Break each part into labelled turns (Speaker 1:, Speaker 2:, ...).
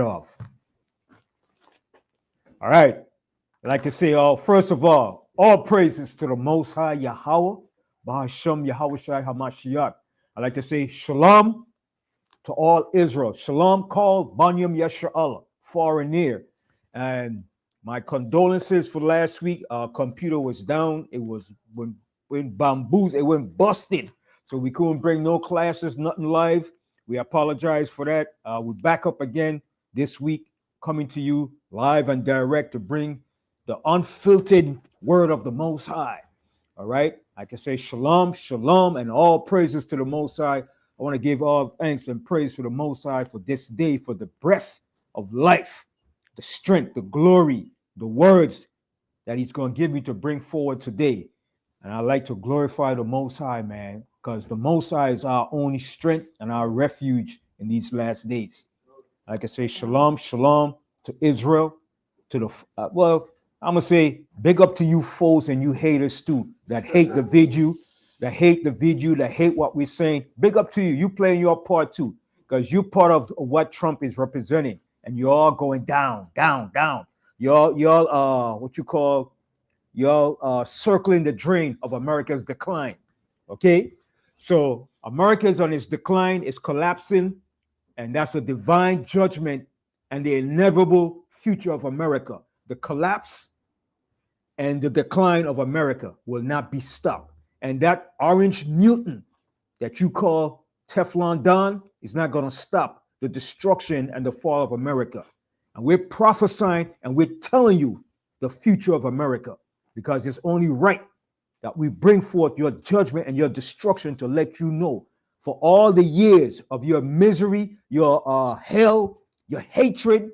Speaker 1: off. All right. I'd like to say, first of all praises to the Most High Yahweh, Bahasham Yahweh Shai Hamashiach. I'd like to say shalom to all Israel. Shalom called Banyam Yeshua, far and near. And my condolences for last week. Our computer was down. It was when bamboos, it went busted. So we couldn't bring no classes, nothing live. We apologize for that. We're back up again this week, coming to you live and direct to bring the unfiltered word of the Most High. All right. I can say shalom, shalom, and all praises to the Most High. I want to give all thanks and praise to the Most High for this day, for the breath of life, the strength, the glory, the words that he's going to give me to bring forward today. And I like to glorify the Most High, man, because the Most High is our only strength and our refuge in these last days. I can say shalom, shalom to Israel, to the, I'm going to say big up to you foes and you haters too, that hate the video, that hate what we're saying. Big up to you. You playing your part too, because you're part of what Trump is representing, and you're all going down, down, down. Y'all, what you call, y'all circling the drain of America's decline. Okay, so America is on its decline, it's collapsing, and that's the divine judgment and the inevitable future of America. The collapse and the decline of America will not be stopped. And that orange mutant that you call Teflon Don is not going to stop the destruction and the fall of America. And we're prophesying and we're telling you the future of America, because it's only right that we bring forth your judgment and your destruction to let you know, for all the years of your misery, your hell, your hatred,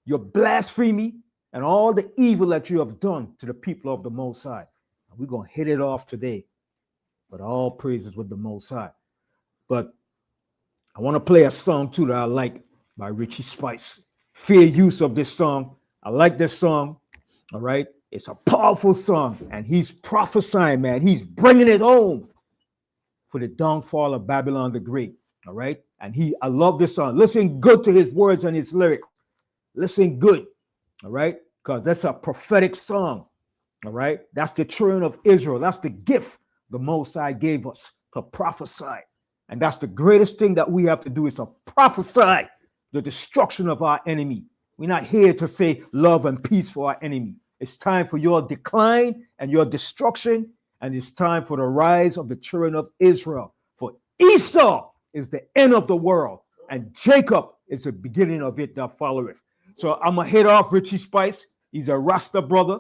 Speaker 1: your blasphemy, and all the evil that you have done to the people of the Most High. And we're going to hit it off today. But all praises with the Most High. But I want to play a song too that I like by Richie Spice. Fair use of this song. I like this song. All right. It's a powerful song. And he's prophesying, man. He's bringing it home for the downfall of Babylon the Great. All right. And I love this song. Listen good to his words and his lyrics. Listen good. All right. Because that's a prophetic song. All right. That's the children of Israel. That's the gift the Most High gave us to prophesy. And that's the greatest thing that we have to do, is to prophesy the destruction of our enemy. We're not here to say love and peace for our enemy. It's time for your decline and your destruction. And it's time for the rise of the children of Israel. For Esau is the end of the world, and Jacob is the beginning of it that followeth. So I'm going to hit off Richie Spice. He's a Rasta brother.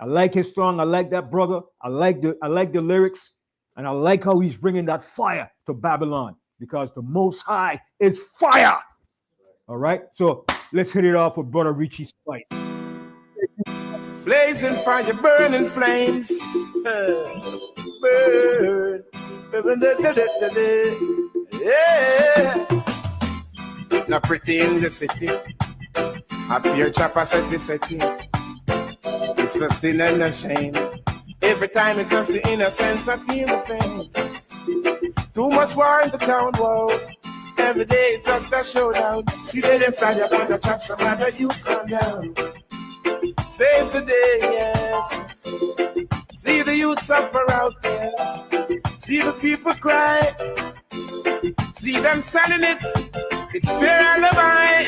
Speaker 1: I like his song. I like that brother. I like the lyrics, and I like how he's bringing that fire to Babylon, because the Most High is fire. All right, so let's hit it off with brother Richie Spice.
Speaker 2: Blazing fire, burning flames, burn. Yeah. Not pretty in the city. Happier chopper city. It's a sin and a shame. Every time it's just the innocence, I feel the pain. Too much war in the town, whoa. Every day it's just a showdown. See them fly upon the trap, some other youths come down. Save the day, yes. See the youth suffer out there. See the people cry. See them selling it. It's their alibi.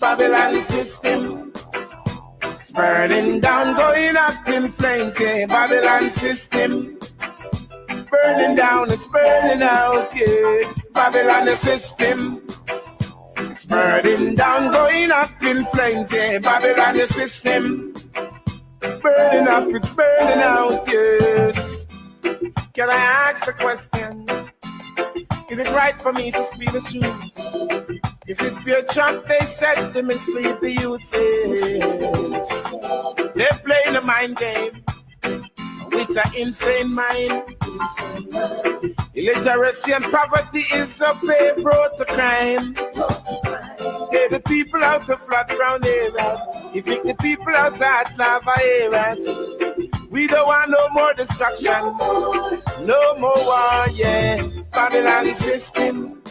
Speaker 2: Babylon system. It's burning down, going up in flames, yeah. Babylon system. Burning down, it's burning out, yeah. Babylon system. It's burning down, going up in flames, yeah. Babylon system. Burning up, it's burning out, yes. Can I ask a question? Is it right for me to speak the truth? Is it pure trap they said to mislead the youth? Yes. They're playing a mind game with an insane mind. Illiteracy and poverty is a paved road to crime. Get the people out of flat ground areas. Evict the people out of hot lava areas. We don't want no more destruction, no more war, yeah. Babylon system.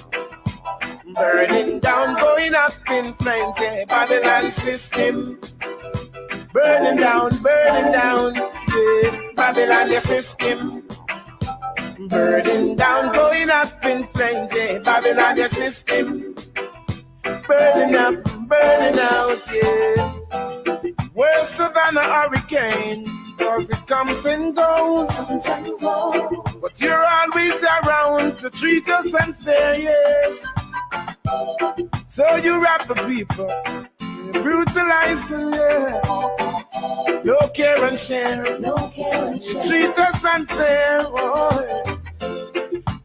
Speaker 2: burning down, going up in flames, yeah, Babylon system. Burning down, yeah, Babylon the system. Burning down, going up in flames, yeah, Babylon the system. Burning up, burning out, yeah. Worse than a hurricane, cause it comes and goes. But you're always around to treat us unfair, yes. So you rob the people, you brutalize them, yeah. No care and share, you treat us unfair, oh.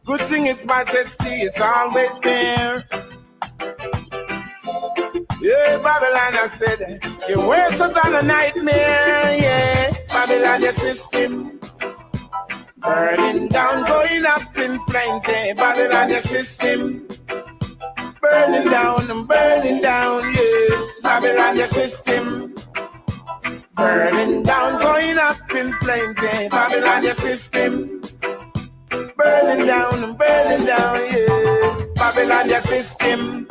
Speaker 2: Good thing His Majesty is always there. Yeah, Babylon, I said, you're worse than a nightmare, yeah. Babylon, your system. Burning down, going up in flames, yeah. Babylon, your system. Burning down, yeah. Babylon, your system. Burning down, going up in flames, yeah. Babylon, your system. Burning down, yeah. Babylon, your system.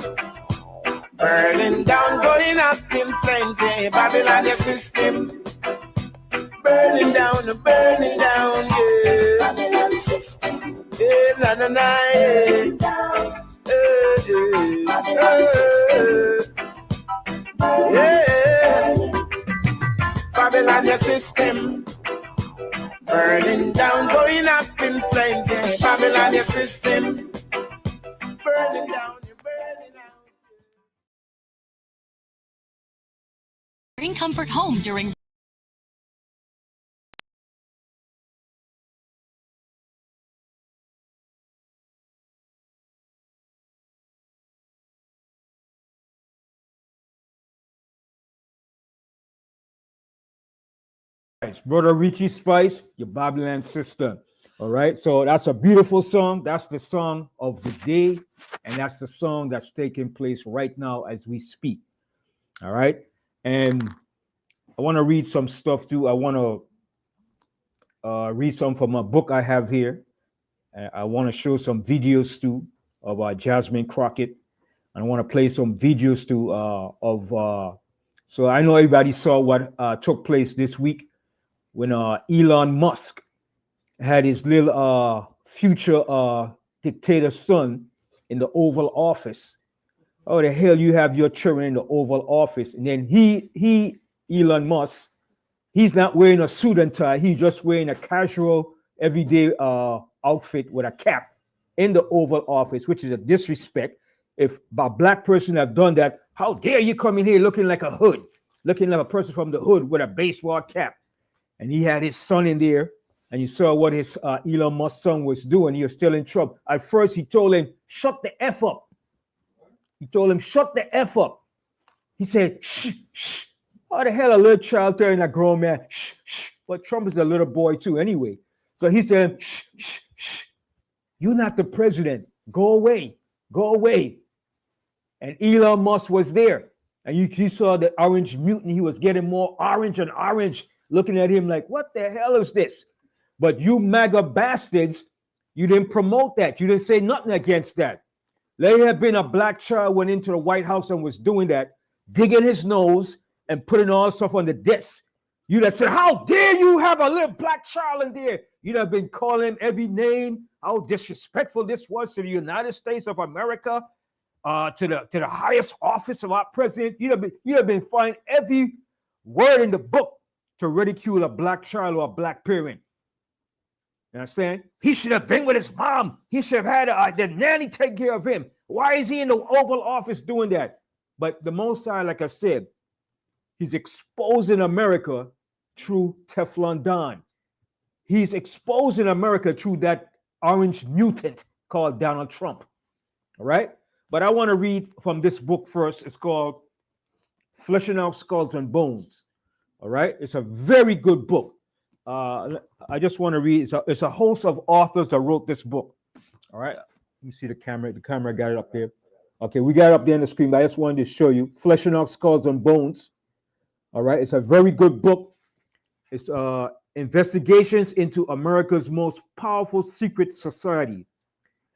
Speaker 2: Burning down, going up in flames, yeah, Babylon, your system. Burning down, yeah. Babylon system. Yeah, na, yeah. Yeah. Babylon, your system. Burning down, going up in flames, yeah, Babylon, your system. Burning down.
Speaker 3: Bring comfort home during
Speaker 1: Brother Richie Spice, your Babylon sister. All right. So that's a beautiful song. That's the song of the day. And that's the song that's taking place right now as we speak. All right. And I want to read some stuff too. I want to read some from a book I have here. I want to show some videos too of Jasmine Crockett. And I want to play some videos too so I know everybody saw what took place this week when Elon Musk had his little future dictator son in the Oval Office. Oh, the hell you have your children in the Oval Office. And then Elon Musk, he's not wearing a suit and tie. He's just wearing a casual, everyday outfit with a cap in the Oval Office, which is a disrespect. If a black person have done that, how dare you come in here looking like a hood, looking like a person from the hood with a baseball cap. And he had his son in there, and you saw what his Elon Musk son was doing. He was still in trouble. At first, he told him, shut the F up. He told him, shut the F up. He said, shh, shh. How the hell a little child telling a grown man, shh, shh. But Trump is a little boy too anyway. So he said, shh, shh, shh. You're not the president. Go away. Go away. And Elon Musk was there. And you saw the orange mutant. He was getting more orange and orange, looking at him like, what the hell is this? But you MAGA bastards, you didn't promote that. You didn't say nothing against that. There had been a black child went into the White House and was doing that, digging his nose and putting all stuff on the desk. You'd have said, how dare you have a little black child in there? You'd have been calling him every name, how disrespectful this was to the United States of America, to the highest office of our president. You'd have been finding every word in the book to ridicule a black child or a black parent. You understand? He should have been with his mom. He should have had the nanny take care of him. Why is he in the Oval Office doing that? But the Most High, like I said, he's exposing America through Teflon Don. He's exposing America through that orange mutant called Donald Trump. All right? But I want to read from this book first. It's called Fleshing Out Skulls and Bones. All right? It's a very good book. I just want to read. It's a host of authors that wrote this book. All right? Let me see the camera. The camera got it up there. Okay, we got it up there on the screen, but I just wanted to show you Fleshing Out Skulls and Bones. All right? It's a very good book. It's investigations into America's most powerful secret society.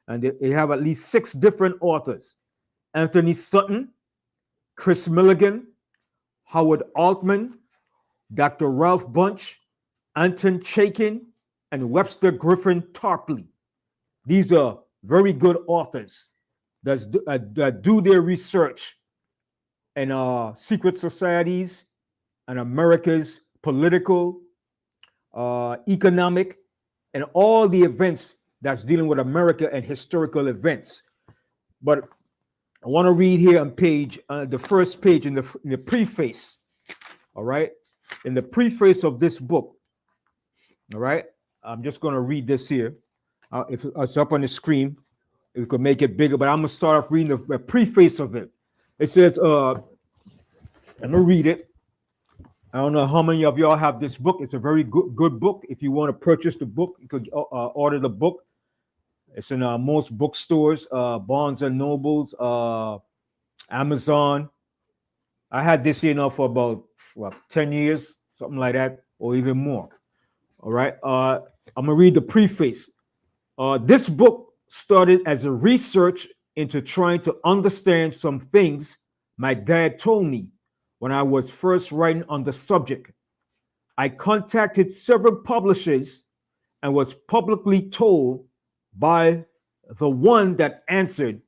Speaker 1: And they have at least 6 different authors. Anthony Sutton, Chris Milligan, Howard Altman, Dr. Ralph Bunch, Anton Chaikin, and Webster Griffin Tarpley. These are very good authors that do their research in secret societies and America's political, economic, and all the events that's dealing with America and historical events. But I want to read here on page, the first page in the preface, all right? In the preface of this book, all right? I'm just going to read this here. If it's up on the screen, we could make it bigger, but I'm going to start off reading the preface of it. It says, I'm going to read it. I don't know how many of y'all have this book. It's a very good book. If you want to purchase the book, you could order the book. It's in most bookstores, Barnes and Nobles, Amazon. I had this here now for about 10 years, something like that, or even more. All right. I'm going to read the preface. This book started as a research into trying to understand some things my dad told me when I was first writing on the subject. I contacted several publishers and was publicly told by the one that answered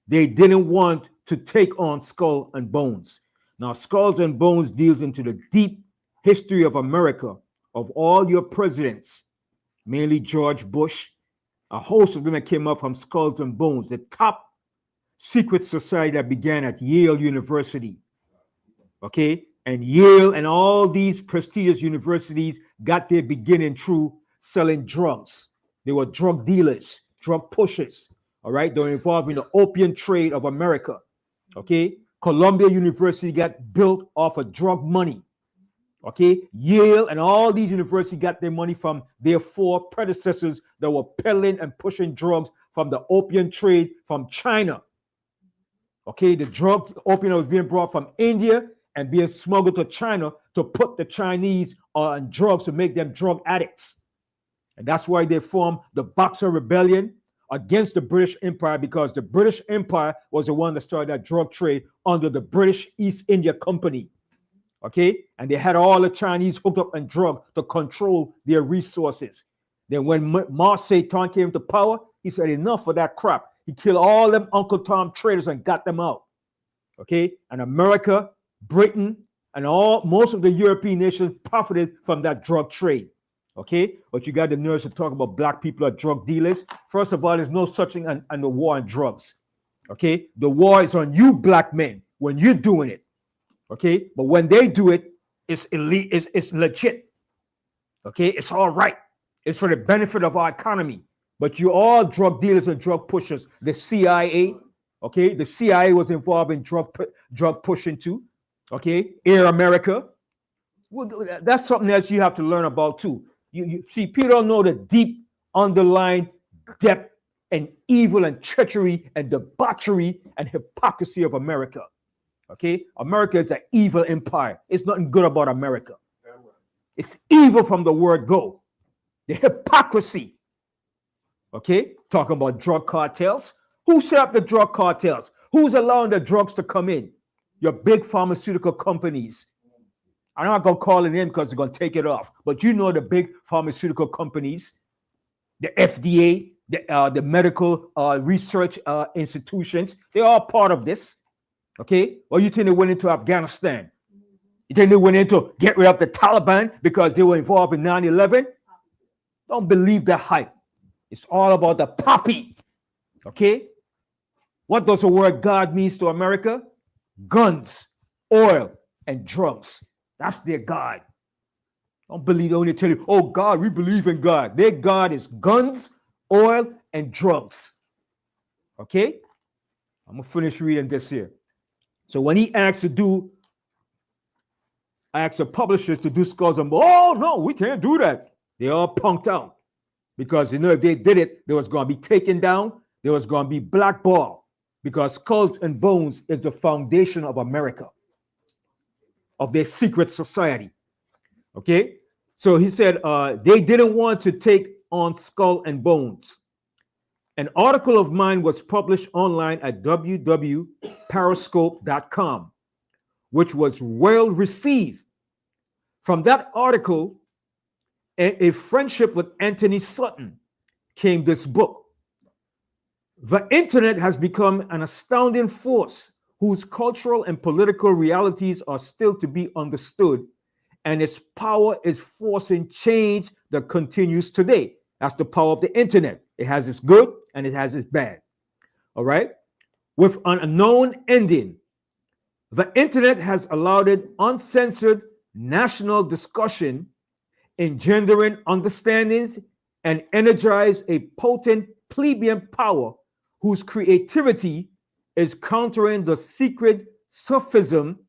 Speaker 1: they didn't want to take on Skull and Bones. Now, Skulls and Bones deals into the deep history of America, of all your presidents, mainly George Bush, a host of them that came up from Skulls and Bones, the top secret society that began at Yale University. Okay, and Yale and all these prestigious universities got their beginning through selling drugs. They were drug dealers, drug pushers. All right, they were involved in the opium trade of America. Okay, Columbia University got built off of drug money. Okay, Yale and all these universities got their money from their four predecessors that were peddling and pushing drugs from the opium trade from China. Okay, the opium that was being brought from India and being smuggled to China to put the Chinese on drugs to make them drug addicts. And that's why they formed the Boxer Rebellion against the British Empire, because the British Empire was the one that started that drug trade under the British East India Company. Okay, and they had all the Chinese hooked up on drugs to control their resources. Then when Mao Zedong came to power, he said enough of that crap. He killed all them Uncle Tom traders and got them out. Okay, and America, Britain, and most of the European nations profited from that drug trade. Okay, but you got the nerves to talk about black people are drug dealers. First of all, there's no such thing on the war on drugs. Okay, the war is on you black men when you're doing it. Okay, but when they do it, it's elite, it's legit. Okay, it's all right. It's for the benefit of our economy. But you're all drug dealers and drug pushers. The CIA, okay, the CIA was involved in drug pushing too. Okay, Air America. Well, that's something else you have to learn about too. You see, people don't know the deep underlying depth and evil and treachery and debauchery and hypocrisy of America. Okay, America is an evil empire. It's nothing good about America. It's evil from the word go. The hypocrisy. Okay, talking about drug cartels. Who set up the drug cartels? Who's allowing the drugs to come in? Your big pharmaceutical companies. I'm not going to call it in because they're going to take it off. But you know the big pharmaceutical companies, the FDA, the medical research institutions, they're all part of this. Okay? Or you think they went into Afghanistan? You think they went in to get rid of the Taliban because they were involved in 9/11? Don't believe that hype. It's all about the poppy. Okay? What does the word God means to America? Guns, oil, and drugs. That's their God. Don't believe, they only tell you, oh God, we believe in God. Their God is guns, oil, and drugs. Okay? I'm going to finish reading this here. So when he asked the publishers to do Skulls and Bones, oh no, we can't do that. They all punked out. Because, if they did it, they was going to be taken down. There was going to be blackballed. Because Skulls and Bones is the foundation of America, of their secret society. Okay? So he said they didn't want to take on Skull and Bones. An article of mine was published online at www.periscope.com, which was well received. From that article, a friendship with Anthony Sutton, came this book. The internet has become an astounding force whose cultural and political realities are still to be understood, and its power is forcing change that continues today. That's the power of the internet. It has its good and it has its bad. All right? With an unknown ending, the internet has allowed it uncensored national discussion, engendering understandings, and energize a potent plebeian power whose creativity is countering the secret sophism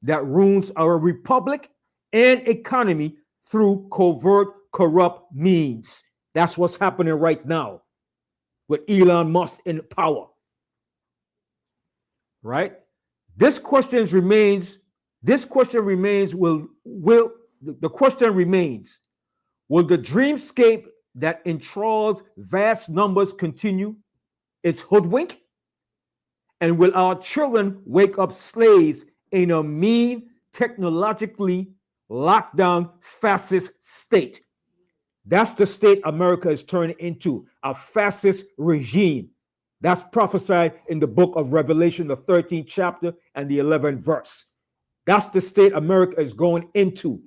Speaker 1: that ruins our republic and economy through covert, corrupt means. That's what's happening right now with Elon Musk in power. Right? The question remains, will the dreamscape that enthralls vast numbers continue its hoodwink? And will our children wake up slaves in a mean, technologically locked down fascist state? That's the state America is turning into, a fascist regime. That's prophesied in the book of Revelation, the 13th chapter and the 11th verse. That's the state America is going into.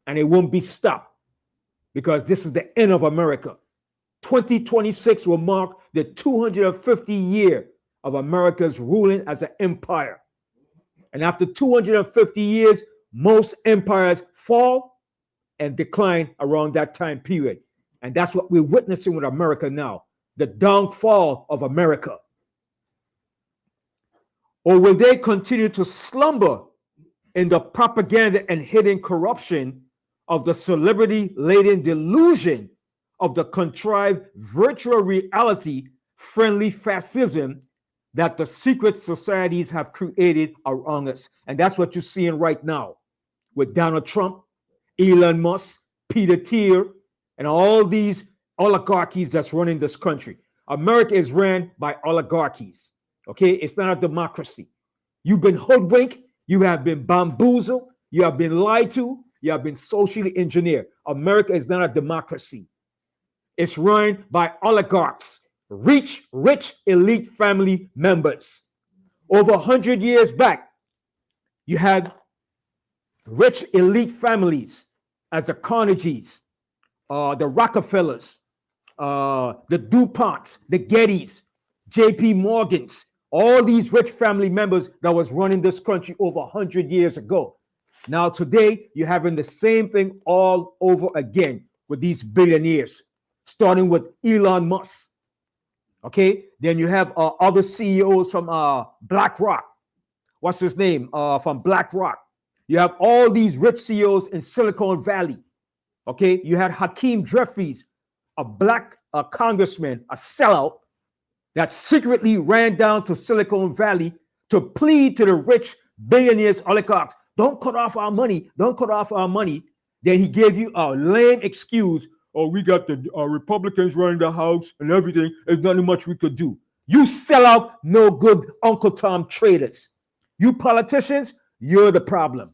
Speaker 1: And it won't be stopped because this is the end of America. 2026 will mark the 250 year of America's ruling as an empire. And after 250 years, most empires fall and decline around that time period. And that's what we're witnessing with America now, the downfall of America. Or will they continue to slumber in the propaganda and hidden corruption of the celebrity-laden delusion of the contrived virtual reality friendly fascism that the secret societies have created around us? And that's what you're seeing right now with Donald Trump, Elon Musk, Peter Thiel, and all these oligarchies that's running this country. America is ran by oligarchies. Okay, it's not a democracy. You've been hoodwinked, you have been bamboozled, you have been lied to, you have been socially engineered. America is not a democracy. It's run by oligarchs, rich elite family members. Over 100 years back, you had rich elite families as the Carnegies, the Rockefellers, the DuPonts, the Gettys, JP Morgans, all these rich family members that was running this country over 100 years ago. Now today, you're having the same thing all over again with these billionaires, starting with Elon Musk. Okay, then you have other CEOs from BlackRock. What's his name? From BlackRock. You have all these rich CEOs in Silicon Valley. Okay, you had Hakeem Jeffries, a black congressman, a sellout that secretly ran down to Silicon Valley to plead to the rich billionaires, oligarchs, don't cut off our money, don't cut off our money. Then he gave you a lame excuse, oh, we got the Republicans running the house and everything, there's nothing much we could do. You sell out, no good Uncle Tom traders. You politicians, you're the problem,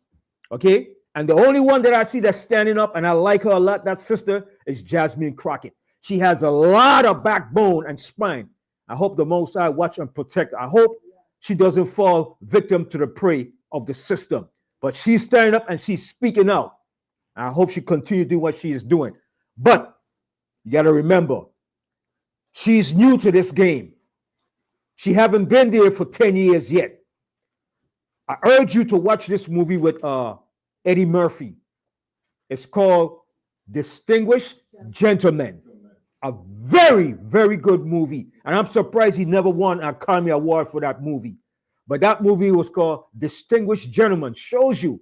Speaker 1: okay? And the only one that I see that's standing up, and I like her a lot, that sister, is Jasmine Crockett. She has a lot of backbone and spine. I hope the Most High watch and protect her. I hope she doesn't fall victim to the prey of the system. But she's standing up and she's speaking out. I hope she continues to do what she is doing. But you got to remember, she's new to this game. She haven't been there for 10 years yet. I urge you to watch this movie with Eddie Murphy. It's called Distinguished Gentleman. A very, very good movie. And I'm surprised he never won an Academy Award for that movie. But that movie was called Distinguished Gentleman. Shows you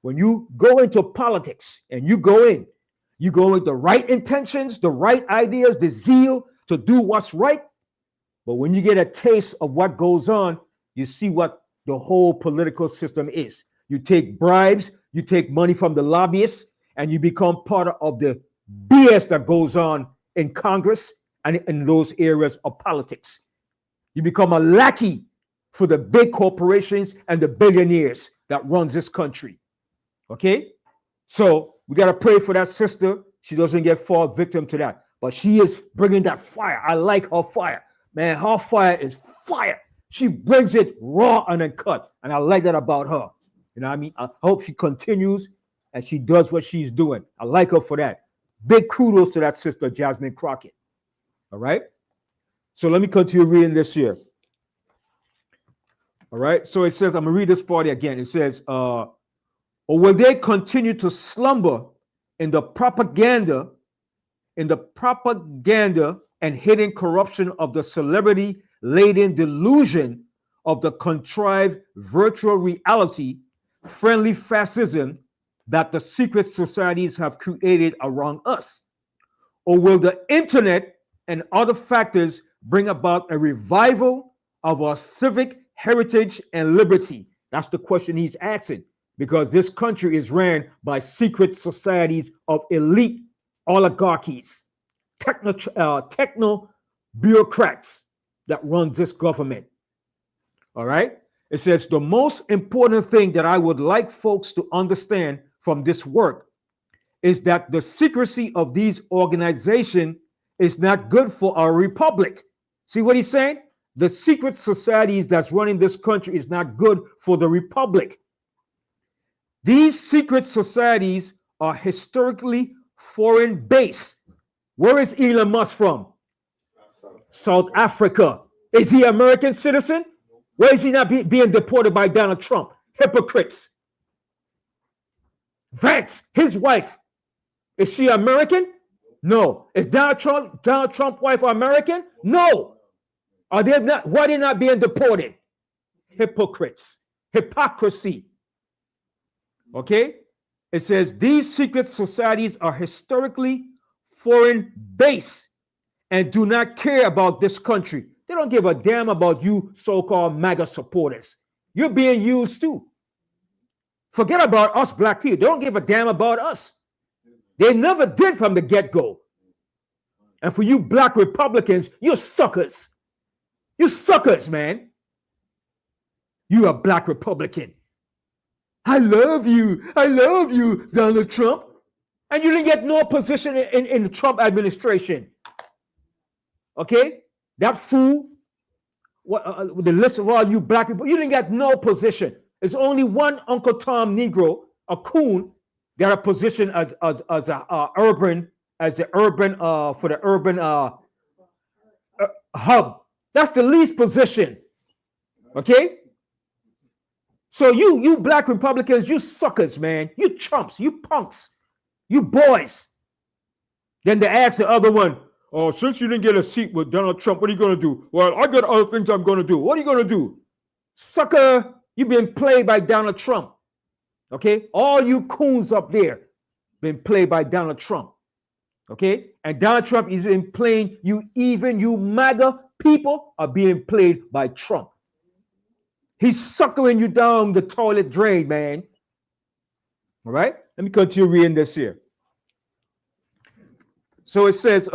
Speaker 1: when you go into politics and you go with the right intentions, the right ideas, the zeal to do what's right. But when you get a taste of what goes on, you see what the whole political system is. You take bribes, you take money from the lobbyists, and you become part of the BS that goes on in Congress and in those areas of politics. You become a lackey for the big corporations and the billionaires that runs this country. Okay? So we got to pray for that sister. She doesn't get fall victim to that. But she is bringing that fire. I like her fire. Man, her fire is fire. She brings it raw and uncut. And I like that about her. You know what I mean? I hope she continues and she does what she's doing. I like her for that. Big kudos to that sister, Jasmine Crockett. All right? So let me continue reading this here. All right? So it says, I'm going to read this part again. It says, or will they continue to slumber in the propaganda and hidden corruption of the celebrity-laden delusion of the contrived virtual reality, friendly fascism that the secret societies have created around us? Or will the internet and other factors bring about a revival of our civic heritage and liberty? That's the question he's asking, because this country is ran by secret societies of elite oligarchies, techno bureaucrats that run this government. All right? It says the most important thing that I would like folks to understand from this work is that the secrecy of these organizations is not good for our republic. See what he's saying? The secret societies that's running this country is not good for the republic. These secret societies are historically foreign based. Where is Elon Musk from? South Africa. Is he an American citizen? Where is he not being deported by Donald Trump? Hypocrites. Vance, his wife, is she American? No. Is Donald Trump's wife American? No. Are they not? Why are they not being deported? Hypocrites. Hypocrisy. Okay? It says these secret societies are historically foreign based and do not care about this country. They don't give a damn about you so-called MAGA supporters. You're being used too. Forget about us black people. They don't give a damn about us. They never did from the get-go. And for you black Republicans, you're suckers. You're suckers, man. You a black Republican. I love you, Donald Trump. And you didn't get no position in the Trump administration. Okay? That fool, the list of all you black people, you didn't get no position. There's only one Uncle Tom Negro, a coon, got a position as the urban hub. That's the least position. Okay? So you black Republicans, you suckers, man. You chumps, you punks, you boys. Then they ask the other one, oh, since you didn't get a seat with Donald Trump, what are you going to do? Well, I got other things I'm going to do. What are you going to do? Sucker, you've been played by Donald Trump. Okay? All you coons up there been played by Donald Trump. Okay? And Donald Trump is in playing you, even you MAGA people are being played by Trump. He's suckering you down the toilet drain, man. All right? Let me continue reading this here. So it says,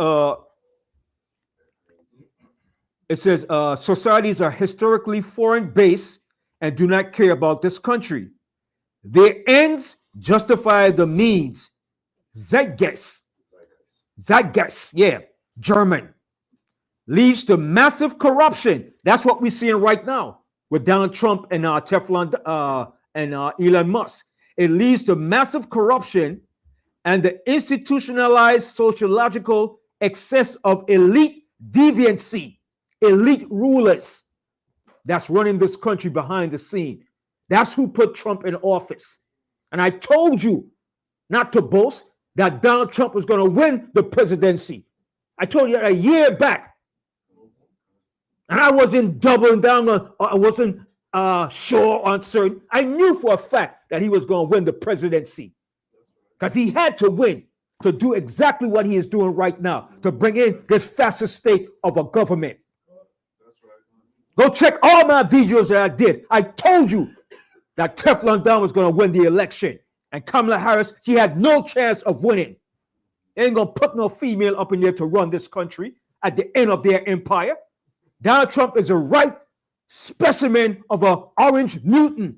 Speaker 1: societies are historically foreign based and do not care about this country. Their ends justify the means. Zeitgeist, yeah, German, leads to massive corruption. That's what we're seeing right now with Donald Trump and Teflon and Elon Musk. It leads to massive corruption and the institutionalized sociological excess of elite deviancy, elite rulers that's running this country behind the scene. That's who put Trump in office. And I told you not to boast that Donald Trump was going to win the presidency. I told you that a year back. And I wasn't doubling down on, I wasn't sure or uncertain. I knew for a fact that he was going to win the presidency because he had to win to do exactly what he is doing right now, to bring in this fascist state of a government. Go check all my videos that I did. I told you that Teflon Don was going to win the election. And Kamala Harris, she had no chance of winning. They ain't going to put no female up in there to run this country. at the end of their empire. Donald Trump is a right specimen of an orange mutant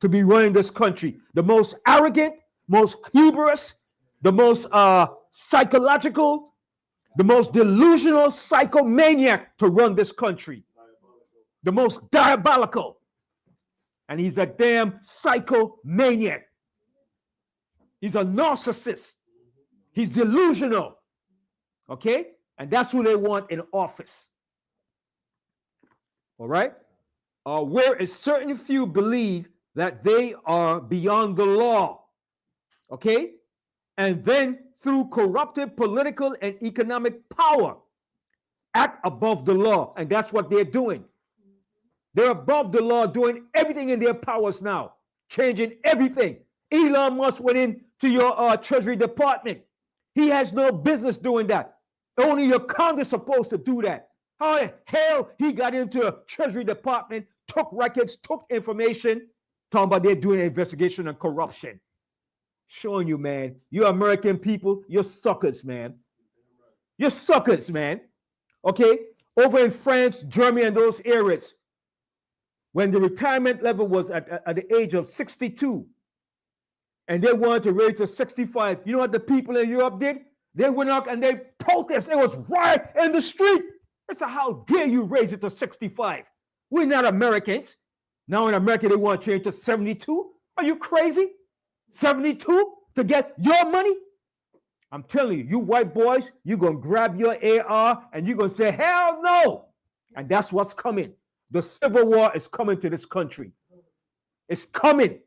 Speaker 1: to be running this country. The most arrogant, most hubris, the most psychological, the most delusional psychomaniac to run this country. The most diabolical. And he's a damn psychomaniac. He's a narcissist. He's delusional. Okay? And that's who they want in office. All right? Where a certain few believe that they are beyond the law. Okay? And then through corrupted political and economic power, act above the law. And that's what they're doing. They're above the law, doing everything in their powers now, changing everything. Elon Musk went into your Treasury Department. He has no business doing that. Only your Congress is supposed to do that. How the hell he got into a Treasury Department, took records, took information, talking about they're doing an investigation on corruption. Showing you, man, you American people, you're suckers, man. You're suckers, man. Okay? Over in France, Germany, and those areas, when the retirement level was at the age of 62, and they wanted to raise to 65, you know what the people in Europe did? They went out and they protested. It was riot in the street. They said, how dare you raise it to 65? We're not Americans. Now in America, they want to change to 72. Are you crazy? 72 to get your money? I'm telling you, you white boys, you're going to grab your AR and you're going to say, hell no. And that's what's coming. The civil war is coming to this country. It's coming.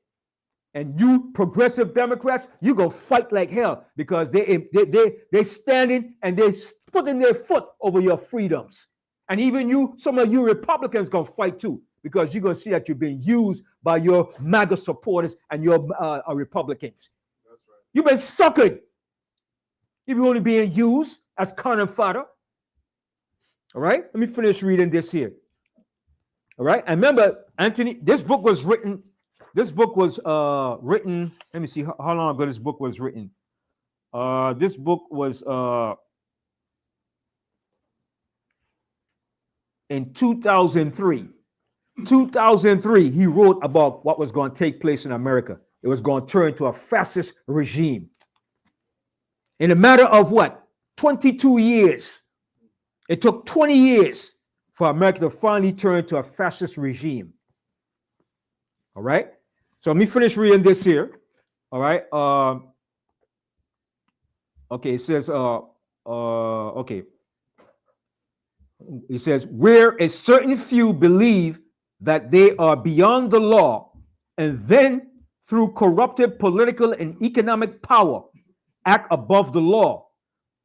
Speaker 1: And you progressive Democrats, you're going to fight like hell because they're standing and they're putting their foot over your freedoms. And even you, some of you Republicans going to fight too because you're going to see that you're being used by your MAGA supporters and your Republicans. That's right. You've been suckered. You're only being used as cannon fodder. All right? Let me finish reading this here. All right? And remember, Anthony, this book was written, let me see how long ago this book was written. This book was in 2003. 2003, he wrote about what was going to take place in America. It was going to turn to a fascist regime. In a matter of what? 22 years. It took 20 years for America to finally turn to a fascist regime. All right? So let me finish reading this here. All right? Okay, it says, okay. It says, where a certain few believe that they are beyond the law, and then through corrupted political and economic power, act above the law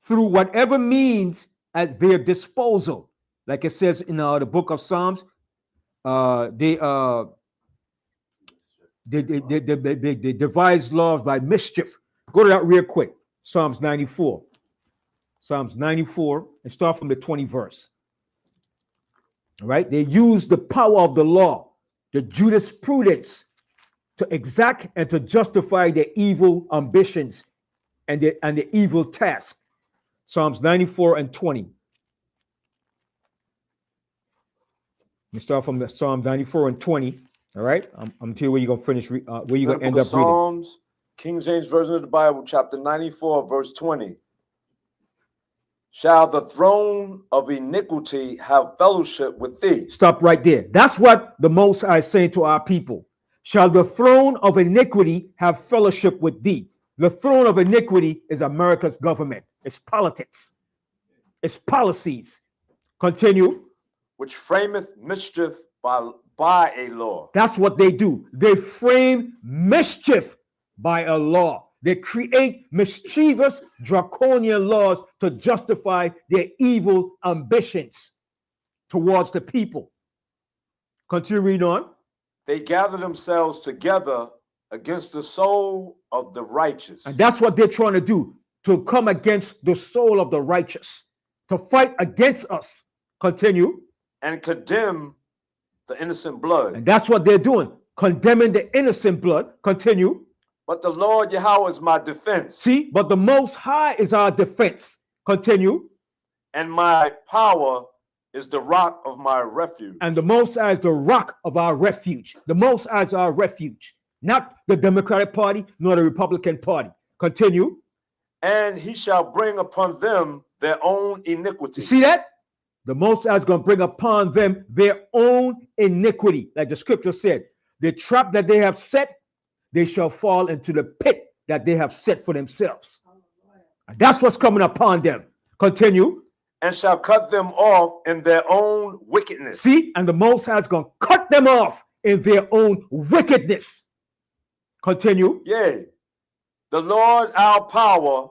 Speaker 1: through whatever means at their disposal. Like it says in the book of Psalms, they devise laws by mischief. Go to that real quick. Psalms 94. Psalms 94, and start from the 20th verse. All right? They use the power of the law, the jurisprudence, to exact and to justify their evil ambitions and the evil task. Psalms 94 and 20. We start from the Psalm 94 and 20. All right, I'm telling you where you're gonna finish. Where you're gonna end up
Speaker 4: Psalms,
Speaker 1: reading.
Speaker 4: King James Version of the Bible, chapter 94, verse 20. Shall the throne of iniquity have fellowship with thee?
Speaker 1: Stop right there. That's what the Most High is saying to our people. Shall the throne of iniquity have fellowship with thee? The throne of iniquity is America's government. It's politics. It's policies. Continue.
Speaker 4: Which frameth mischief by a law.
Speaker 1: That's what they do. They frame mischief by a law. They create mischievous, draconian laws to justify their evil ambitions towards the people. Continue reading on.
Speaker 4: They gather themselves together against the soul of the righteous.
Speaker 1: And that's what they're trying to do, to come against the soul of the righteous, to fight against us. Continue.
Speaker 4: And condemn the innocent blood.
Speaker 1: And that's what they're doing, condemning the innocent blood. Continue.
Speaker 4: But the Lord Yahweh is my defense.
Speaker 1: See, but the Most High is our defense. Continue.
Speaker 4: and my power is the rock of my refuge.
Speaker 1: And the Most High is the rock of our refuge. The Most High is our refuge, not the Democratic Party nor the Republican Party. Continue.
Speaker 4: And he shall bring upon them their own iniquity.
Speaker 1: You see that? The Most High is going to bring upon them their own iniquity. Like the scripture said, the trap that they have set, they shall fall into the pit that they have set for themselves. And that's what's coming upon them. Continue.
Speaker 4: And shall cut them off in their own wickedness.
Speaker 1: See, and the Most High is going to cut them off in their own wickedness. Continue.
Speaker 4: Yea, the Lord our power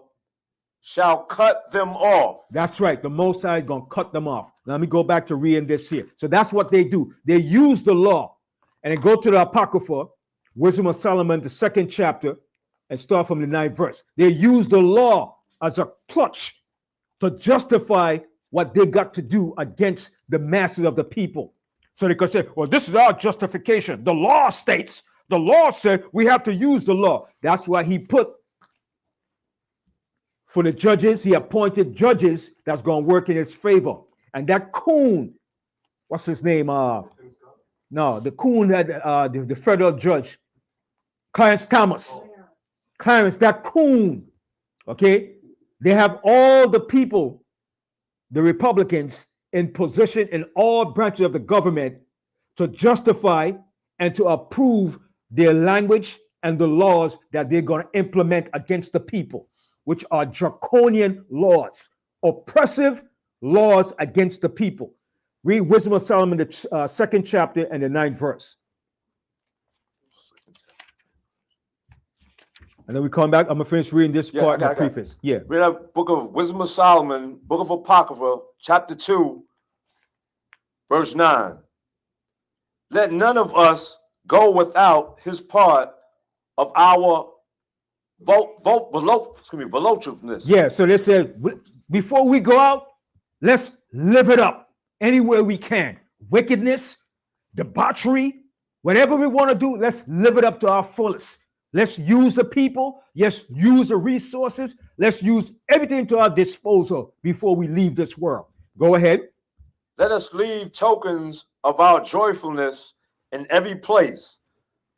Speaker 4: shall cut them off.
Speaker 1: That's right. The Most High is going to cut them off. Now, let me go back to reading this here. So that's what they do. They use the law. And then go to the Apocrypha, Wisdom of Solomon, the 2nd chapter, and start from the 9th verse. They use the law as a clutch to justify what they got to do against the masses of the people. So they could say, well, this is our justification. The law states, the law said we have to use the law. That's why he put for the judges, he appointed judges that's going to work in his favor. And that coon, what's his name? No, the coon had the federal judge, Clarence Thomas. Clarence, that coon, okay? They have all the people, the Republicans, in position in all branches of the government to justify and to approve their language and the laws that they're going to implement against the people, which are draconian laws, oppressive laws against the people. Read Wisdom of Solomon, the 2nd chapter and the 9th verse. And then we come back. I'm going to finish reading this part of the preface. Yeah.
Speaker 4: Read a book of Wisdom of Solomon, book of Apocrypha, chapter 2, verse 9. Let none of us go without his part of our voluptuousness.
Speaker 1: Yeah, so they said, before we go out, let's live it up anywhere we can. Wickedness, debauchery, whatever we want to do, let's live it up to our fullest. Let's use the people. Yes, use the resources. Let's use everything to our disposal before we leave this world. Go ahead.
Speaker 4: Let us leave tokens of our joyfulness in every place,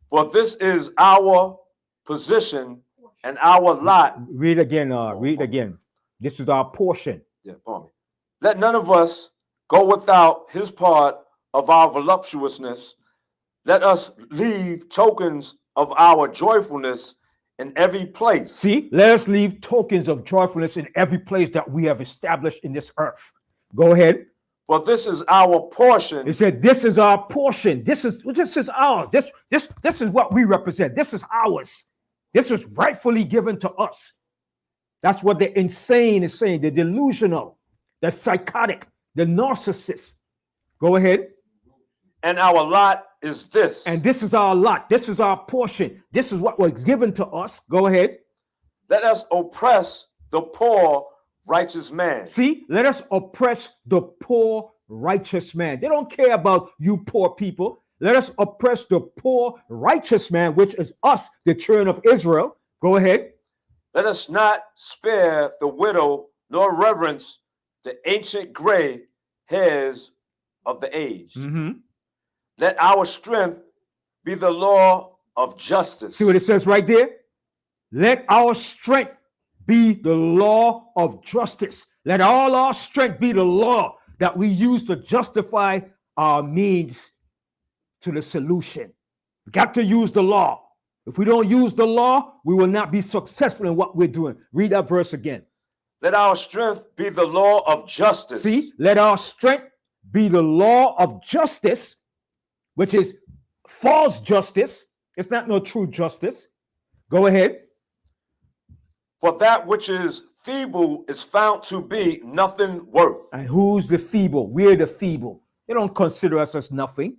Speaker 4: for this is our position and our lot.
Speaker 1: Read again. Read again. This is our portion.
Speaker 4: Yeah, pardon me. Let none of us go without his part of our voluptuousness. Let us leave tokens of our joyfulness in every place.
Speaker 1: See, let us leave tokens of joyfulness in every place that we have established in this earth. Go ahead.
Speaker 4: For this is our portion.
Speaker 1: It said, this is our portion. This is ours. This is what we represent. This is ours. This is rightfully given to us. That's what the insane is saying. The delusional, the psychotic, the narcissist. Go ahead.
Speaker 4: And our lot is this.
Speaker 1: And this is our lot. This is our portion. This is what was given to us. Go ahead.
Speaker 4: Let us oppress the poor righteous man.
Speaker 1: See, let us oppress the poor righteous man. They don't care about you poor people. Let us oppress the poor righteous man, which is us, the children of Israel. Go ahead.
Speaker 4: Let us not spare the widow, nor reverence the ancient gray hairs of the age. Let our strength be the law of justice.
Speaker 1: See what it says right there? Let our strength be the law of justice. Let all our strength be the law that we use to justify our means to the solution. We got to use the law. If we don't use the law, we will not be successful in what we're doing. Read that verse again.
Speaker 4: Let our strength be the law of justice.
Speaker 1: See, let our strength be the law of justice, which is false justice. It's not no true justice. Go ahead.
Speaker 4: For that which is feeble is found to be nothing worth.
Speaker 1: And who's the feeble? We're the feeble. They don't consider us as nothing.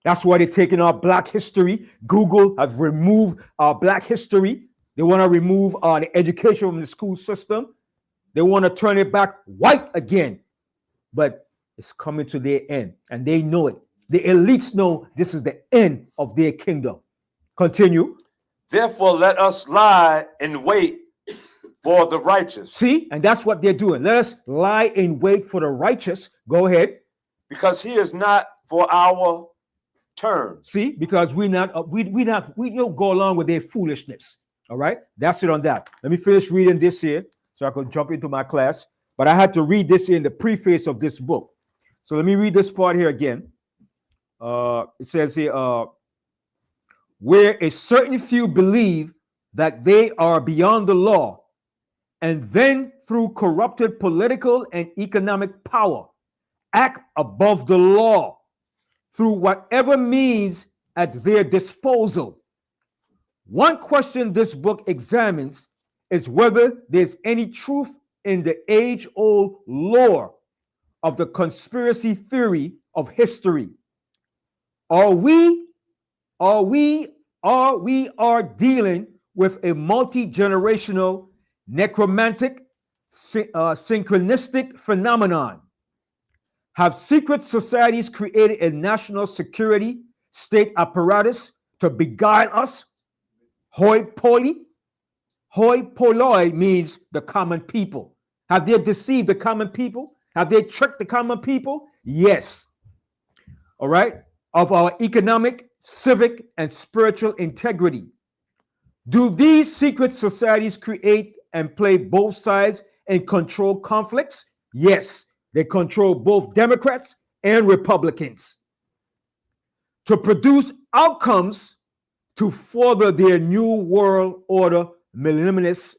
Speaker 1: That's why they're taking our black history. Google have removed our black history. They want to remove the education from the school system. They want to turn it back white again. But it's coming to their end, and they know it. The elites know this is the end of their kingdom. Continue.
Speaker 4: Therefore, let us lie in wait for the righteous.
Speaker 1: See, and that's what they're doing. Let us lie in wait for the righteous. Go ahead.
Speaker 4: Because he is not for our turn.
Speaker 1: See, because we don't go along with their foolishness. All right, that's it on that. Let me finish reading this here so I can jump into my class. But I had to read this here in the preface of this book. So let me read this part here again. It says here, where a certain few believe that they are beyond the law, and then through corrupted political and economic power, act above the law through whatever means at their disposal. One question this book examines is whether there's any truth in the age-old lore of the conspiracy theory of history. Are we dealing with a multi-generational necromantic synchronistic phenomenon? Have secret societies created a national security state apparatus to beguile us? Hoi polloi means the common people. Have they deceived the common people? Have they tricked the common people? Yes. All right. Of our economic, civic, and spiritual integrity. Do these secret societies create and play both sides and control conflicts? Yes. They control both Democrats and Republicans to produce outcomes to further their new world order millennialist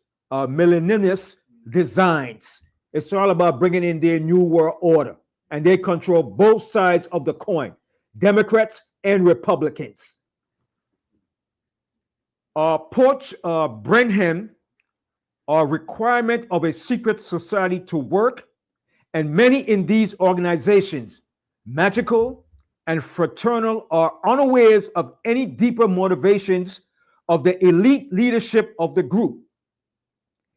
Speaker 1: designs. It's all about bringing in their new world order, and they control both sides of the coin, Democrats and Republicans. Porch Brenham, requirement of a secret society to work, and many in these organizations, magical and fraternal, are unawares of any deeper motivations of the elite leadership of the group.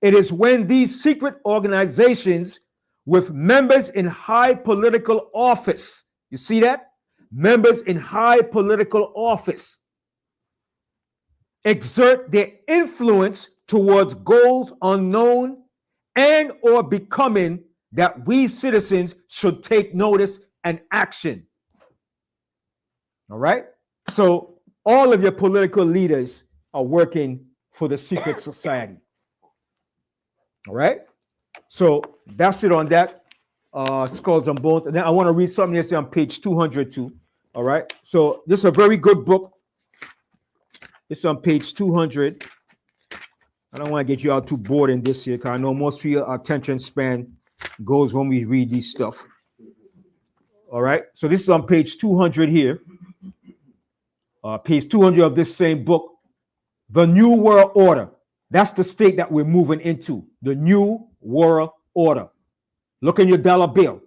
Speaker 1: It is when these secret organizations with members in high political office, you see that? Members in high political office exert their influence towards goals unknown and or becoming that we citizens should take notice and action. All right? So all of your political leaders are working for the secret society. All right? So that's it on that. Skulls and Bones. And then I want to read something else on page 200 too. All right? So this is a very good book. It's on page 200. I don't want to get you all too bored in this here, because I know most of your attention span goes when we read these stuff. All right? So this is on page 200 here. Page 200 of this same book, The New World Order. That's the state that we're moving into, the New World Order. Look in your dollar bill.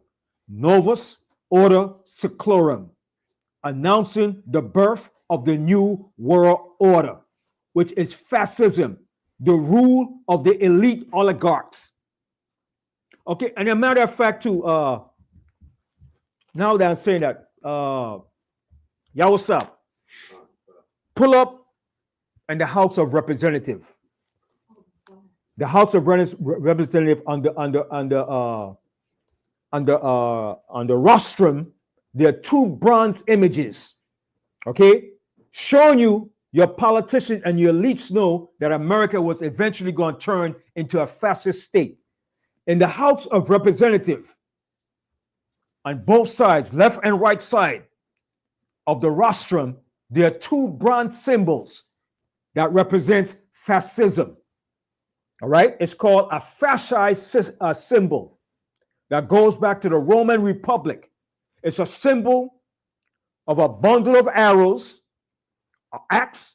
Speaker 1: Novus Order Seclorum, announcing the birth of the New World Order, which is fascism, the rule of the elite oligarchs. Okay, and a matter of fact, too, now that I'm saying that, y'all, what's up? Pull up in the House of Representatives. The House of Representatives on the rostrum, there are two bronze images, okay, showing you your politicians and your elites know that America was eventually going to turn into a fascist state. In the House of Representatives, on both sides, left and right side of the rostrum, there are two bronze symbols that represent fascism. All right, it's called a fascist symbol that goes back to the Roman Republic. It's a symbol of a bundle of arrows, an axe,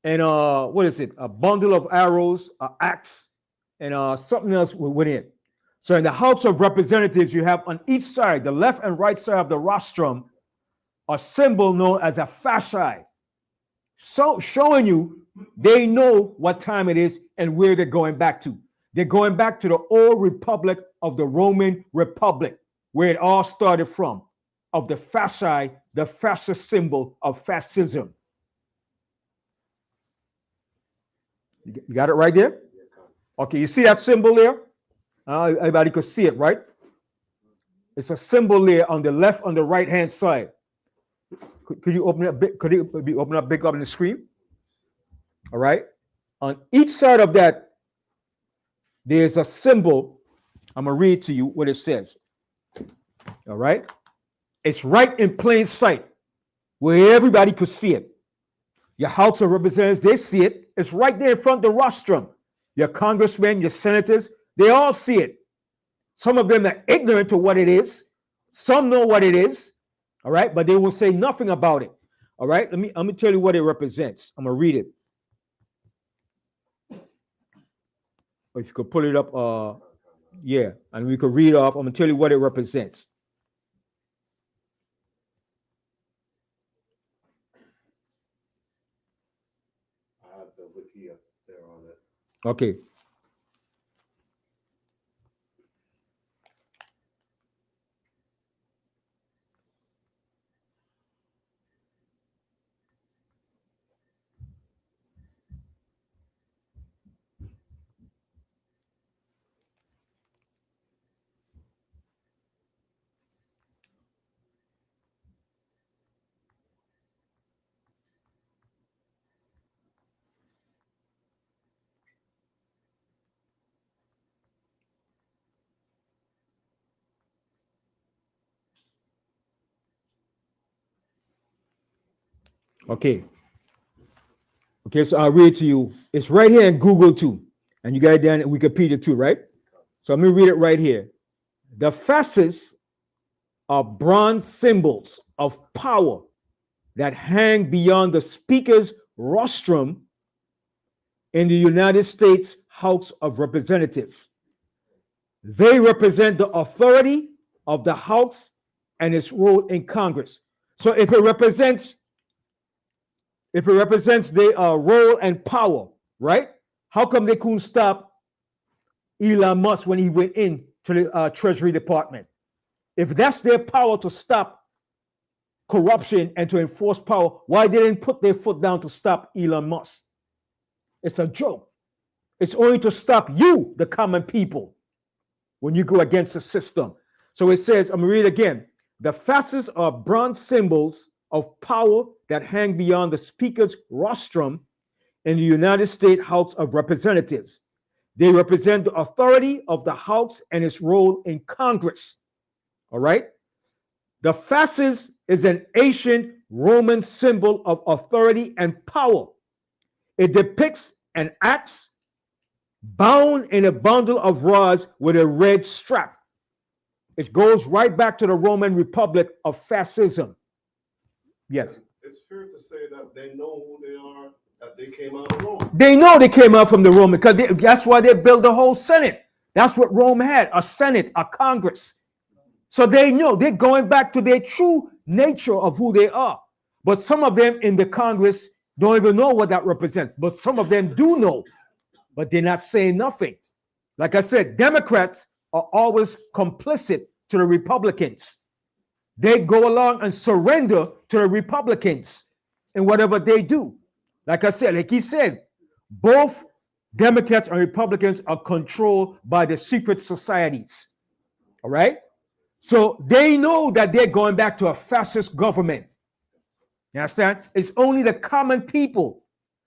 Speaker 1: and what is it? A bundle of arrows, an axe, and something else with it. So in the House of Representatives, you have on each side, the left and right side of the rostrum, a symbol known as a fasci. So showing you they know what time it is and where they're going back to. They're going back to the old republic of the Roman Republic, where it all started from, of the fasci, the fascist symbol of fascism. You got it right there? Okay, you see that symbol there? Everybody could see it, right? It's a symbol there on the left, on the right-hand side. Could you open it a bit? Could it be open up big up on the screen? All right. On each side of that, there's a symbol. I'm gonna read to you what it says. All right. It's right in plain sight, where everybody could see it. Your House of Representatives, they see it. It's right there in front of the rostrum. Your congressmen, your senators, they all see it. Some of them are ignorant to what it is. Some know what it is. All right, but they will say nothing about it. All right, let me tell you what it represents. I'm gonna read it. If you could pull it up, yeah, and we could read off. I'm gonna tell you what it represents.
Speaker 5: I have the wiki up there on it.
Speaker 1: Okay. Okay. Okay, so I'll read it to you. It's right here in Google too. And you got it down in Wikipedia too, right? So let me read it right here. The fasces are bronze symbols of power that hang beyond the speaker's rostrum in the United States House of Representatives. They represent the authority of the House and its role in Congress. So if it represents their role and power, right? How come they couldn't stop Elon Musk when he went in to the Treasury Department? If that's their power to stop corruption and to enforce power, why they didn't put their foot down to stop Elon Musk? It's a joke. It's only to stop you, the common people, when you go against the system. So it says, I'm going to read again. The fasces are bronze symbols of power that hang beyond the speaker's rostrum in the United States House of Representatives. They represent the authority of the House and its role in Congress. All right? The fasces is an ancient Roman symbol of authority and power. It depicts an axe bound in a bundle of rods with a red strap. It goes right back to the Roman Republic of fascism. Yes.
Speaker 5: It's fair to say that they know who they are, that they came out of Rome.
Speaker 1: They know they came out from the Roman, because that's why they built the whole Senate. That's what Rome had, a Senate, a Congress. So they know they're going back to their true nature of who they are. But some of them in the Congress don't even know what that represents. But some of them do know, but they're not saying nothing. Like I said, Democrats are always complicit to the Republicans. They go along and surrender to the Republicans in whatever they do. Like I said, like he said, both Democrats and Republicans are controlled by the secret societies. All right? So they know that they're going back to a fascist government. You understand? It's only the common people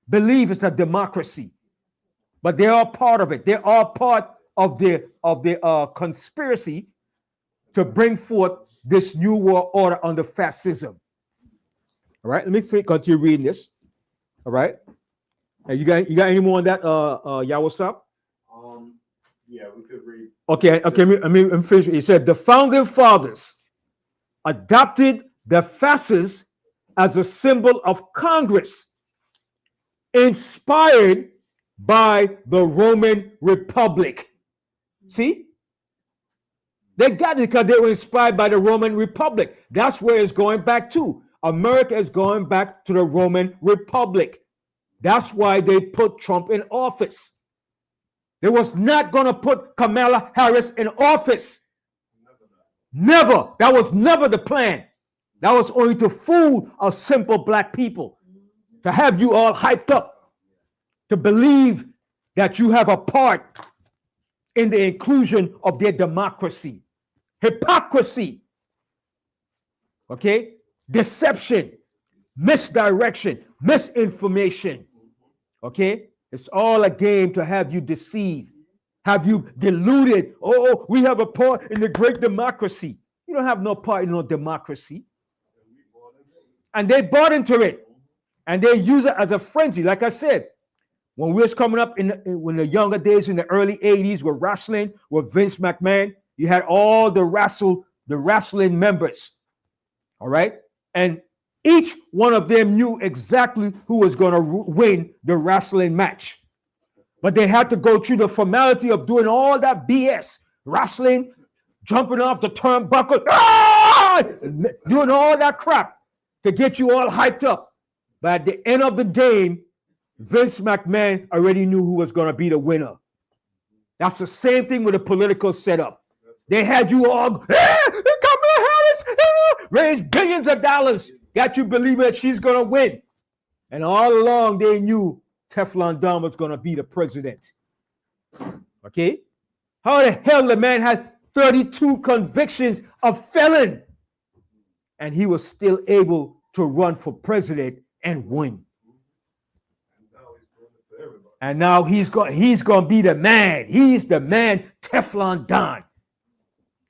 Speaker 1: believe it's a democracy. But they're all part of it. They're all part of the conspiracy to bring forth this new world order under fascism. All right, let me continue reading this. All right, you got any more on that, Yawasap?
Speaker 5: Yeah, we could read.
Speaker 1: Okay. Let me finish. He said the founding fathers adopted the fasces as a symbol of Congress, inspired by the Roman Republic. See? They got it because they were inspired by the Roman Republic. That's where it's going back to. America is going back to the Roman Republic. That's why they put Trump in office. They was not going to put Kamala Harris in office. Never. That was never the plan. That was only to fool our simple black people, to have you all hyped up, to believe that you have a part in the inclusion of their democracy. Hypocrisy, okay? Deception, misdirection, misinformation, okay? It's all a game to have you deceived, have you deluded. Oh, we have a part in the great democracy. You don't have no part in no democracy. And they bought into it, and they use it as a frenzy. Like I said, when we was coming up in the younger days, in the early 80s, with wrestling, with Vince McMahon, you had all the wrestling members, all right? And each one of them knew exactly who was going to win the wrestling match. But they had to go through the formality of doing all that BS, wrestling, jumping off the turnbuckle, doing all that crap to get you all hyped up. But at the end of the game, Vince McMahon already knew who was going to be the winner. That's the same thing with the political setup. They had you all, Kamala Harris, raised billions of dollars, got you believing that she's going to win. And all along, they knew Teflon Don was going to be the president. Okay? How the hell the man had 32 convictions of felon, and he was still able to run for president and win? And now he's going to be the man. He's the man, Teflon Don.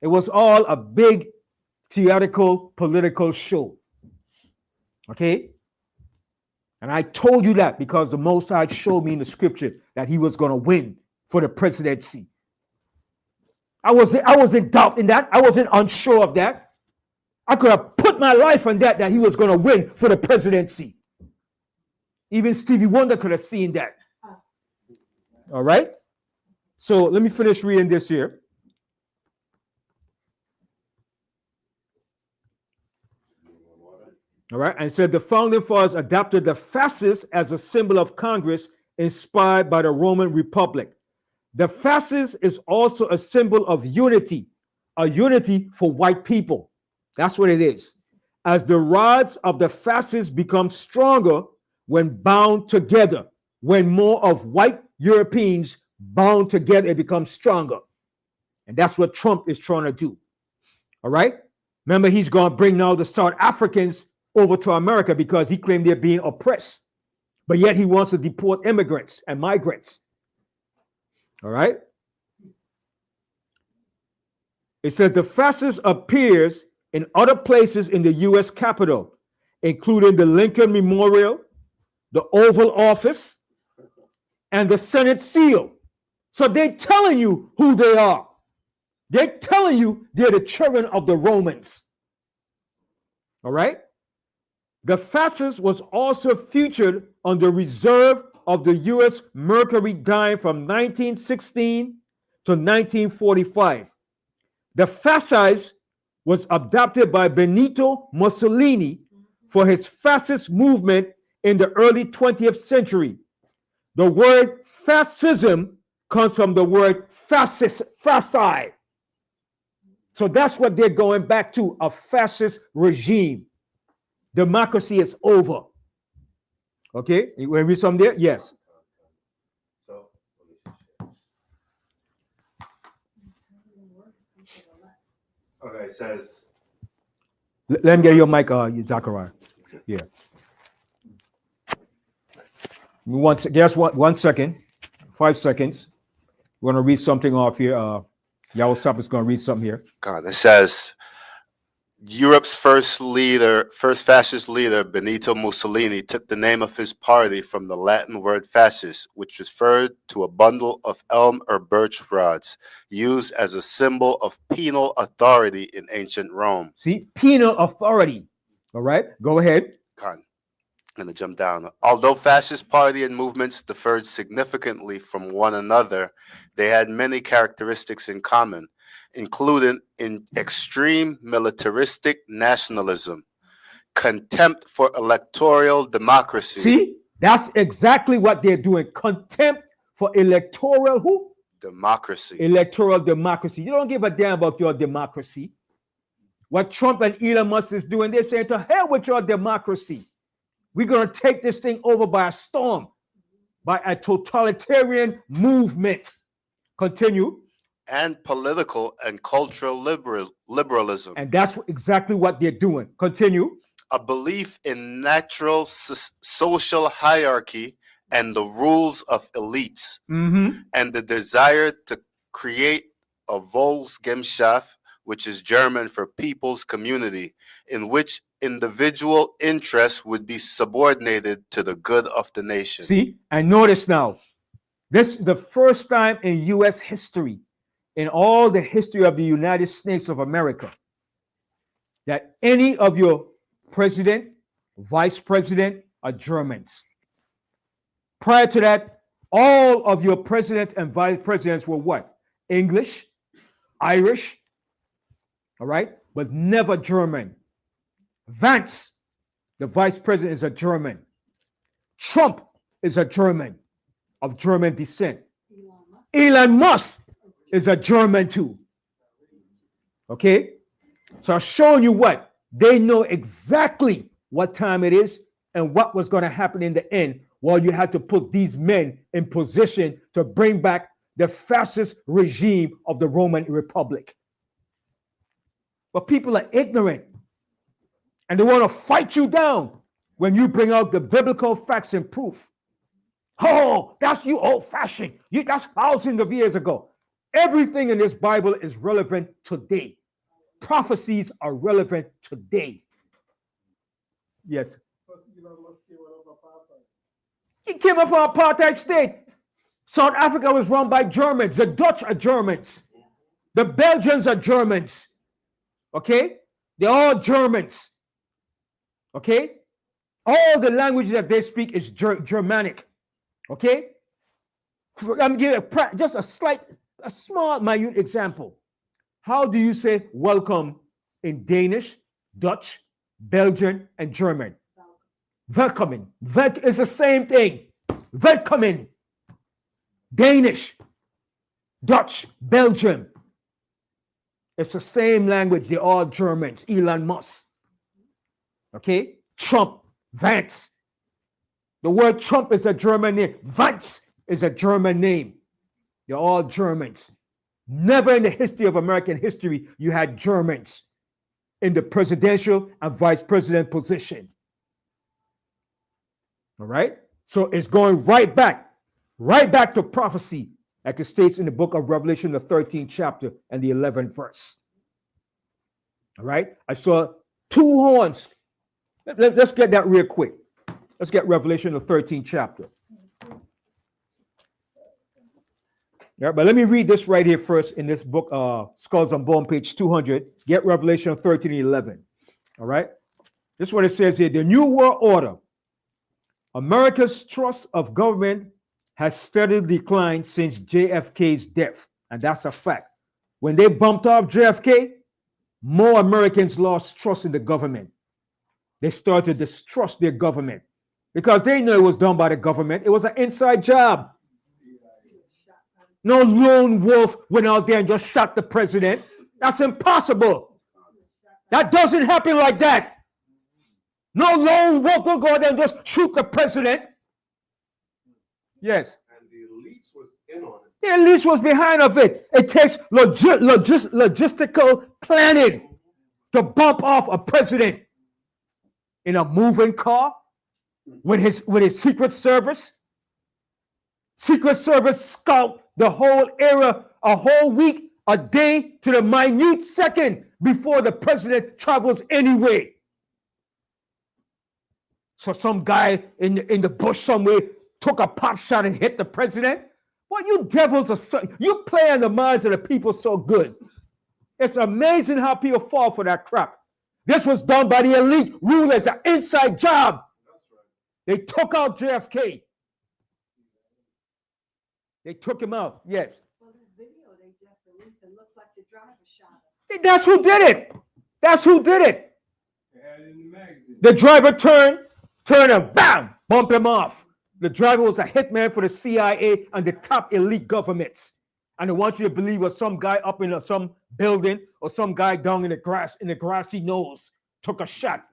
Speaker 1: It was all a big theatrical political show. Okay? And I told you that because the Most High showed me in the scripture that he was going to win for the presidency. I wasn't doubting that. I wasn't unsure of that. I could have put my life on that he was going to win for the presidency. Even Stevie Wonder could have seen that. All right? So let me finish reading this here. All right, and said the founding fathers adopted the fasces as a symbol of Congress inspired by the Roman Republic. The fasces is also a symbol of unity, a unity for white people. That's what it is. As the rods of the fasces become stronger when bound together, when more of white Europeans bound together, it becomes stronger. And that's what Trump is trying to do. All right? Remember, he's going to bring now the South Africans over to America because he claimed they're being oppressed. But yet he wants to deport immigrants and migrants. All right? It says the fascist appears in other places in the U.S. Capitol, including the Lincoln Memorial, the Oval Office, and the Senate seal. So they're telling you who they are. They're telling you they're the children of the Romans. All right? The fascist was also featured on the reserve of the U.S. Mercury dime from 1916 to 1945. The fascist was adopted by Benito Mussolini for his fascist movement in the early 20th century. The word fascism comes from the word fasci. So that's what they're going back to, a fascist regime. Democracy is over. Okay, you want to read some there? Yes.
Speaker 5: So, okay, it says.
Speaker 1: Let me get your mic, Zachariah. Yeah. One second, 5 seconds. We're going to read something off here. Yawasap is going to read something here.
Speaker 6: God, it says Europe's first fascist leader, Benito Mussolini, took the name of his party from the Latin word fascis, which referred to a bundle of elm or birch rods used as a symbol of penal authority in ancient Rome.
Speaker 1: See, penal authority. All right, go ahead.
Speaker 6: God, I'm going to jump down. Although fascist party and movements differed significantly from one another, they had many characteristics in common, including in extreme militaristic nationalism, contempt for electoral democracy.
Speaker 1: See, that's exactly what they're doing. Contempt for electoral who?
Speaker 6: Democracy.
Speaker 1: Electoral democracy. You don't give a damn about your democracy. What Trump and Elon Musk is doing, they're saying, to hell with your democracy. We're going to take this thing over by a storm. by a totalitarian movement. Continue.
Speaker 6: And political and cultural liberalism.
Speaker 1: And that's exactly what they're doing. Continue.
Speaker 6: A belief in natural social hierarchy and the rules of elites, and the desire to create a Volksgemeinschaft, which is German for people's community, in which individual interests would be subordinated to the good of the nation.
Speaker 1: See, and notice now, this is the first time in U.S. history, in all the history of the United States of America, that any of your president, vice president are Germans. Prior to that, all of your presidents and vice presidents were what? English, Irish, all right, but never German. Vance, the vice president, is a German. Trump is a German of German descent. Elon Musk is a German too. Okay? So I'm showing you what? They know exactly what time it is and what was going to happen in the end, while you had to put these men in position to bring back the fascist regime of the Roman Republic. But people are ignorant, and they want to fight you down when you bring out the biblical facts and proof. Oh, that's you old-fashioned. That's thousands of years ago. Everything in this Bible is relevant today. Prophecies are relevant today. Yes. He came up from apartheid state. South Africa was run by Germans. The Dutch are Germans. The Belgians are Germans. Okay? They're all Germans. Okay? All the languages that they speak is Germanic. Okay? I'm giving just a small, minute example. How do you say welcome in Danish, Dutch, Belgian, and German? Welcoming. It's the same thing. Welcoming. Danish, Dutch, Belgian. It's the same language. They're all Germans. Elon Musk. Okay? Trump, Vance. The word Trump is a German name. Vance is a German name. They're all Germans. Never in the history of American history you had Germans in the presidential and vice president position. All right? So it's going right back to prophecy, like it states in the book of Revelation, the 13th chapter and the 11th verse. All right? I saw two horns. Let's get that real quick. Let's get Revelation, the 13th chapter. Yeah, but let me read this right here first in this book, Skulls and Bones, page 200. Get Revelation 13 and 11. All right? This is what it says here. The New World Order. America's trust of government has steadily declined since JFK's death. And that's a fact. When they bumped off JFK, more Americans lost trust in the government. They started to distrust their government because they knew it was done by the government. It was an inside job. No lone wolf went out there and just shot the president. That's impossible. That doesn't happen like that. No lone wolf will go out there and just shoot the president. Yes.
Speaker 5: And the elites was in on it.
Speaker 1: The elites was behind of it. It takes logistical planning to bump off a president in a moving car with his Secret Service. Secret Service scout the whole area a whole week, a day, to the minute second before the president travels anyway. So some guy in the bush somewhere took a pop shot and hit the president. Well, you devils are you play on the minds of the people so good. It's amazing how people fall for that crap. This was done by the elite rulers, an inside job. They took out JFK. They took him out. Yes.
Speaker 7: Well, this video they just released, it looked like the driver shot him.
Speaker 1: That's who did it. That's who did it. The driver turned and bam, bump him off. The driver was a hitman for the CIA and the top elite governments. And I want you to believe it was some guy up in some building or some guy down in the grass, in the grassy knoll, took a shot.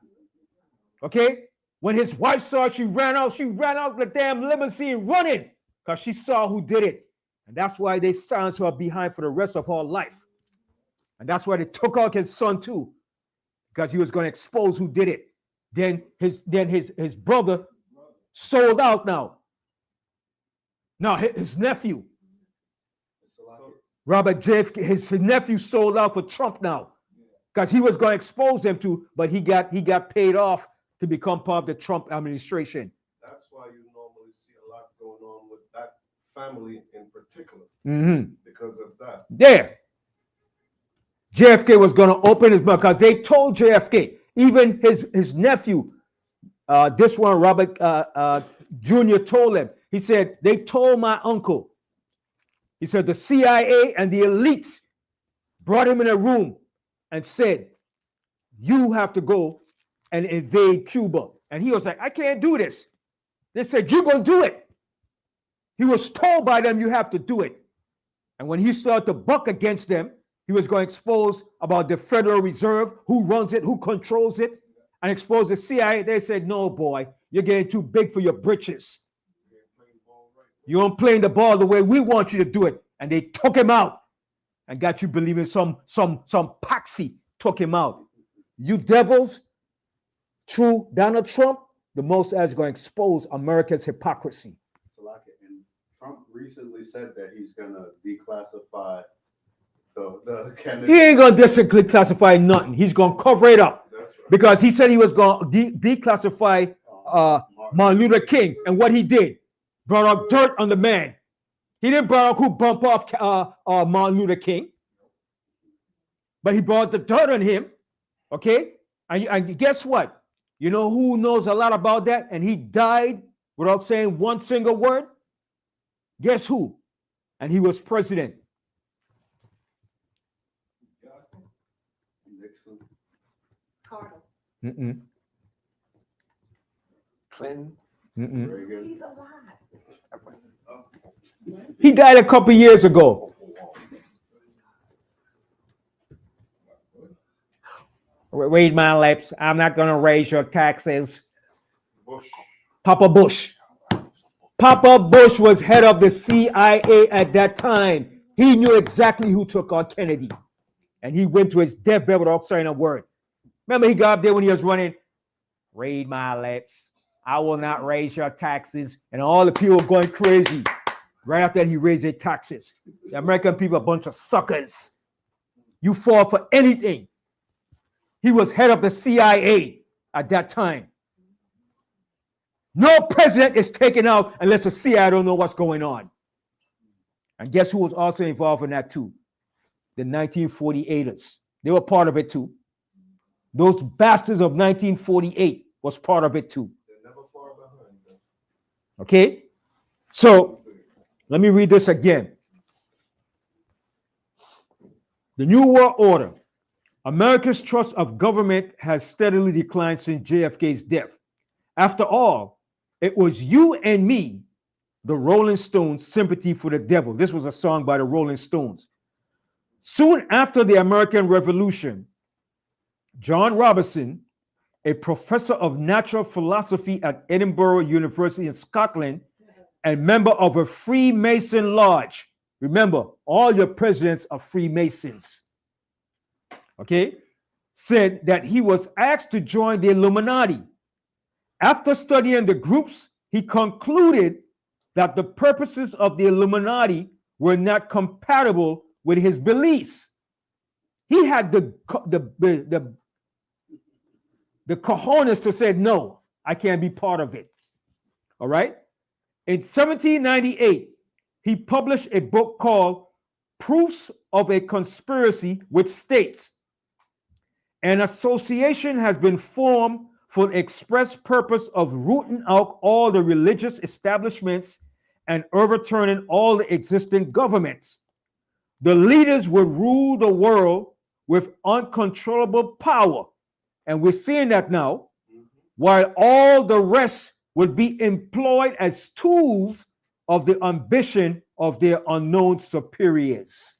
Speaker 1: Okay? When his wife saw it, she ran out the damn limousine running because she saw who did it. And that's why they silenced her behind for the rest of her life. And that's why they took out his son too, because he was going to expose who did it. Then his brother sold out now. Now his nephew, Robert JFK, his nephew sold out for Trump now because he was going to expose them too, but he got paid off to become part of the Trump administration.
Speaker 5: That's why you normally see a lot going on with that family in particular, because of that.
Speaker 1: Yeah. JFK was going to open his mouth because they told JFK, even his nephew, this one, Robert Jr. told him, he said, they told my uncle, he said, the CIA and the elites brought him in a room and said, you have to go and invade Cuba. And he was like, I can't do this. They said, you're going to do it. He was told by them, you have to do it. And when he started to buck against them, he was going to expose about the Federal Reserve, who runs it, who controls it, and expose the CIA. They said, no, boy, you're getting too big for your britches. You aren't playing the ball the way we want you to do it. And they took him out and got you believing some patsy took him out. You devils, through Donald Trump, the Most High is going to expose America's hypocrisy.
Speaker 6: And Trump recently said that he's going to declassify the candidates.
Speaker 1: He ain't going to declassify nothing. He's going to cover it up. Right. Because he said he was going to declassify Martin Luther King. And what he did, brought up dirt on the man. He didn't bring up who bumped off Martin Luther King. But he brought the dirt on him. Okay? And guess what? You know who knows a lot about that? And he died without saying one single word? Guess who? And he was president.
Speaker 5: Nixon.
Speaker 7: Carter.
Speaker 4: Clinton.
Speaker 5: Very good.
Speaker 7: He's alive.
Speaker 1: He died a couple years ago. Read my lips. I'm not going to raise your taxes.
Speaker 5: Bush.
Speaker 1: Papa Bush. Papa Bush was head of the CIA at that time. He knew exactly who took out Kennedy. And he went to his deathbed without saying a word. Remember, he got up there when he was running, read my lips. I will not raise your taxes. And all the people were going crazy. Right after that, he raised their taxes. The American people are a bunch of suckers. You fall for anything. He was head of the CIA at that time. No president is taken out unless the CIA don't know what's going on. And guess who was also involved in that too? The 1948ers. They were part of it too. Those bastards of 1948 was part of it too.
Speaker 5: They're never far behind them.
Speaker 1: Okay? So, let me read this again. The New World Order. America's trust of government has steadily declined since JFK's death. After all, it was you and me, the Rolling Stones' sympathy for the devil. This was a song by the Rolling Stones. Soon after the American Revolution, John Robertson, a professor of natural philosophy at Edinburgh University in Scotland, and member of a Freemason lodge. Remember, all your presidents are Freemasons. Okay? Said that he was asked to join the Illuminati. After studying the groups, he concluded that the purposes of the Illuminati were not compatible with his beliefs. He had the cojones to say, no, I can't be part of it. All right? In 1798, he published a book called Proofs of a Conspiracy, which states, an association has been formed for the express purpose of rooting out all the religious establishments and overturning all the existing governments. The leaders would rule the world with uncontrollable power. And we're seeing that now, while all the rest would be employed as tools of the ambition of their unknown superiors.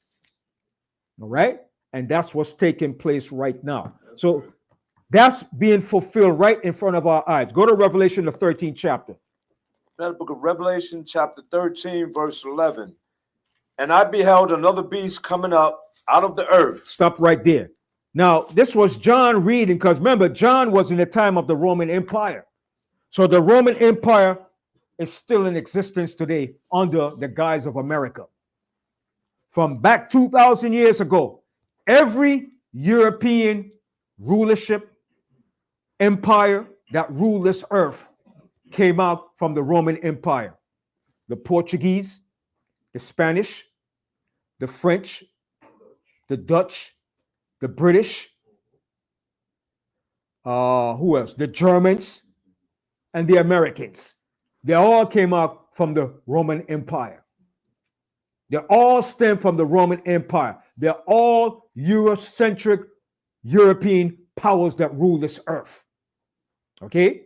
Speaker 1: All right? And that's what's taking place right now. So That's being fulfilled right in front of our eyes. Go to Revelation, the 13th chapter.
Speaker 4: Now, the book of Revelation, chapter 13, verse 11. And I beheld another beast coming up out of the earth.
Speaker 1: Stop right there. Now, this was John reading, because remember, John was in the time of the Roman Empire. So the Roman Empire is still in existence today under the guise of America. From back 2,000 years ago, every European rulership empire that ruled this earth came out from the Roman Empire. The Portuguese, the Spanish, the French, the Dutch, the British, who else? The Germans and the Americans. They all came out from the Roman Empire. They all stem from the Roman Empire. They're all Eurocentric European powers that rule this earth. Okay?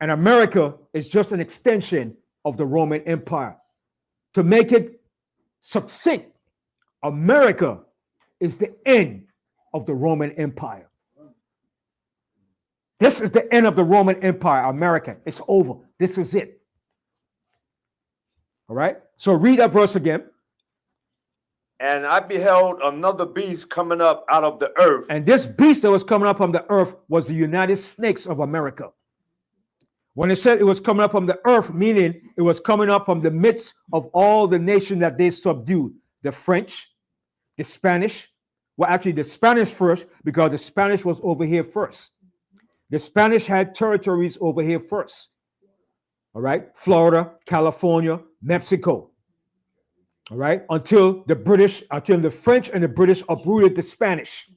Speaker 1: And America is just an extension of the Roman Empire. To make it succinct, America is the end of the Roman Empire. This is the end of the Roman Empire, America. It's over. This is it. All right? So read that verse again.
Speaker 4: And I beheld another beast coming up out of the earth.
Speaker 1: And this beast that was coming up from the earth was the United Snakes of America. When it said it was coming up from the earth, meaning it was coming up from the midst of all the nations that they subdued. The French, the Spanish. Well, actually, the Spanish first, because the Spanish was over here first. The Spanish had territories over here first. All right? Florida, California, Mexico. All right? Until the French and the British uprooted the Spanish.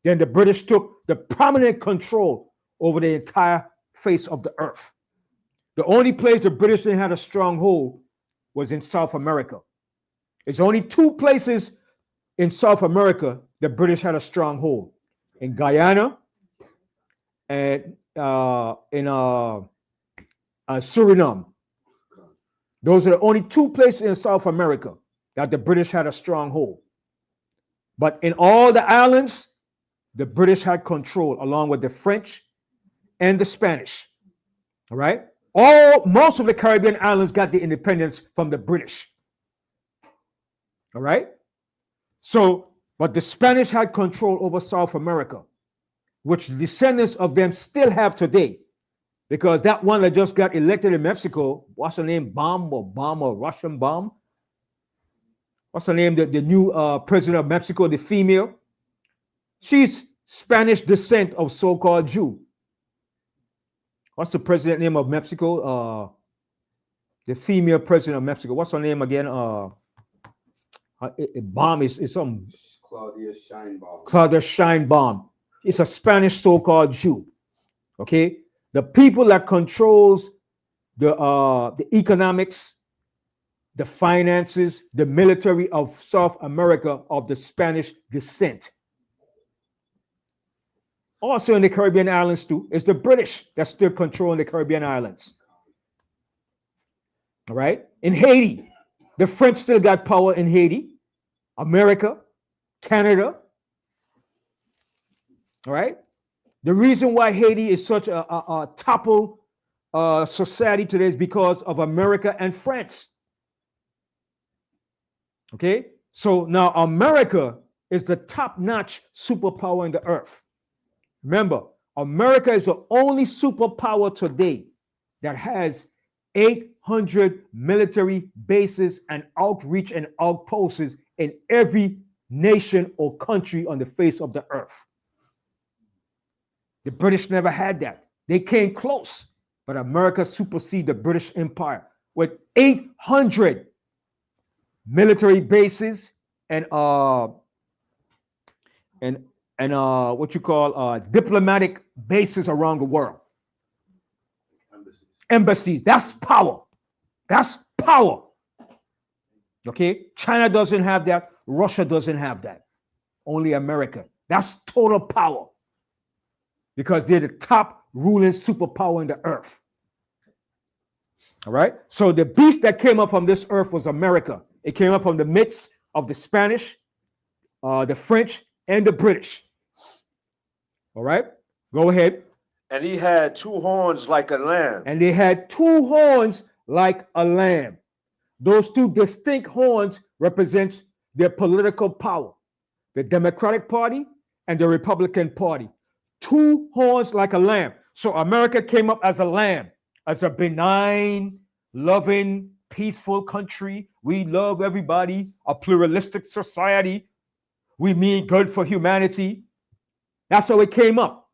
Speaker 1: Then the British took the prominent control over the entire face of the earth. The only place the British didn't have a stronghold was in South America. It's only two places in South America the British had a stronghold. In Guyana and in Suriname. Those are the only two places in South America that the British had a stronghold. But in all the islands, the British had control, along with the French and the Spanish. All right? Most of the Caribbean islands got the independence from the British. All right? So, but the Spanish had control over South America, which the descendants of them still have today. Because that one that just got elected in Mexico, what's her name? Bomb or Russian bomb? What's her name? The new president of Mexico, the female. She's Spanish descent of so-called Jew. What's the president name of Mexico? The female president of Mexico. What's her name again? Bomb is some.
Speaker 6: Claudia Sheinbaum.
Speaker 1: Claudia Sheinbaum. It's a Spanish so-called Jew. Okay? The people that controls the economics, the finances, the military of South America of the Spanish descent. Also in the Caribbean islands too, it's the British that's still controlling the Caribbean islands. All right? In Haiti, the French still got power in Haiti, America, Canada. All right? The reason why Haiti is such a toppled society today is because of America and France. Okay? So now America is the top-notch superpower in the earth. Remember, America is the only superpower today that has 800 military bases and outreach and outposts in every nation or country on the face of the earth. The British never had that. They came close, but America superseded the British Empire with 800 military bases and what you call diplomatic bases around the world. Embassies. That's power. That's power. Okay? China doesn't have that. Russia doesn't have that. Only America. That's total power. Because they're the top ruling superpower in the earth. All right? So the beast that came up from this earth was America. It came up from the midst of the Spanish, the French, and the British. All right, go ahead.
Speaker 4: And he had two horns like a lamb.
Speaker 1: And they had two horns like a lamb. Those two distinct horns represents their political power, the Democratic Party and the Republican Party. Two horns like a lamb. So America came up as a lamb, as a benign, loving, peaceful country. We love everybody, a pluralistic society. We mean good for humanity. That's how it came up.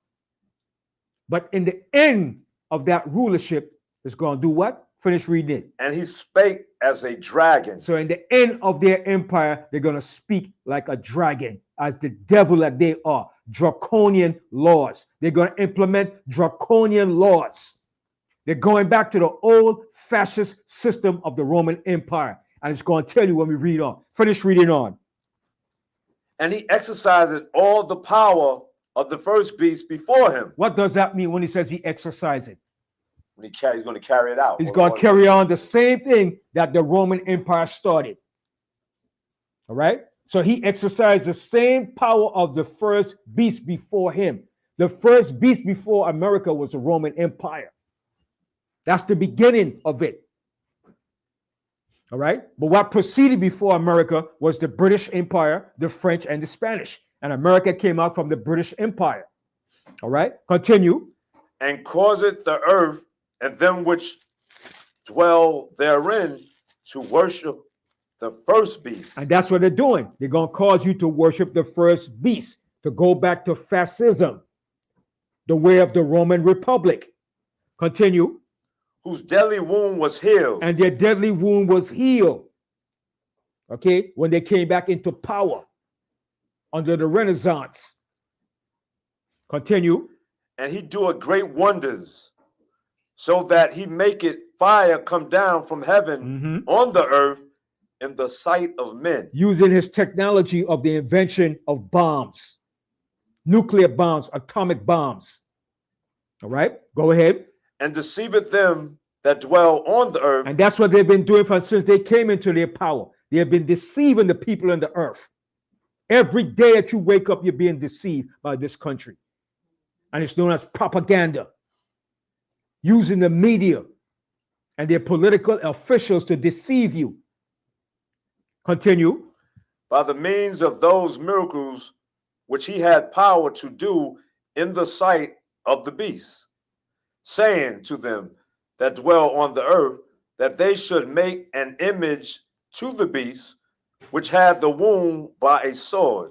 Speaker 1: But in the end of that rulership, it's going to do what? Finish reading it.
Speaker 4: And he spake as a dragon.
Speaker 1: So in the end of their empire, they're going to speak like a dragon, as the devil that they are. Draconian laws. They're going to implement draconian laws. They're going back to the old fascist system of the Roman Empire. And it's going to tell you when we read on. Finish reading on.
Speaker 4: And he exercised all the power of the first beast before him.
Speaker 1: What does that mean when he says he exercised it?
Speaker 4: When he's going to carry it out.
Speaker 1: He's going to carry on the same thing that the Roman Empire started. All right? So he exercised the same power of the first beast before him. The first beast before America was the Roman Empire. That's the beginning of it. All right? But what preceded before America was the British Empire, the French, and the Spanish. And America came out from the British Empire. All right? Continue.
Speaker 4: And causeth the earth and them which dwell therein to worship the first beast.
Speaker 1: And that's what they're doing. They're going to cause you to worship the first beast, to go back to fascism, the way of the Roman Republic. Continue.
Speaker 4: Whose deadly wound was healed.
Speaker 1: And their deadly wound was healed. Okay? When they came back into power under the Renaissance. Continue.
Speaker 4: And he doeth great wonders, so that he maketh fire come down from heaven on the earth in the sight of men.
Speaker 1: Using his technology of the invention of bombs, nuclear bombs, atomic bombs. All right, go ahead.
Speaker 4: And deceiveth them that dwell on the earth.
Speaker 1: And that's what they've been doing since they came into their power. They have been deceiving the people on the earth. Every day that you wake up, you're being deceived by this country. And it's known as propaganda. Using the media and their political officials to deceive you. Continue.
Speaker 4: By the means of those miracles which he had power to do in the sight of the beast, saying to them that dwell on the earth, that they should make an image to the beast, which had the wound by a sword.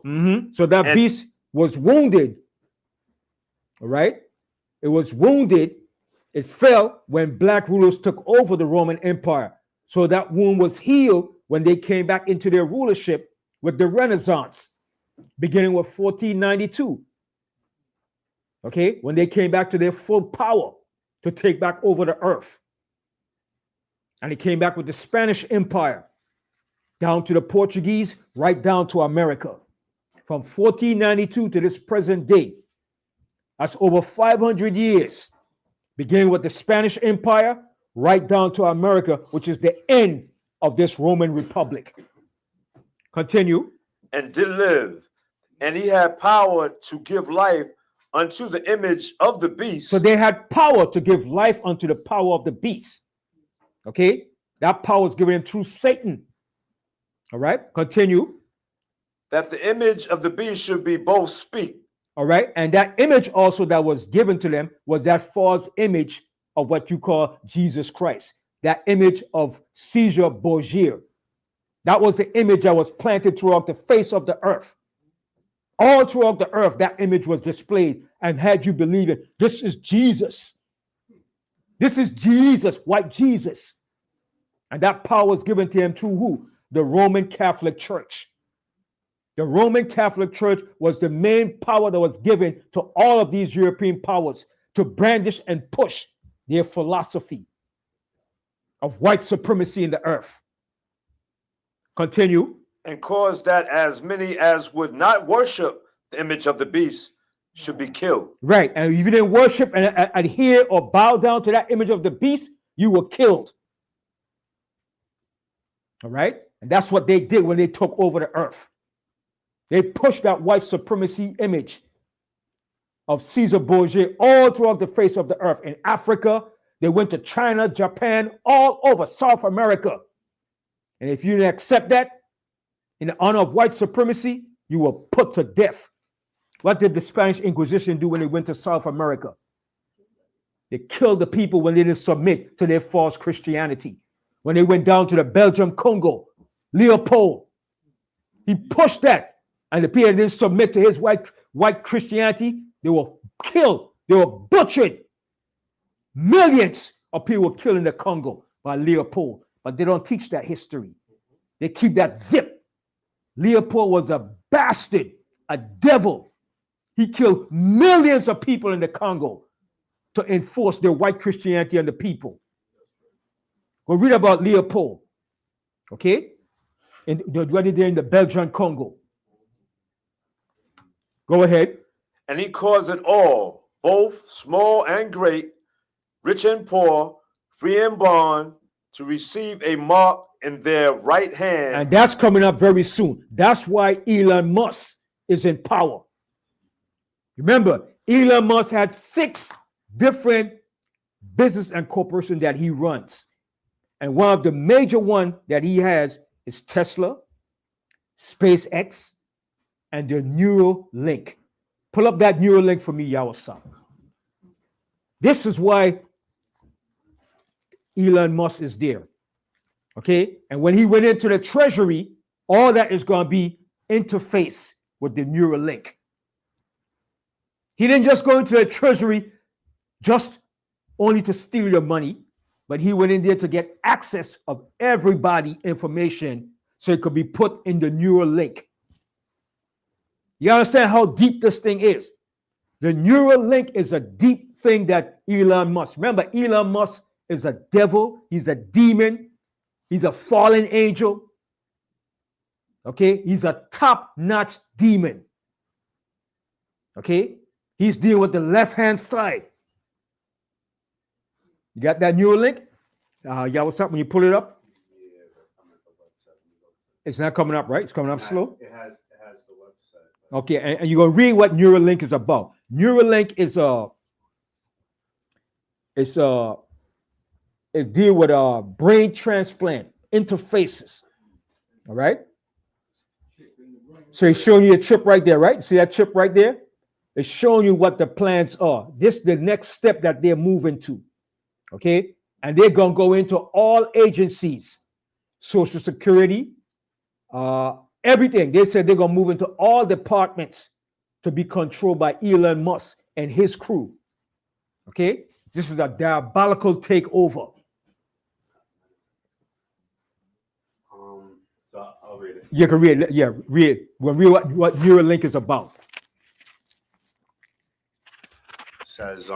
Speaker 1: So that beast was wounded. All right? It was wounded. It fell when black rulers took over the Roman Empire. So that wound was healed when they came back into their rulership with the Renaissance, beginning with 1492. Okay? When they came back to their full power to take back over the earth. And they came back with the Spanish Empire, down to the Portuguese, right down to America. From 1492 to this present day. That's over 500 years. Beginning with the Spanish Empire, right down to America, which is the end of this Roman Republic. Continue.
Speaker 4: And did live. And he had power to give life unto the image of the beast.
Speaker 1: So they had power to give life unto the power of the beast. Okay? That power is given them through Satan. All right? Continue.
Speaker 4: That the image of the beast should be both speak.
Speaker 1: All right? And that image also that was given to them was that false image of what you call Jesus Christ. That image of Caesar Borgia. That was the image that was planted throughout the face of the earth. All throughout the earth, that image was displayed and had you believe it. This is Jesus. This is Jesus, white Jesus. And that power was given to him through who? The Roman Catholic Church. The Roman Catholic Church was the main power that was given to all of these European powers to brandish and push their philosophy of white supremacy in the earth. Continue.
Speaker 4: And caused that as many as would not worship the image of the beast should be killed.
Speaker 1: Right. And if you didn't worship and adhere or bow down to that image of the beast, you were killed. All right. And that's what they did when they took over the earth. They pushed that white supremacy image. of Caesar Borgia all throughout the face of the earth. In Africa, they went to China, Japan, all over South America. And if you didn't accept that, in the honor of white supremacy, you were put to death. What did the Spanish Inquisition do when they went to South America? They killed the people when they didn't submit to their false Christianity. When they went down to the Belgium Congo, Leopold, he pushed that. And the people that didn't submit to his white Christianity, they were killed. They were butchered. Millions of people were killed in the Congo by Leopold. But they don't teach that history. They keep that zip. Leopold was a bastard, a devil. He killed millions of people in the Congo to enforce their white Christianity on the people. Go read about Leopold. Okay? And what did they in the Belgian Congo? Go ahead.
Speaker 4: And he caused it all, both small and great, rich and poor, free and bond, to receive a mark in their right hand.
Speaker 1: And that's coming up very soon. That's why Elon Musk is in power. Remember, Elon Musk had 6 different business and corporations that he runs. And one of the major ones that he has is Tesla, SpaceX, and the Neuralink. Pull up that Neuralink for me, Yawasa. This is why Elon Musk is there. Okay? And when he went into the treasury, all that is going to be interface with the Neuralink. He didn't just go into the treasury just only to steal your money, but he went in there to get access of everybody information so it could be put in the Neuralink. You understand how deep this thing is? The Neuralink is a deep thing that Elon Musk. Remember, Elon Musk is a devil. He's a demon. He's a fallen angel. Okay? He's a top-notch demon. Okay? He's dealing with the left-hand side. You got that Neuralink? Yeah, what's up when you pull it up? It's not coming up, right? It's coming up slow?
Speaker 5: It has the website.
Speaker 1: Okay, and you're going to read what Neuralink is about. Neuralink is it deal with brain transplant interfaces. All right. So it's showing you a chip right there, right? See that chip right there? It's showing you what the plans are. This is the next step that they're moving to. Okay, and they're gonna go into all agencies, Social Security, everything. They said they're gonna move into all departments to be controlled by Elon Musk and his crew. Okay, this is a diabolical takeover.
Speaker 6: So I'll read it.
Speaker 1: You can read it. Yeah, read it. We'll read what Neuralink is about.
Speaker 6: Says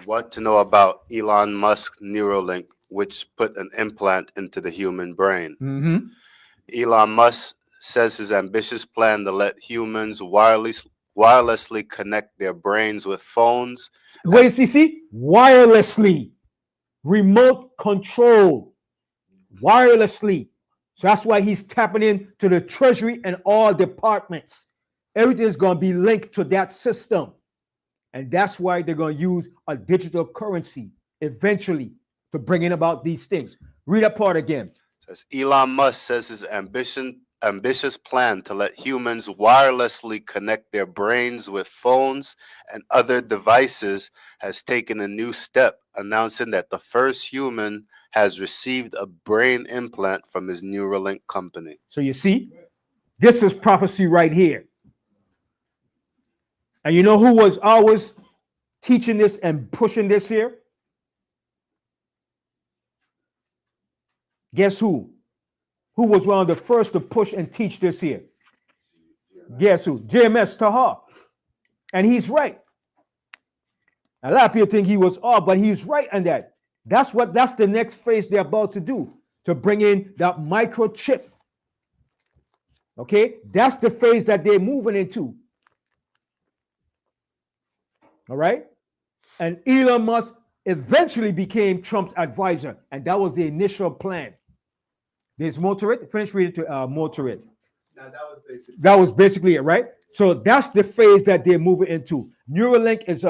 Speaker 6: what to know about Elon Musk Neuralink, which put an implant into the human brain.
Speaker 1: Mm-hmm.
Speaker 6: Elon Musk says his ambitious plan to let humans wirelessly connect their brains with phones.
Speaker 1: Wait, see? Wirelessly. Remote control. Wirelessly. So that's why he's tapping into the treasury and all departments. Everything is going to be linked to that system. And that's why they're going to use a digital currency eventually to bring in about these things. Read that part again.
Speaker 6: Says Elon Musk says his ambitious plan to let humans wirelessly connect their brains with phones and other devices has taken a new step, announcing that the first human has received a brain implant from his Neuralink company.
Speaker 1: So you see, this is prophecy right here. And you know who was always teaching this and pushing this here? Guess who? Who was one of the first to push and teach this here? Guess who? JMS Tahar. And he's right. A lot of people think he was off, but he's right on that. That's the next phase they're about to do, to bring in that microchip. Okay? That's the phase that they're moving into. All right? And Elon Musk eventually became Trump's advisor, and that was the initial plan. There's more to it. Finish reading more to it.
Speaker 5: Now that was basically
Speaker 1: That was basically it, right? So that's the phase that they're moving into. Neuralink is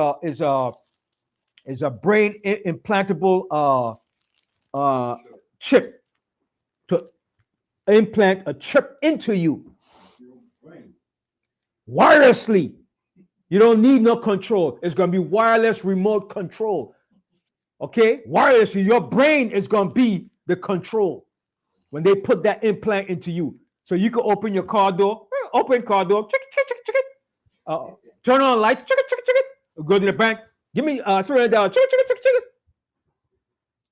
Speaker 1: a brain implantable chip to implant a chip into you wirelessly. You don't need no control. It's going to be wireless remote control. Okay? Wirelessly, your brain is going to be the control when they put that implant into you. So you can open your car door, open car door, turn on lights, go to the bank, give me $300,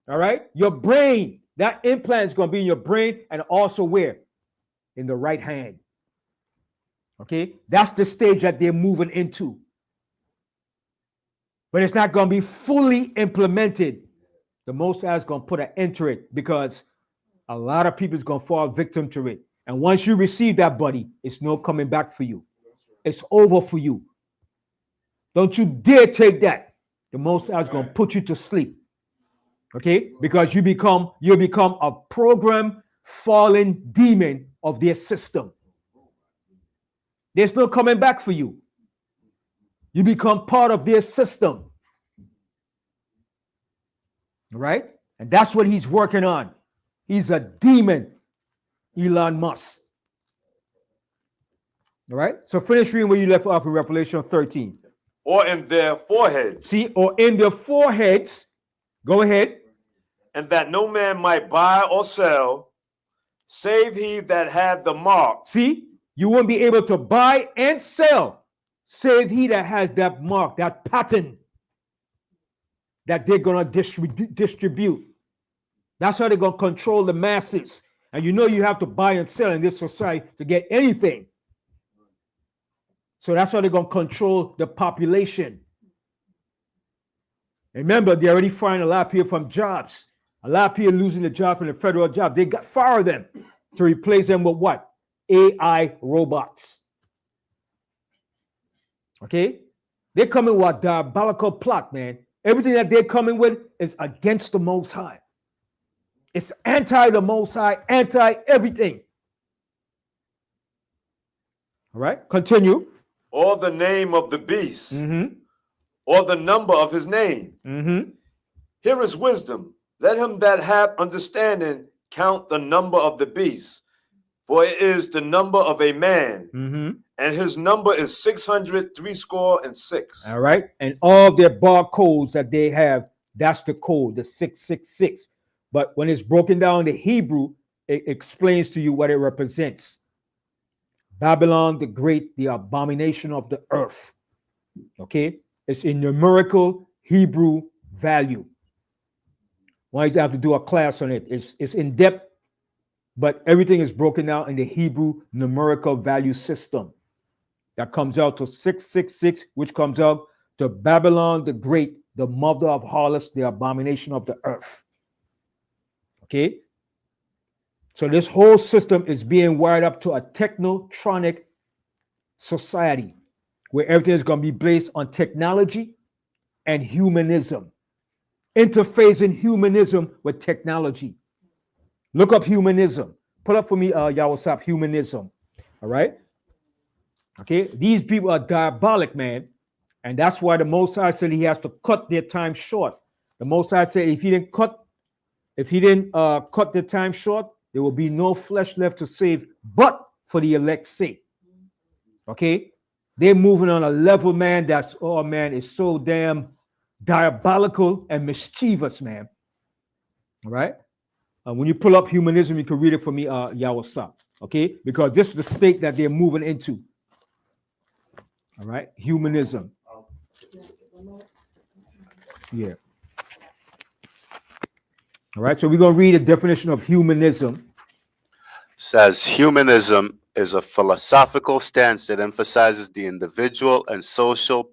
Speaker 1: all right? Your brain, that implant is going to be in your brain and also where? In the right hand. Okay? That's the stage that they're moving into. But it's not going to be fully implemented. The Most High is going to put an end to it because a lot of people is going to fall victim to it. And once you receive that, buddy, it's no coming back for you. It's over for you. Don't you dare take that. The Most High is going to put you to sleep. Okay? Because you become a program fallen demon of their system. There's no coming back for you. You become part of their system. Right? And that's what he's working on. He's a demon, Elon Musk. All right? So finish reading where you left off in Revelation 13.
Speaker 4: Or in their foreheads.
Speaker 1: See, or in their foreheads. Go ahead.
Speaker 4: And that no man might buy or sell, save he that had the mark.
Speaker 1: See? You won't be able to buy and sell, save he that has that mark, that pattern that they're going to distribute. That's how they're going to control the masses. And you know you have to buy and sell in this society to get anything. So that's how they're going to control the population. Remember, they already firing a lot of people from jobs. A lot of people losing the job from the federal job. They got fire them to replace them with what? AI robots. Okay? They're coming with a diabolical plot, man. Everything that they're coming with is against the Most High. It's anti the Most High, anti everything. All right? Continue.
Speaker 4: Or the name of the beast. Or the number of his name. Here is wisdom. Let him that hath understanding count the number of the beast. For it is the number of a man, and his number is 666.
Speaker 1: All right. And all their barcodes that they have, that's the code, the 666. But when it's broken down to Hebrew, it explains to you what it represents. Babylon the Great, the abomination of the earth. Okay. It's a numerical Hebrew value. Why you have to do a class on it? It's in depth. But everything is broken down in the Hebrew numerical value system. That comes out to 666, which comes out to Babylon the Great, the mother of harlots, the abomination of the earth. Okay? So this whole system is being wired up to a technotronic society where everything is going to be based on technology and humanism. Interfacing humanism with technology. Look up humanism. Put up for me, Yawasap, humanism. All right? Okay? These people are diabolic, man. And that's why the Most High said he has to cut their time short. The Most High said if he didn't cut the time short, there will be no flesh left to save but for the elect's sake. Okay? They're moving on a level, man, that's, oh, man, it's so damn diabolical and mischievous, man. All right? When you pull up humanism, you can read it for me, Yawasap, okay? Because this is the state that they're moving into. All right? Humanism. Yeah. All right, so we're going to read a definition of humanism.
Speaker 6: Says humanism is a philosophical stance that emphasizes the individual and social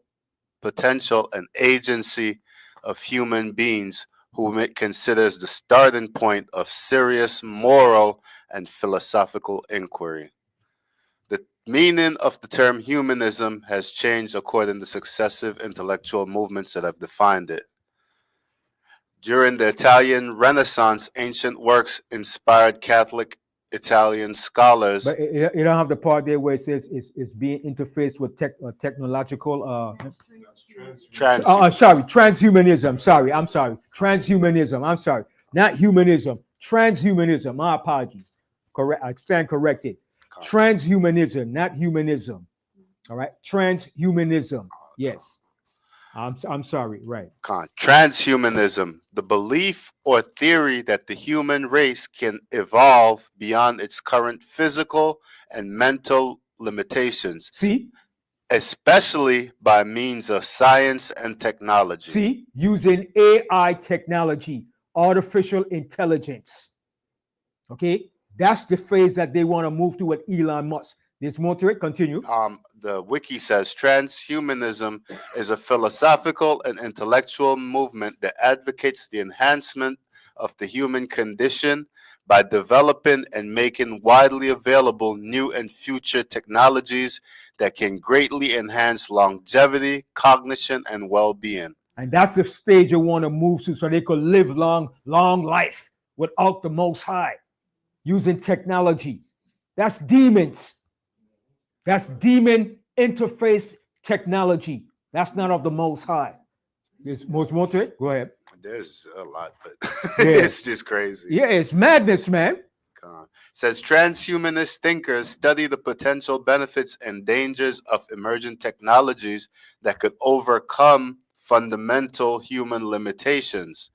Speaker 6: potential and agency of human beings, whom it considers the starting point of serious moral and philosophical inquiry. The meaning of the term humanism has changed according to successive intellectual movements that have defined it. During the Italian Renaissance, ancient works inspired Catholic Italian scholars.
Speaker 1: But you don't have the part there where it says it's being interfaced with technological. Sorry, transhumanism. I'm sorry. Transhumanism. I'm sorry. Not humanism. Transhumanism. My apologies. Correct. I stand corrected. Transhumanism, not humanism. All right. Transhumanism. Yes. I'm sorry. Right.
Speaker 6: Transhumanism, the belief or theory that the human race can evolve beyond its current physical and mental limitations.
Speaker 1: See?
Speaker 6: Especially by means of science and technology.
Speaker 1: See? Using AI technology, artificial intelligence. Okay? That's the phase that they want to move to with Elon Musk. There's more to it. Continue.
Speaker 6: The wiki says transhumanism is a philosophical and intellectual movement that advocates the enhancement of the human condition by developing and making widely available new and future technologies that can greatly enhance longevity, cognition, and well-being.
Speaker 1: And that's the stage you want to move to so they could live long life without the Most High, using technology. That's demons. That's demon interface technology. That's not of the Most High. There's more to it. Go ahead.
Speaker 6: There's a lot, but
Speaker 1: Yeah.
Speaker 6: it's just crazy.
Speaker 1: Yeah, it's madness, man.
Speaker 6: Says transhumanist thinkers study the potential benefits and dangers of emerging technologies that could overcome fundamental human limitations,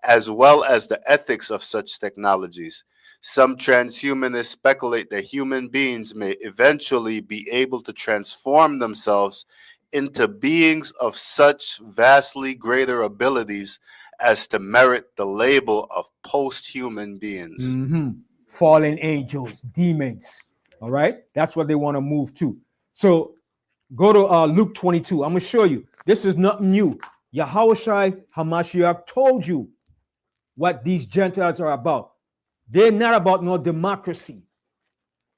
Speaker 6: as well as the ethics of such technologies. Some transhumanists speculate that human beings may eventually be able to transform themselves into beings of such vastly greater abilities as to merit the label of post-human beings.
Speaker 1: Mm-hmm. Fallen angels, demons. All right? That's what they want to move to. So go to Luke 22. I'm going to show you. This is nothing new. Yahushua Hamashiach told you what these Gentiles are about. They're not about no democracy.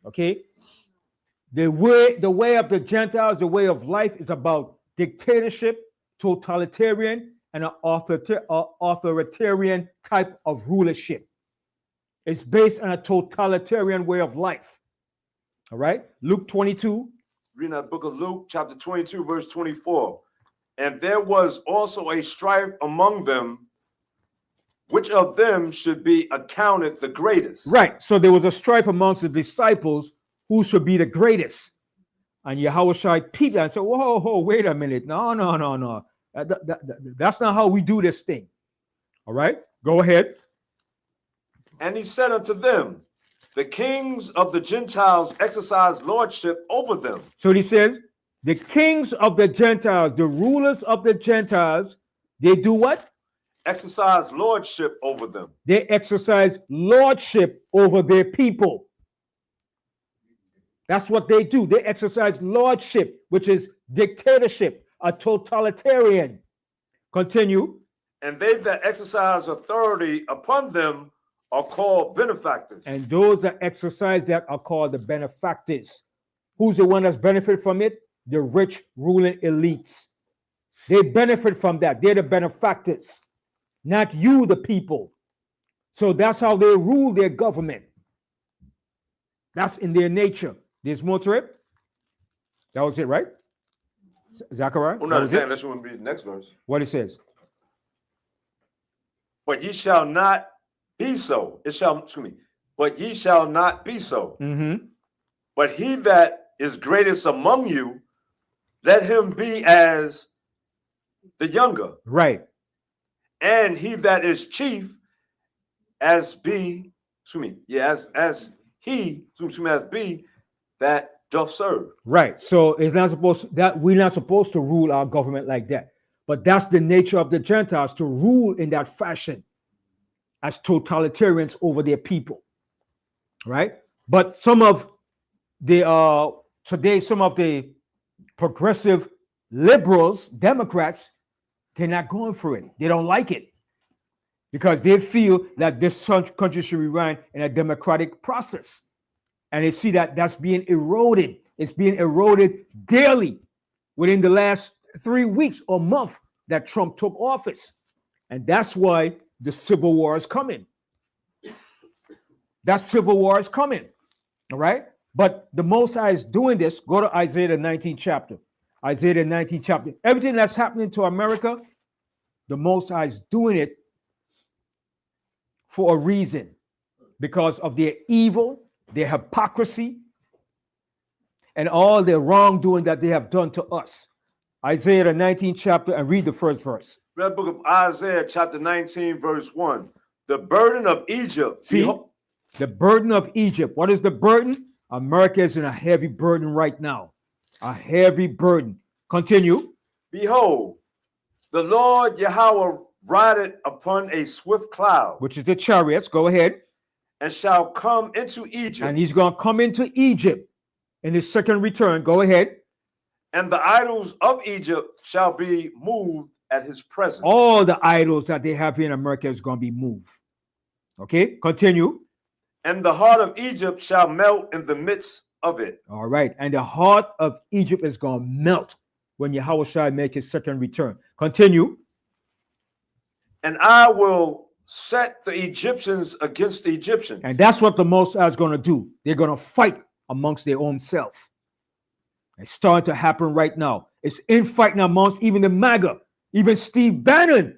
Speaker 1: Okay? The way of the Gentiles, the way of life is about dictatorship, totalitarian, and an authoritarian type of rulership. It's based on a totalitarian way of life. All right? Luke 22.
Speaker 4: Reading that book of Luke, chapter 22, verse 24. And there was also a strife among them, which of them should be accounted the greatest.
Speaker 1: Right. So there was a strife amongst the disciples who should be the greatest. And Yahushua peeped and said, whoa, wait a minute. No. That's not how we do this thing. All right? Go ahead.
Speaker 4: And he said unto them, the kings of the Gentiles exercise lordship over them.
Speaker 1: So he says, the kings of the Gentiles, the rulers of the Gentiles, they do what?
Speaker 4: Exercise lordship over them.
Speaker 1: They exercise lordship over their people. That's what they do. They exercise lordship, which is dictatorship, a totalitarian. Continue.
Speaker 4: And they that exercise authority upon them are called benefactors.
Speaker 1: And those that exercise that are called the benefactors. Who's the one that's benefited from it? The rich ruling elites. They benefit from that. They're the benefactors, not you, the people. So that's how they rule their government. That's in their nature. There's more to it. That was it, right? Zechariah?
Speaker 4: Well, no, that wouldn't be the next verse.
Speaker 1: What it says.
Speaker 4: But ye shall not be so. But ye shall not be so.
Speaker 1: Mm-hmm.
Speaker 4: But he that is greatest among you, let him be as the younger.
Speaker 1: Right.
Speaker 4: And he that is chief as be, as be that doth serve.
Speaker 1: Right. So it's not supposed that we're not supposed to rule our government like that. But that's the nature of the Gentiles, to rule in that fashion as totalitarians over their people. Right? But some of the today, some of the progressive liberals, Democrats, they're not going for it. They don't like it because they feel that this country should be run in a democratic process. And they see that that's being eroded. It's being eroded daily within the last 3 weeks or month that Trump took office. And that's why the civil war is coming. that civil war is coming. All right. But the Most High is doing this. Go to Isaiah the 19th chapter. Isaiah the 19th chapter. Everything that's happening to America, the Most High is doing it for a reason. Because of their evil, their hypocrisy, and all their wrongdoing that they have done to us. Isaiah the 19th chapter, and read the first verse.
Speaker 4: Read the book of Isaiah, chapter 19, verse 1. The burden of Egypt.
Speaker 1: See, the burden of Egypt. What is the burden? America is in a heavy burden right now. A heavy burden. Continue.
Speaker 4: Behold, the Lord Yahweh rideth upon a swift cloud.
Speaker 1: Which is the chariots. Go ahead.
Speaker 4: And shall come into Egypt.
Speaker 1: And he's going to come into Egypt in his second return. Go ahead.
Speaker 4: And the idols of Egypt shall be moved at his presence.
Speaker 1: All the idols that they have here in America is going to be moved. Okay, continue.
Speaker 4: And the heart of Egypt shall melt in the midst of it.
Speaker 1: All right. And the heart of Egypt is going to melt when Yahweh shall make his second return. Continue.
Speaker 4: And I will set the Egyptians against the Egyptians.
Speaker 1: And that's what the Most High is going to do. They're going to fight amongst their own self. It's starting to happen right now. It's infighting amongst even the MAGA. Even Steve Bannon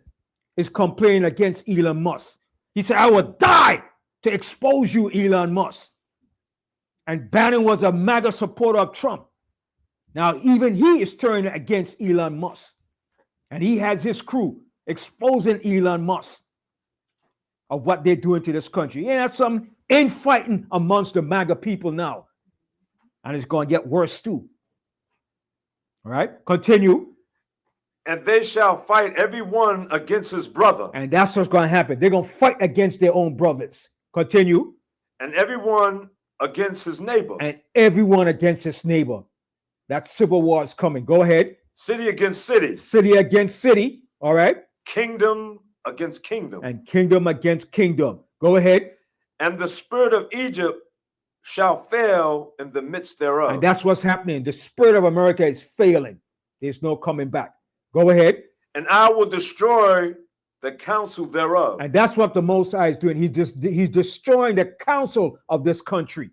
Speaker 1: is complaining against Elon Musk. He said, I will die to expose you, Elon Musk. And Bannon was a MAGA supporter of Trump. Now, even he is turning against Elon Musk. And he has his crew exposing Elon Musk of what they're doing to this country. You have some infighting amongst the MAGA people now. And it's going to get worse too. All right, continue.
Speaker 4: And they shall fight every one against his brother.
Speaker 1: And that's what's going to happen. They're going to fight against their own brothers. Continue.
Speaker 4: And everyone against his neighbor.
Speaker 1: And everyone against his neighbor. That civil war is coming. Go ahead.
Speaker 4: City against city.
Speaker 1: City against city. All right.
Speaker 4: Kingdom against kingdom.
Speaker 1: And kingdom against kingdom. Go ahead.
Speaker 4: And the spirit of Egypt shall fail in the midst thereof.
Speaker 1: And that's what's happening. The spirit of America is failing. There's no coming back. Go ahead.
Speaker 4: And I will destroy the counsel thereof.
Speaker 1: And that's what the Most High is doing. He's destroying the counsel of this country.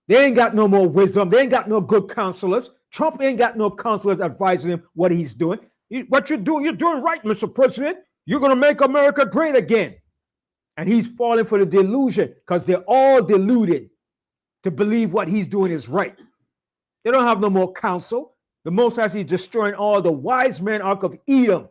Speaker 1: They ain't got no more wisdom. They ain't got no good counselors. Trump ain't got no counselors advising him what he's doing. What you're doing right, Mr. President. You're going to make America great again. And he's falling for the delusion because they're all deluded to believe what he's doing is right. They don't have no more counsel. The Most High is destroying all the wise men out of Edom.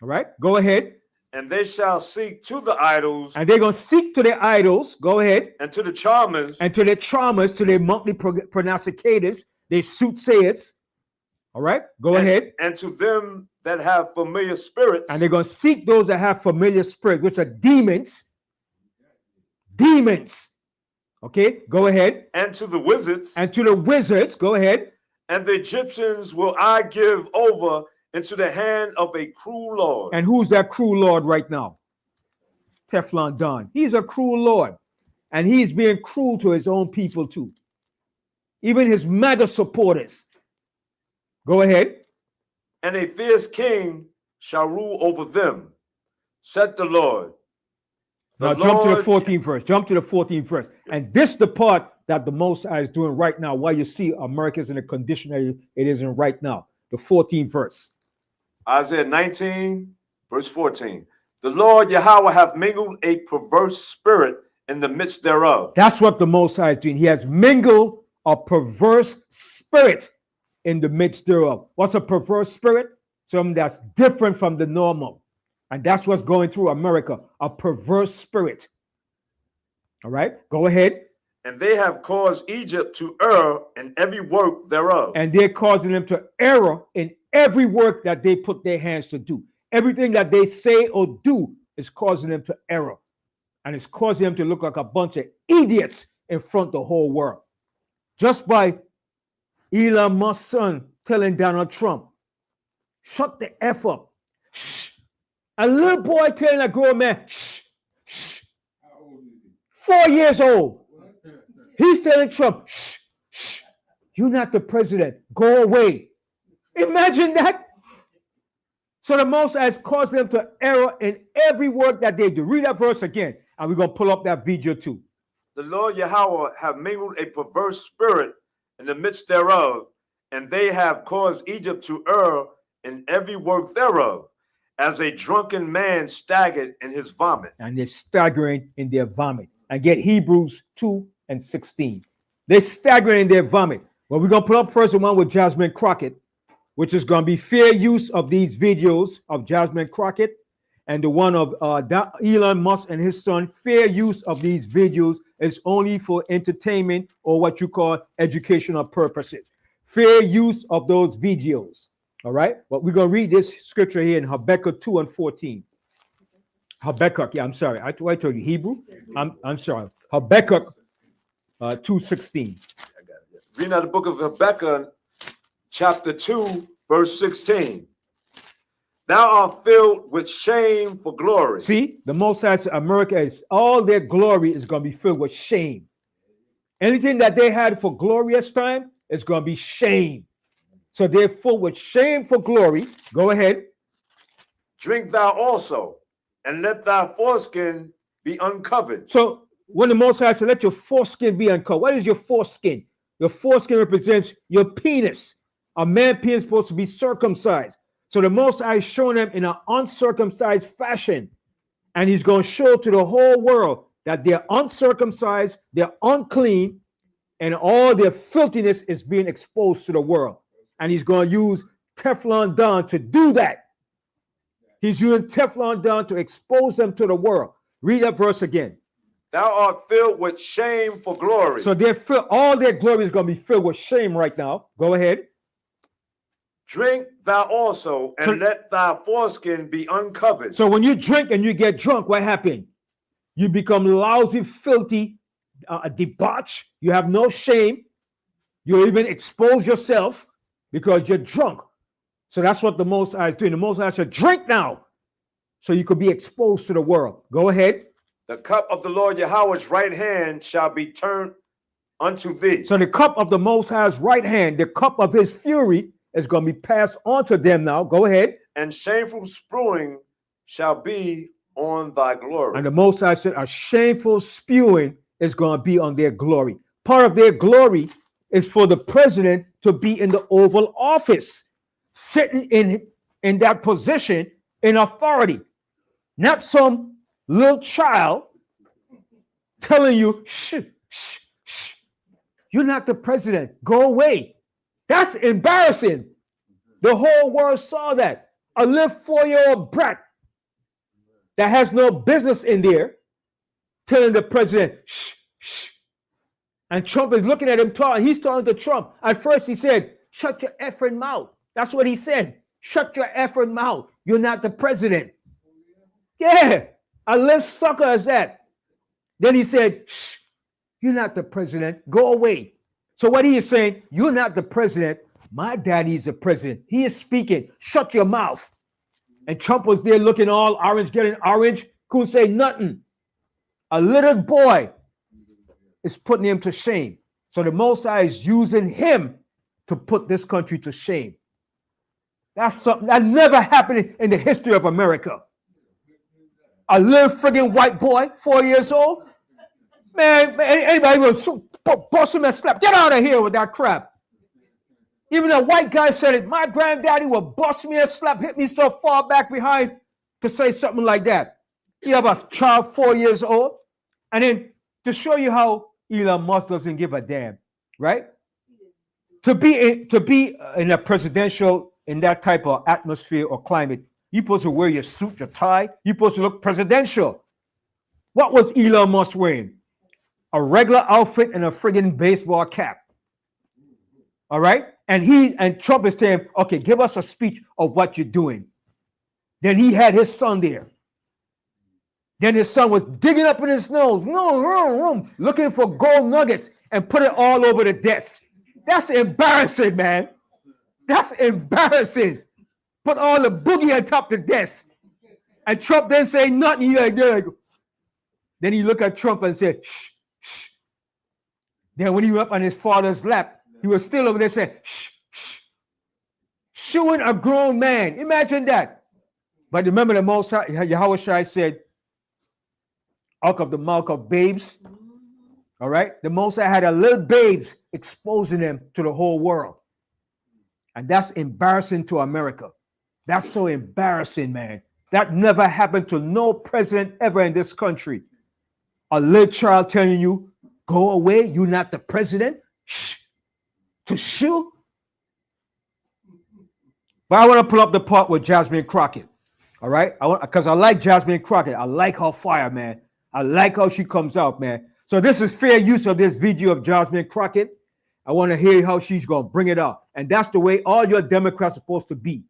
Speaker 1: All right, go ahead.
Speaker 4: And they shall seek to the idols.
Speaker 1: And they're going to seek to their idols. Go ahead.
Speaker 4: And to the charmers.
Speaker 1: And to their charmers, to their monthly prognosticators, their soothsayers. All right, go ahead.
Speaker 4: And to them that have familiar spirits.
Speaker 1: And they're going to seek those that have familiar spirits, which are demons. Demons. Okay, go ahead.
Speaker 4: And to the wizards.
Speaker 1: And to the wizards. Go ahead.
Speaker 4: And the Egyptians will I give over into the hand of a cruel lord.
Speaker 1: And who's that cruel lord right now? Teflon Don. He's a cruel lord. And he's being cruel to his own people too. Even his MAGA supporters. Go ahead.
Speaker 4: And a fierce king shall rule over them, said the Lord.
Speaker 1: Now jump to the 14th verse. Jump to the 14th verse. And this the part that the Most High is doing right now, why you see America's in the condition that it is in right now. The 14th verse.
Speaker 4: Isaiah 19, verse 14. The Lord Yahweh hath mingled a perverse spirit in the midst thereof.
Speaker 1: That's what the Most High is doing. He has mingled a perverse spirit in the midst thereof. What's a perverse spirit? Something that's different from the normal. And that's what's going through America, a perverse spirit. All right, go ahead.
Speaker 4: And they have caused Egypt to err in every work thereof.
Speaker 1: And they're causing them to err in every work that they put their hands to do. Everything that they say or do is causing them to err. And it's causing them to look like a bunch of idiots in front of the whole world. Just by Elon Musk's son telling Donald Trump, shut the F up. Shh. A little boy telling a grown man, shh, shh. 4 years old. He's telling Trump, shh, shh. You're not the president. Go away. Imagine that. So the Most High has caused them to err in every work that they do. Read that verse again. And we're going to pull up that video too.
Speaker 4: The Lord Yahweh have mingled a perverse spirit in the midst thereof, and they have caused Egypt to err in every work thereof, as a drunken man staggered in his vomit.
Speaker 1: And they're staggering in their vomit. And get Hebrews 2:16. They're staggering in their vomit. Well, we're going to put up first the one with Jasmine Crockett, which is going to be fair use of these videos of Jasmine Crockett, and the one of Elon Musk and his son. Fair use of these videos is only for entertainment or what you call educational purposes. Fair use of those videos. All right, but we're going to read this scripture here in Habakkuk 2:14. Habakkuk, yeah, I'm sorry. I told you Hebrew. I'm sorry. Habakkuk 2:16.
Speaker 4: Reading out the book of Habakkuk, chapter 2, verse 16. Thou art filled with shame for glory.
Speaker 1: See, the Most High said America is all their glory is going to be filled with shame. Anything that they had for glorious time is going to be shame. So they're full with shame for glory. Go ahead.
Speaker 4: Drink thou also, and let thy foreskin be uncovered.
Speaker 1: So when the Most High said, let your foreskin be uncovered. What is your foreskin? Your foreskin represents your penis. A man's penis is supposed to be circumcised. So the Most High is showing them in an uncircumcised fashion. And he's going to show to the whole world that they're uncircumcised, they're unclean, and all their filthiness is being exposed to the world. And he's going to use Teflon Don to do that. He's using Teflon Don to expose them to the world. Read that verse again.
Speaker 4: Thou art filled with shame for glory.
Speaker 1: So all their glory is going to be filled with shame right now. Go ahead.
Speaker 4: Drink thou also, and let thy foreskin be uncovered.
Speaker 1: So when you drink and you get drunk, what happened? You become lousy, filthy, debauched. You have no shame. You even expose yourself because you're drunk. So that's what the Most High is doing. The Most High said, drink now, so you could be exposed to the world. Go ahead.
Speaker 4: The cup of the Lord Yahweh's right hand shall be turned unto thee.
Speaker 1: So the cup of the Most High's right hand, the cup of his fury, is going to be passed on to them now. Go ahead.
Speaker 4: And shameful spewing shall be on thy glory.
Speaker 1: And the Most High said, a shameful spewing is going to be on their glory. Part of their glory is for the president to be in the Oval Office, sitting in that position in authority, not some little child telling you, shh, shh, shh, you're not the president, go away. That's embarrassing. The whole world saw that. A little 4-year-old brat that has no business in there telling the president, shh, shh. And Trump is looking at him talking. He's talking to Trump. At first he said, shut your effing mouth. That's what he said. Shut your effing mouth. You're not the president. Yeah, a little sucker as that. Then he said, shh, you're not the president. Go away. So what he is saying, you're not the president. My daddy is the president. He is speaking. Shut your mouth. And Trump was there looking all orange, getting orange. Couldn't say nothing. A little boy is putting him to shame. So the Most High is using him to put this country to shame. That's something that never happened in the history of America. A little friggin' white boy, 4 years old. Man, anybody will bust him and slap. Get out of here with that crap. Even a white guy said it. My granddaddy will bust me and slap, hit me so far back behind to say something like that. You have a child 4 years old. And then to show you how Elon Musk doesn't give a damn, right? To be in a presidential, in that type of atmosphere or climate, you're supposed to wear your suit, your tie. You're supposed to look presidential. What was Elon Musk wearing? A regular outfit and a friggin' baseball cap. All right? And Trump is saying, okay, give us a speech of what you're doing. Then he had his son there. Then his son was digging up in his nose, looking for gold nuggets and put it all over the desk. That's embarrassing, man. That's embarrassing. Put all the boogie on top of the desk. And Trump didn't say nothing. Then he looked at Trump and said, shh, shh. Then when he went up on his father's lap, he was still over there saying, shh, shh. Shooing a grown man. Imagine that. But remember the Most High, Yahweh Shai said, out of the mouth of babes. All right. The Most High had a little babes exposing them to the whole world. And that's embarrassing to America. That's so embarrassing, man. That never happened to no president ever in this country. A little child telling you, go away, you're not the president. Shh. To shoot. But I want to pull up the part with Jasmine Crockett. All right. Because I like Jasmine Crockett. I like her fire, man. I like how she comes out, man. So this is fair use of this video of Jasmine Crockett. I want to hear how she's going to bring it up. And that's the way all your Democrats are supposed to be.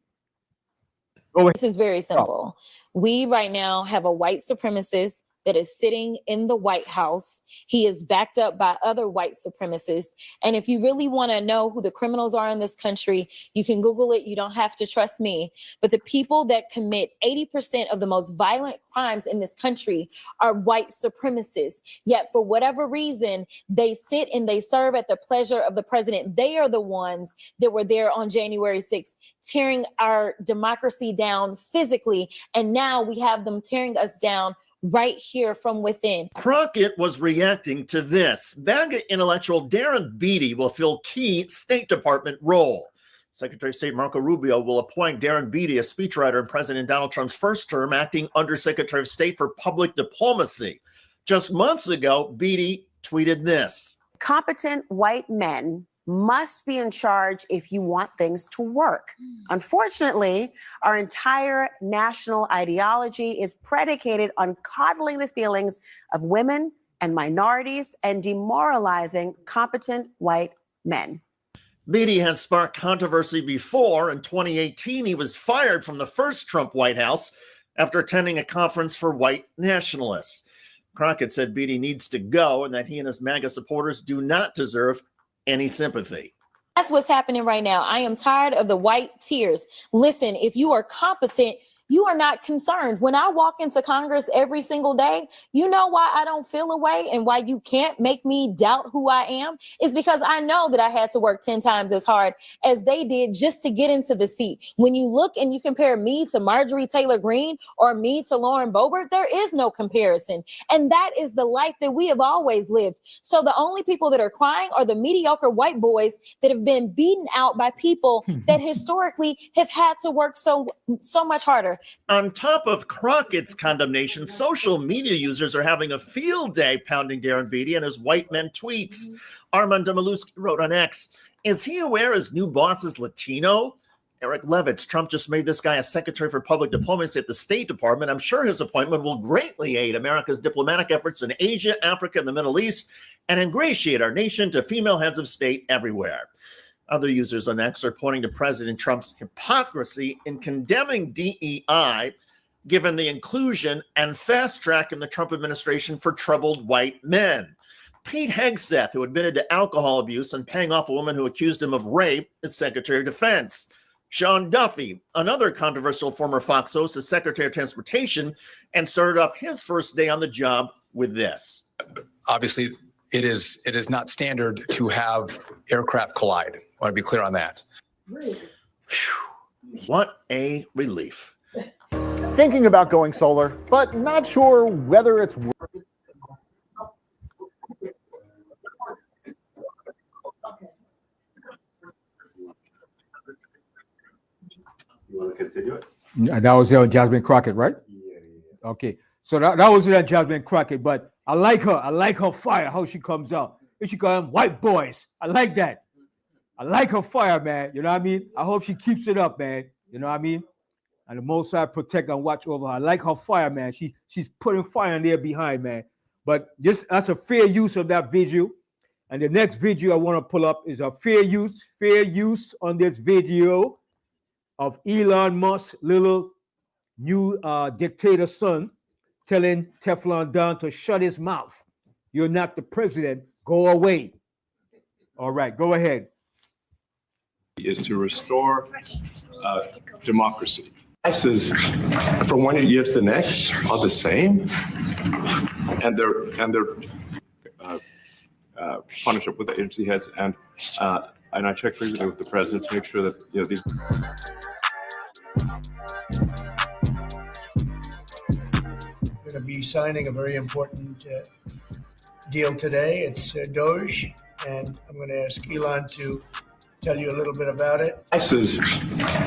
Speaker 8: This is very simple. We right now have a white supremacist that is sitting in the White House. He is backed up by other white supremacists. And if you really want to know who the criminals are in this country, you can Google it. You don't have to trust me. But the people that commit 80% of the most violent crimes in this country are white supremacists. Yet for whatever reason, they sit and they serve at the pleasure of the president. They are the ones that were there on January 6th, tearing our democracy down physically. And now we have them tearing us down right here from within.
Speaker 9: Crockett was reacting to this. MAGA intellectual Darren Beattie will fill key State Department role. Secretary of State Marco Rubio will appoint Darren Beattie, a speechwriter in President Donald Trump's first term, acting under Secretary of State for Public Diplomacy. Just months ago, Beattie tweeted this.
Speaker 10: Competent white men must be in charge if you want things to work. Unfortunately, our entire national ideology is predicated on coddling the feelings of women and minorities and demoralizing competent white men.
Speaker 9: Beattie has sparked controversy before. In 2018, he was fired from the first Trump White House after attending a conference for white nationalists. Crockett said Beattie needs to go and that he and his MAGA supporters do not deserve any sympathy.
Speaker 8: That's what's happening right now. I am tired of the white tears. Listen, if you are competent, you are not concerned. When I walk into Congress every single day, you know why I don't feel a way and why you can't make me doubt who I am? Is because I know that I had to work 10 times as hard as they did just to get into the seat. When you look and you compare me to Marjorie Taylor Greene or me to Lauren Boebert, there is no comparison. And that is the life that we have always lived. So the only people that are crying are the mediocre white boys that have been beaten out by people that historically have had to work so much harder.
Speaker 9: On top of Crockett's condemnation, social media users are having a field day pounding Darren Beattie and his white men tweets. Armand Domaluski wrote on X, is he aware his new boss is Latino? Eric Levitz, Trump just made this guy a secretary for public diplomacy at the State Department. I'm sure his appointment will greatly aid America's diplomatic efforts in Asia, Africa, and the Middle East, and ingratiate our nation to female heads of state everywhere. Other users on X are pointing to President Trump's hypocrisy in condemning DEI, given the inclusion and fast track in the Trump administration for troubled white men. Pete Hegseth, who admitted to alcohol abuse and paying off a woman who accused him of rape, is Secretary of Defense. Sean Duffy, another controversial former Fox host, is Secretary of Transportation and started off his first day on the job with this.
Speaker 11: Obviously, it is not standard to have aircraft collide. I want to be clear on that.
Speaker 9: What a relief.
Speaker 12: Thinking about going solar, but not sure whether it's worth it.
Speaker 6: You want to continue it?
Speaker 1: That was Jasmine Crockett, right? Yeah. Okay. So that was Jasmine Crockett, but I like her. I like her fire, how she comes out. She call them white boys. I like that. I like her fire, man. You know what I mean? I hope she keeps it up, man. You know what I mean? And the Most High protect and watch over her. I like her fire, man. She's putting fire in there behind, man. But that's a fair use of that video. And the next video I want to pull up is a fair use on this video of Elon Musk's little new dictator son telling Teflon Don to shut his mouth. You're not the president. Go away. All right, go ahead.
Speaker 13: Is to restore democracy. Prices from one year to the next are the same, and they're partnership with the agency heads, and I checked regularly with the president to make sure that these.
Speaker 14: to be signing a very important deal today. It's Doge, and I'm going to ask Elon to tell you a little bit about it.
Speaker 13: Prices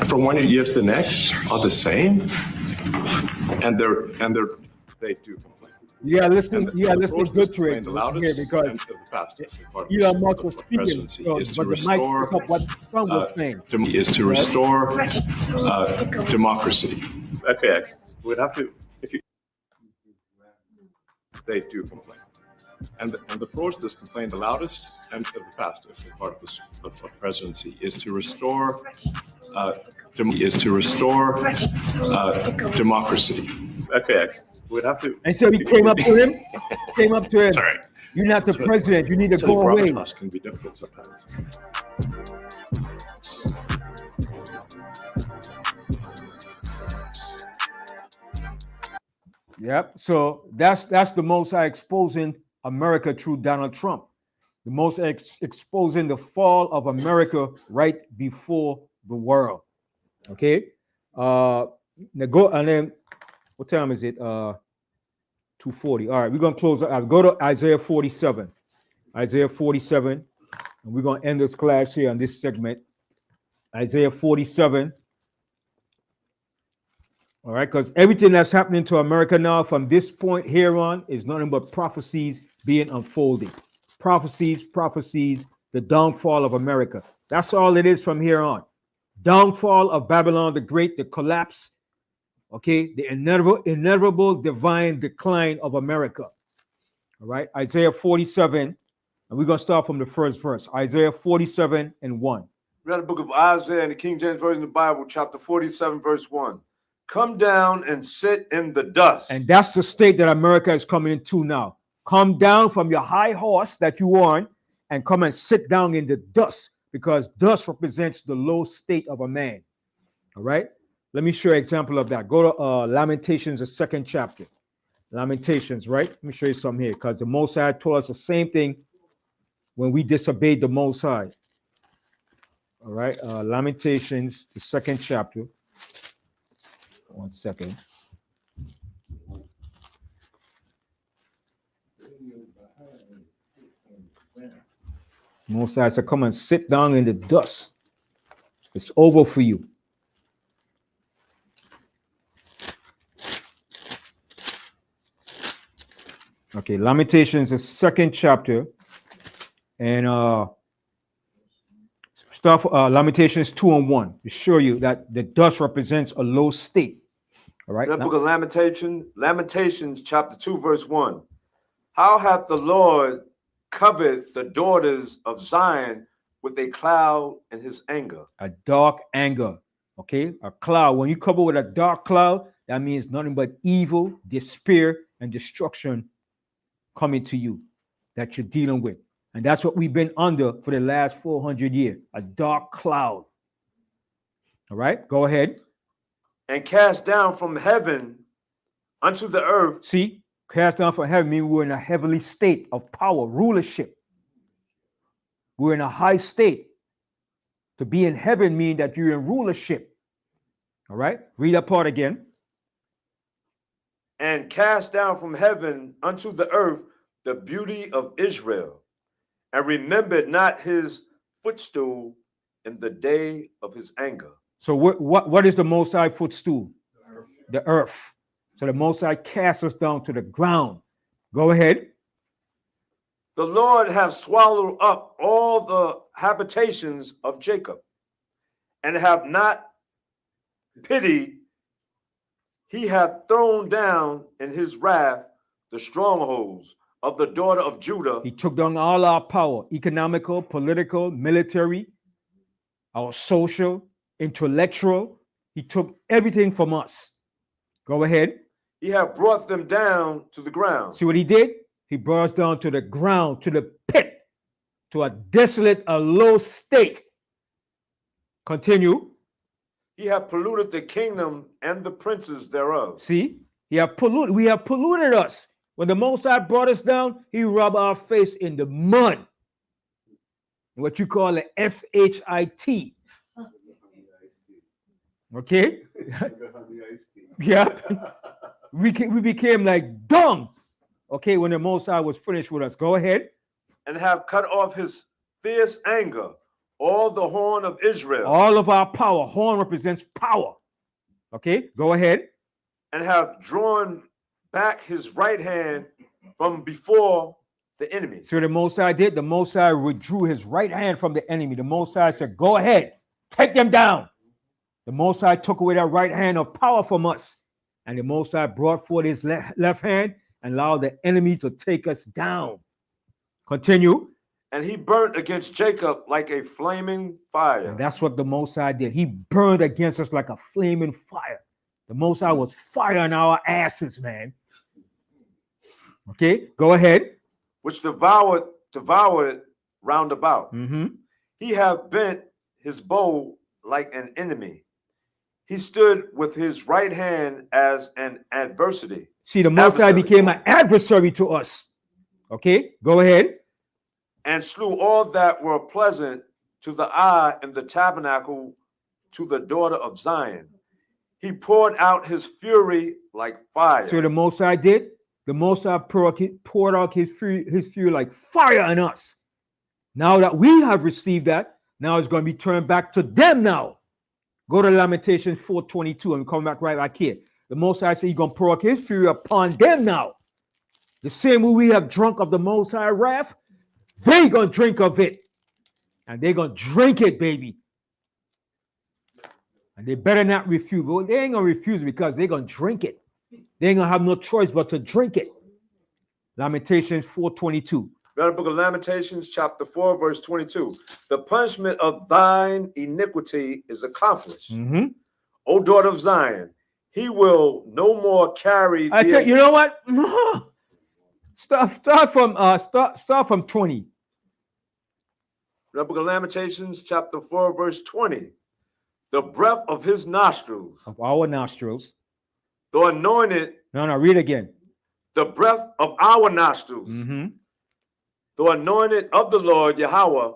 Speaker 13: from one year to the next are the same, and they do complain.
Speaker 1: Yeah, listen good to it
Speaker 13: The loudest
Speaker 1: here because
Speaker 13: and the fastest part of
Speaker 1: Elon Musk was speaking,
Speaker 13: presidency
Speaker 1: so,
Speaker 13: is to
Speaker 1: but the mic
Speaker 13: restore
Speaker 1: picked up what the son was saying.
Speaker 13: Democracy. Okay, we'd have to if you. They do complain, and the fraudsters complain the loudest and the fastest part of the presidency is to restore democracy. Okay, we'd have to.
Speaker 1: And so he came up to him.
Speaker 13: Sorry.
Speaker 1: You're not the president. You need to go away.
Speaker 13: Can be difficult sometimes.
Speaker 1: Yep. So that's the Most High exposing America through Donald Trump. The Most High exposing the fall of America right before the world. Okay. Now go and then what time is it? 2:40. All right, we're gonna close. Go to Isaiah 47. Isaiah 47, and we're gonna end this class here on this segment. Isaiah 47. All right, because everything that's happening to America now from this point here on is nothing but prophecies being unfolded. Prophecies, the downfall of America. That's all it is from here on. Downfall of Babylon the Great, the collapse, okay, the inevitable divine decline of America. All right, Isaiah 47, and we're going to start from the first verse. Isaiah 47 and 1.
Speaker 4: Read the book of Isaiah in the King James Version of the Bible, chapter 47, verse 1. Come down and sit in the dust.
Speaker 1: And that's the state that America is coming into now. Come down from your high horse that you on and come and sit down in the dust, because dust represents the low state of a man. All right. Let me show you an example of that. Go to Lamentations, the 2nd chapter. Lamentations, right? Let me show you something here, because the Most High told us the same thing when we disobeyed the Most High. All right. Lamentations, the 2nd chapter. 1 second. Most High said, come and sit down in the dust. It's over for you. Okay, Lamentations, the 2nd chapter, and start Lamentations 2 and 1 to show you that the dust represents a low state. All right.
Speaker 4: The book of Lamentations, chapter 2, verse 1. How hath the Lord covered the daughters of Zion with a cloud in his anger?
Speaker 1: A dark anger. Okay, a cloud. When you cover with a dark cloud, that means nothing but evil, despair, and destruction coming to you that you're dealing with. And that's what we've been under for the last 400 years, a dark cloud. All right, go ahead.
Speaker 4: And cast down from heaven unto the earth.
Speaker 1: See, cast down from heaven means we're in a heavenly state of power, rulership. We're in a high state. To be in heaven means that you're in rulership. All right, read that part again.
Speaker 4: And cast down from heaven unto the earth the beauty of Israel, and remembered not his footstool in the day of his anger.
Speaker 1: So what is the Most High footstool? The earth. So the Most High casts us down to the ground. Go ahead.
Speaker 4: The Lord hath swallowed up all the habitations of Jacob, and have not pitied. He hath thrown down in his wrath the strongholds of the daughter of Judah.
Speaker 1: He took down all our power, economical, political, military, our social, intellectual. He took everything from us. Go ahead.
Speaker 4: He hath brought them down to the ground.
Speaker 1: See what he did? He brought us down to the ground, to the pit, to a desolate, a low state. Continue.
Speaker 4: He hath polluted the kingdom and the princes thereof.
Speaker 1: See, we have polluted us. When the Most High brought us down, he rubbed our face in the mud. What you call a SHIT. Okay? Yeah. We became like dung. Okay, when the Most High was finished with us. Go ahead.
Speaker 4: And have cut off his fierce anger, all the horn of Israel.
Speaker 1: All of our power. Horn represents power. Okay, go ahead.
Speaker 4: And have drawn back his right hand from before the enemy.
Speaker 1: So the Most High did. The Most High withdrew his right hand from the enemy. The Most High said, go ahead, take them down. The Most High took away that right hand of power from us. And the Most High brought forth his left hand and allowed the enemy to take us down. Continue.
Speaker 4: And he burnt against Jacob like a flaming fire.
Speaker 1: And that's what the Most High did. He burned against us like a flaming fire. The Most High was firing our asses, man. Okay, go ahead.
Speaker 4: Which devoured it round about.
Speaker 1: Mm-hmm.
Speaker 4: He have bent his bow like an enemy. He stood with his right hand as an adversary.
Speaker 1: See, the Most High became an adversary to us. Okay, go ahead.
Speaker 4: And slew all that were pleasant to the eye in the tabernacle to the daughter of Zion. He poured out his fury like fire.
Speaker 1: So the Most High did. The Most High poured out his fury like fire on us. Now that we have received that, now it's going to be turned back to them now. Go to Lamentations 4:22 and come back right back here. The Most High said he's going to pour out his fury upon them now. The same way we have drunk of the Most High wrath, they're going to drink of it. And they're going to drink it, baby. And they better not refuse. Well, they ain't going to refuse because they're going to drink it. They ain't going to have no choice but to drink it. Lamentations 4:22.
Speaker 4: The book of Lamentations, chapter 4, verse 22. The punishment of thine iniquity is accomplished.
Speaker 1: Mm-hmm.
Speaker 4: O daughter of Zion, he will no more carry.
Speaker 1: You know what? Start from 20.
Speaker 4: The book of Lamentations, chapter 4, verse 20. The breath of his nostrils.
Speaker 1: Of our nostrils.
Speaker 4: The anointed.
Speaker 1: No, read again.
Speaker 4: The breath of our nostrils.
Speaker 1: Mm-hmm.
Speaker 4: The anointed of the Lord Yahweh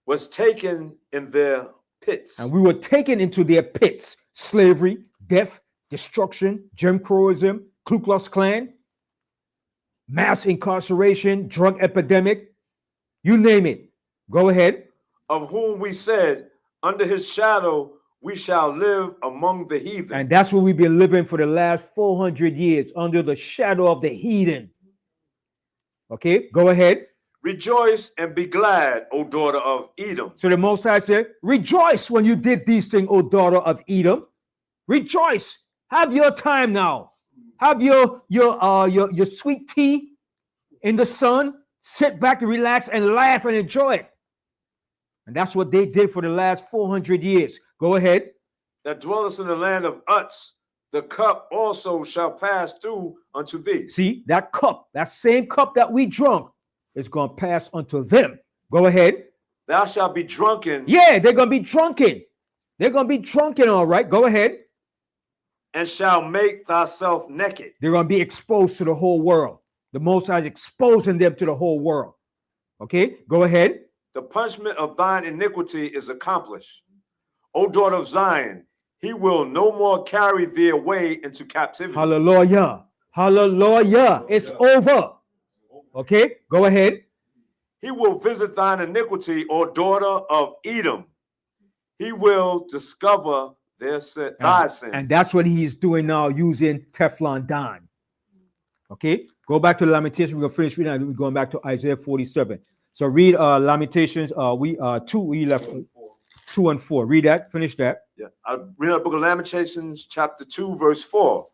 Speaker 4: was taken in their pits.
Speaker 1: And we were taken into their pits. Slavery, death, destruction, Jim Crowism, Ku Klux Klan, mass incarceration, drug epidemic, you name it. Go ahead.
Speaker 4: Of whom we said, under his shadow we shall live among the heathen.
Speaker 1: And that's where we've been living for the last 400 years, under the shadow of the heathen. Okay, go ahead.
Speaker 4: Rejoice and be glad, O daughter of Edom.
Speaker 1: So the Most High said, rejoice when you did these things, O daughter of Edom. Rejoice. Have your time now. Have your sweet tea in the sun. Sit back and relax and laugh and enjoy it. And that's what they did for the last 400 years. Go ahead.
Speaker 4: That dwelleth in the land of Uz, the cup also shall pass through unto thee.
Speaker 1: See, that cup, that same cup that we drunk, is going to pass unto them. Go ahead.
Speaker 4: Thou shalt be drunken.
Speaker 1: Yeah, they're going to be drunken. They're going to be drunken, all right. Go ahead.
Speaker 4: And shall make thyself naked.
Speaker 1: They're going to be exposed to the whole world. The Most High is exposing them to the whole world. Okay, go ahead.
Speaker 4: The punishment of thine iniquity is accomplished. O daughter of Zion, he will no more carry thee away into captivity.
Speaker 1: Hallelujah. Hallelujah. It's over. Okay, go ahead.
Speaker 4: He will visit thine iniquity, O daughter of Edom. He will discover thy sin.
Speaker 1: And that's what he's doing now, using Teflon Don. Okay, go back to Lamentations. We're going to finish reading. We're going back to Isaiah 47. So read Lamentations. We left 2 and 4. Read that. Finish that.
Speaker 4: Yeah, I read the book of Lamentations, chapter 2, verse 4.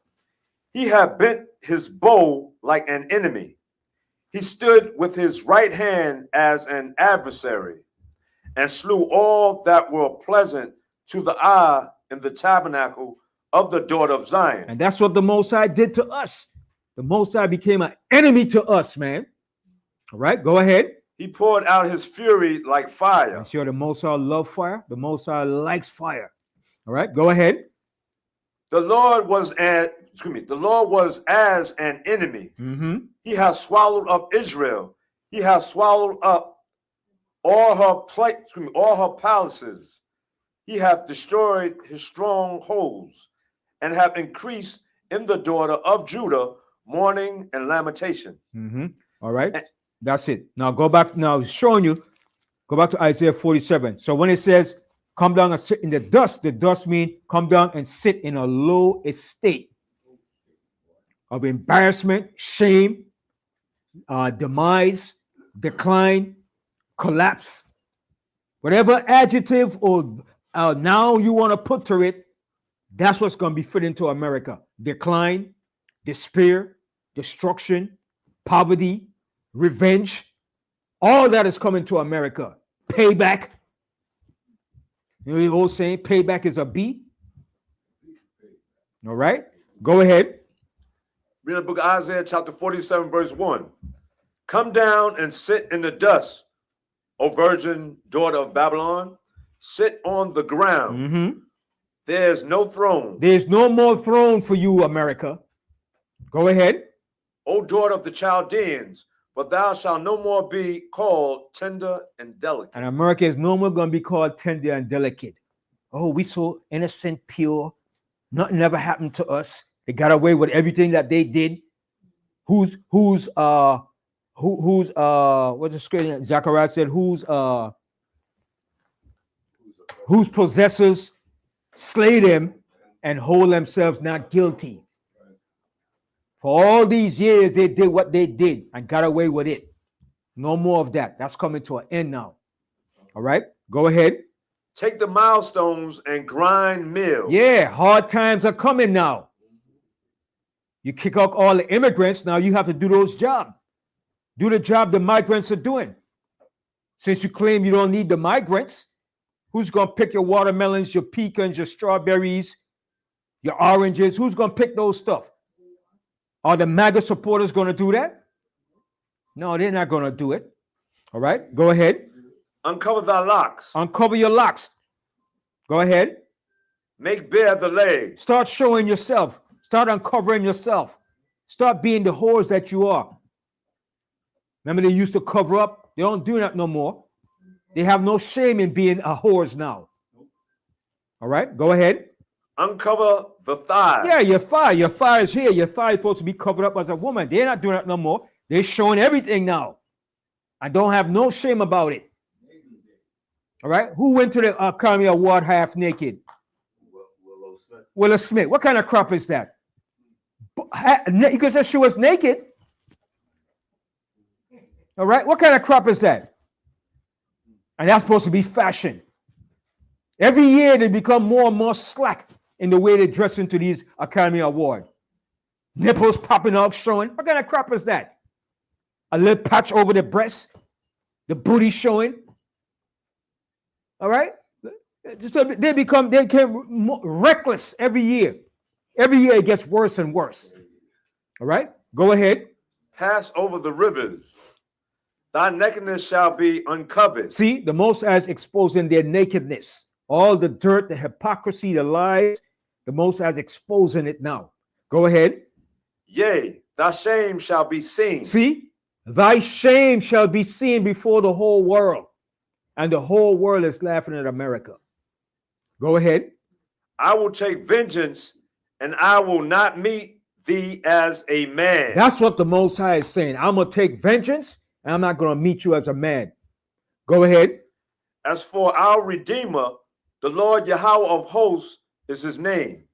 Speaker 4: He had bent his bow like an enemy. He stood with his right hand as an adversary, and slew all that were pleasant to the eye in the tabernacle of the daughter of Zion.
Speaker 1: And that's what the Most High did to us. The Most High became an enemy to us, man. All right, go ahead.
Speaker 4: He poured out his fury like fire.
Speaker 1: I'm sure the Most High loves fire. The Most High likes fire. All right, go ahead.
Speaker 4: The Lord was as an enemy.
Speaker 1: Mm-hmm.
Speaker 4: He has swallowed up Israel. He has swallowed up all her palaces. He hath destroyed his strongholds, and have increased in the daughter of Judah mourning and lamentation.
Speaker 1: All right. That's it. Now go back. Now it's showing you. Go back to Isaiah 47. So when it says, come down and sit in the dust means come down and sit in a low estate of embarrassment, shame, demise, decline, collapse. Whatever adjective or noun you want to put to it, that's what's going to be fit into America. Decline, despair, destruction, poverty, revenge. All that is coming to America. Payback. You know the old saying, payback is a B. All right. Go ahead.
Speaker 4: Read the book of Isaiah chapter 47 verse 1. Come down and sit in the dust, O virgin daughter of Babylon. Sit on the ground. There's no throne.
Speaker 1: There's no more throne for you, America. Go ahead.
Speaker 4: O daughter of the Chaldeans, but thou shalt no more be called tender and delicate.
Speaker 1: And America is no more going to be called tender and delicate. Oh, we so innocent, pure. Nothing ever happened to us. They got away with everything that they did. Who's what the scripture Zechariah said, whose possessors slay them and hold themselves not guilty. For all these years, they did what they did and got away with it. No more of that. That's coming to an end now. All right, go ahead.
Speaker 4: Take the milestones and grind meal.
Speaker 1: Yeah, hard times are coming now. You kick out all the immigrants, now you have to do those jobs. Do the job the migrants are doing. Since you claim you don't need the migrants, who's going to pick your watermelons, your pecans, your strawberries, your oranges? Who's going to pick those stuff? Are the MAGA supporters going to do that? No, they're not going to do it. All right, go ahead.
Speaker 4: Uncover thy locks.
Speaker 1: Uncover your locks. Go ahead.
Speaker 4: Make bare the legs.
Speaker 1: Start showing yourself. Start uncovering yourself. Start being the whores that you are. Remember, they used to cover up. They don't do that no more. They have no shame in being a whores now. All right, go ahead.
Speaker 4: Uncover the thigh.
Speaker 1: Yeah, your thigh. Your thigh is here. Your thigh is supposed to be covered up as a woman. They're not doing that no more. They're showing everything now. I don't have no shame about it. All right. Who went to the Academy Award half naked? Willow Smith. What kind of crap is that? You could say she was naked. All right. What kind of crap is that? And that's supposed to be fashion. Every year they become more and more slack in the way they dress into these Academy Awards. Nipples popping out, showing. What kind of crap is that? A little patch over the breast, the booty showing. All right? So they become more reckless every year. Every year it gets worse and worse. All right? Go ahead.
Speaker 4: Pass over the rivers. Thy nakedness shall be uncovered.
Speaker 1: See, the Most High is exposing their nakedness. All the dirt, the hypocrisy, the lies, the Most High is exposing it now. Go ahead.
Speaker 4: Yea, thy shame shall be seen.
Speaker 1: See, thy shame shall be seen before the whole world. And the whole world is laughing at America. Go ahead.
Speaker 4: I will take vengeance, and I will not meet thee as a man.
Speaker 1: That's what the Most High is saying. I'm going to take vengeance, and I'm not going to meet you as a man. Go ahead.
Speaker 4: As for our Redeemer, the Lord Yahweh of hosts is his name,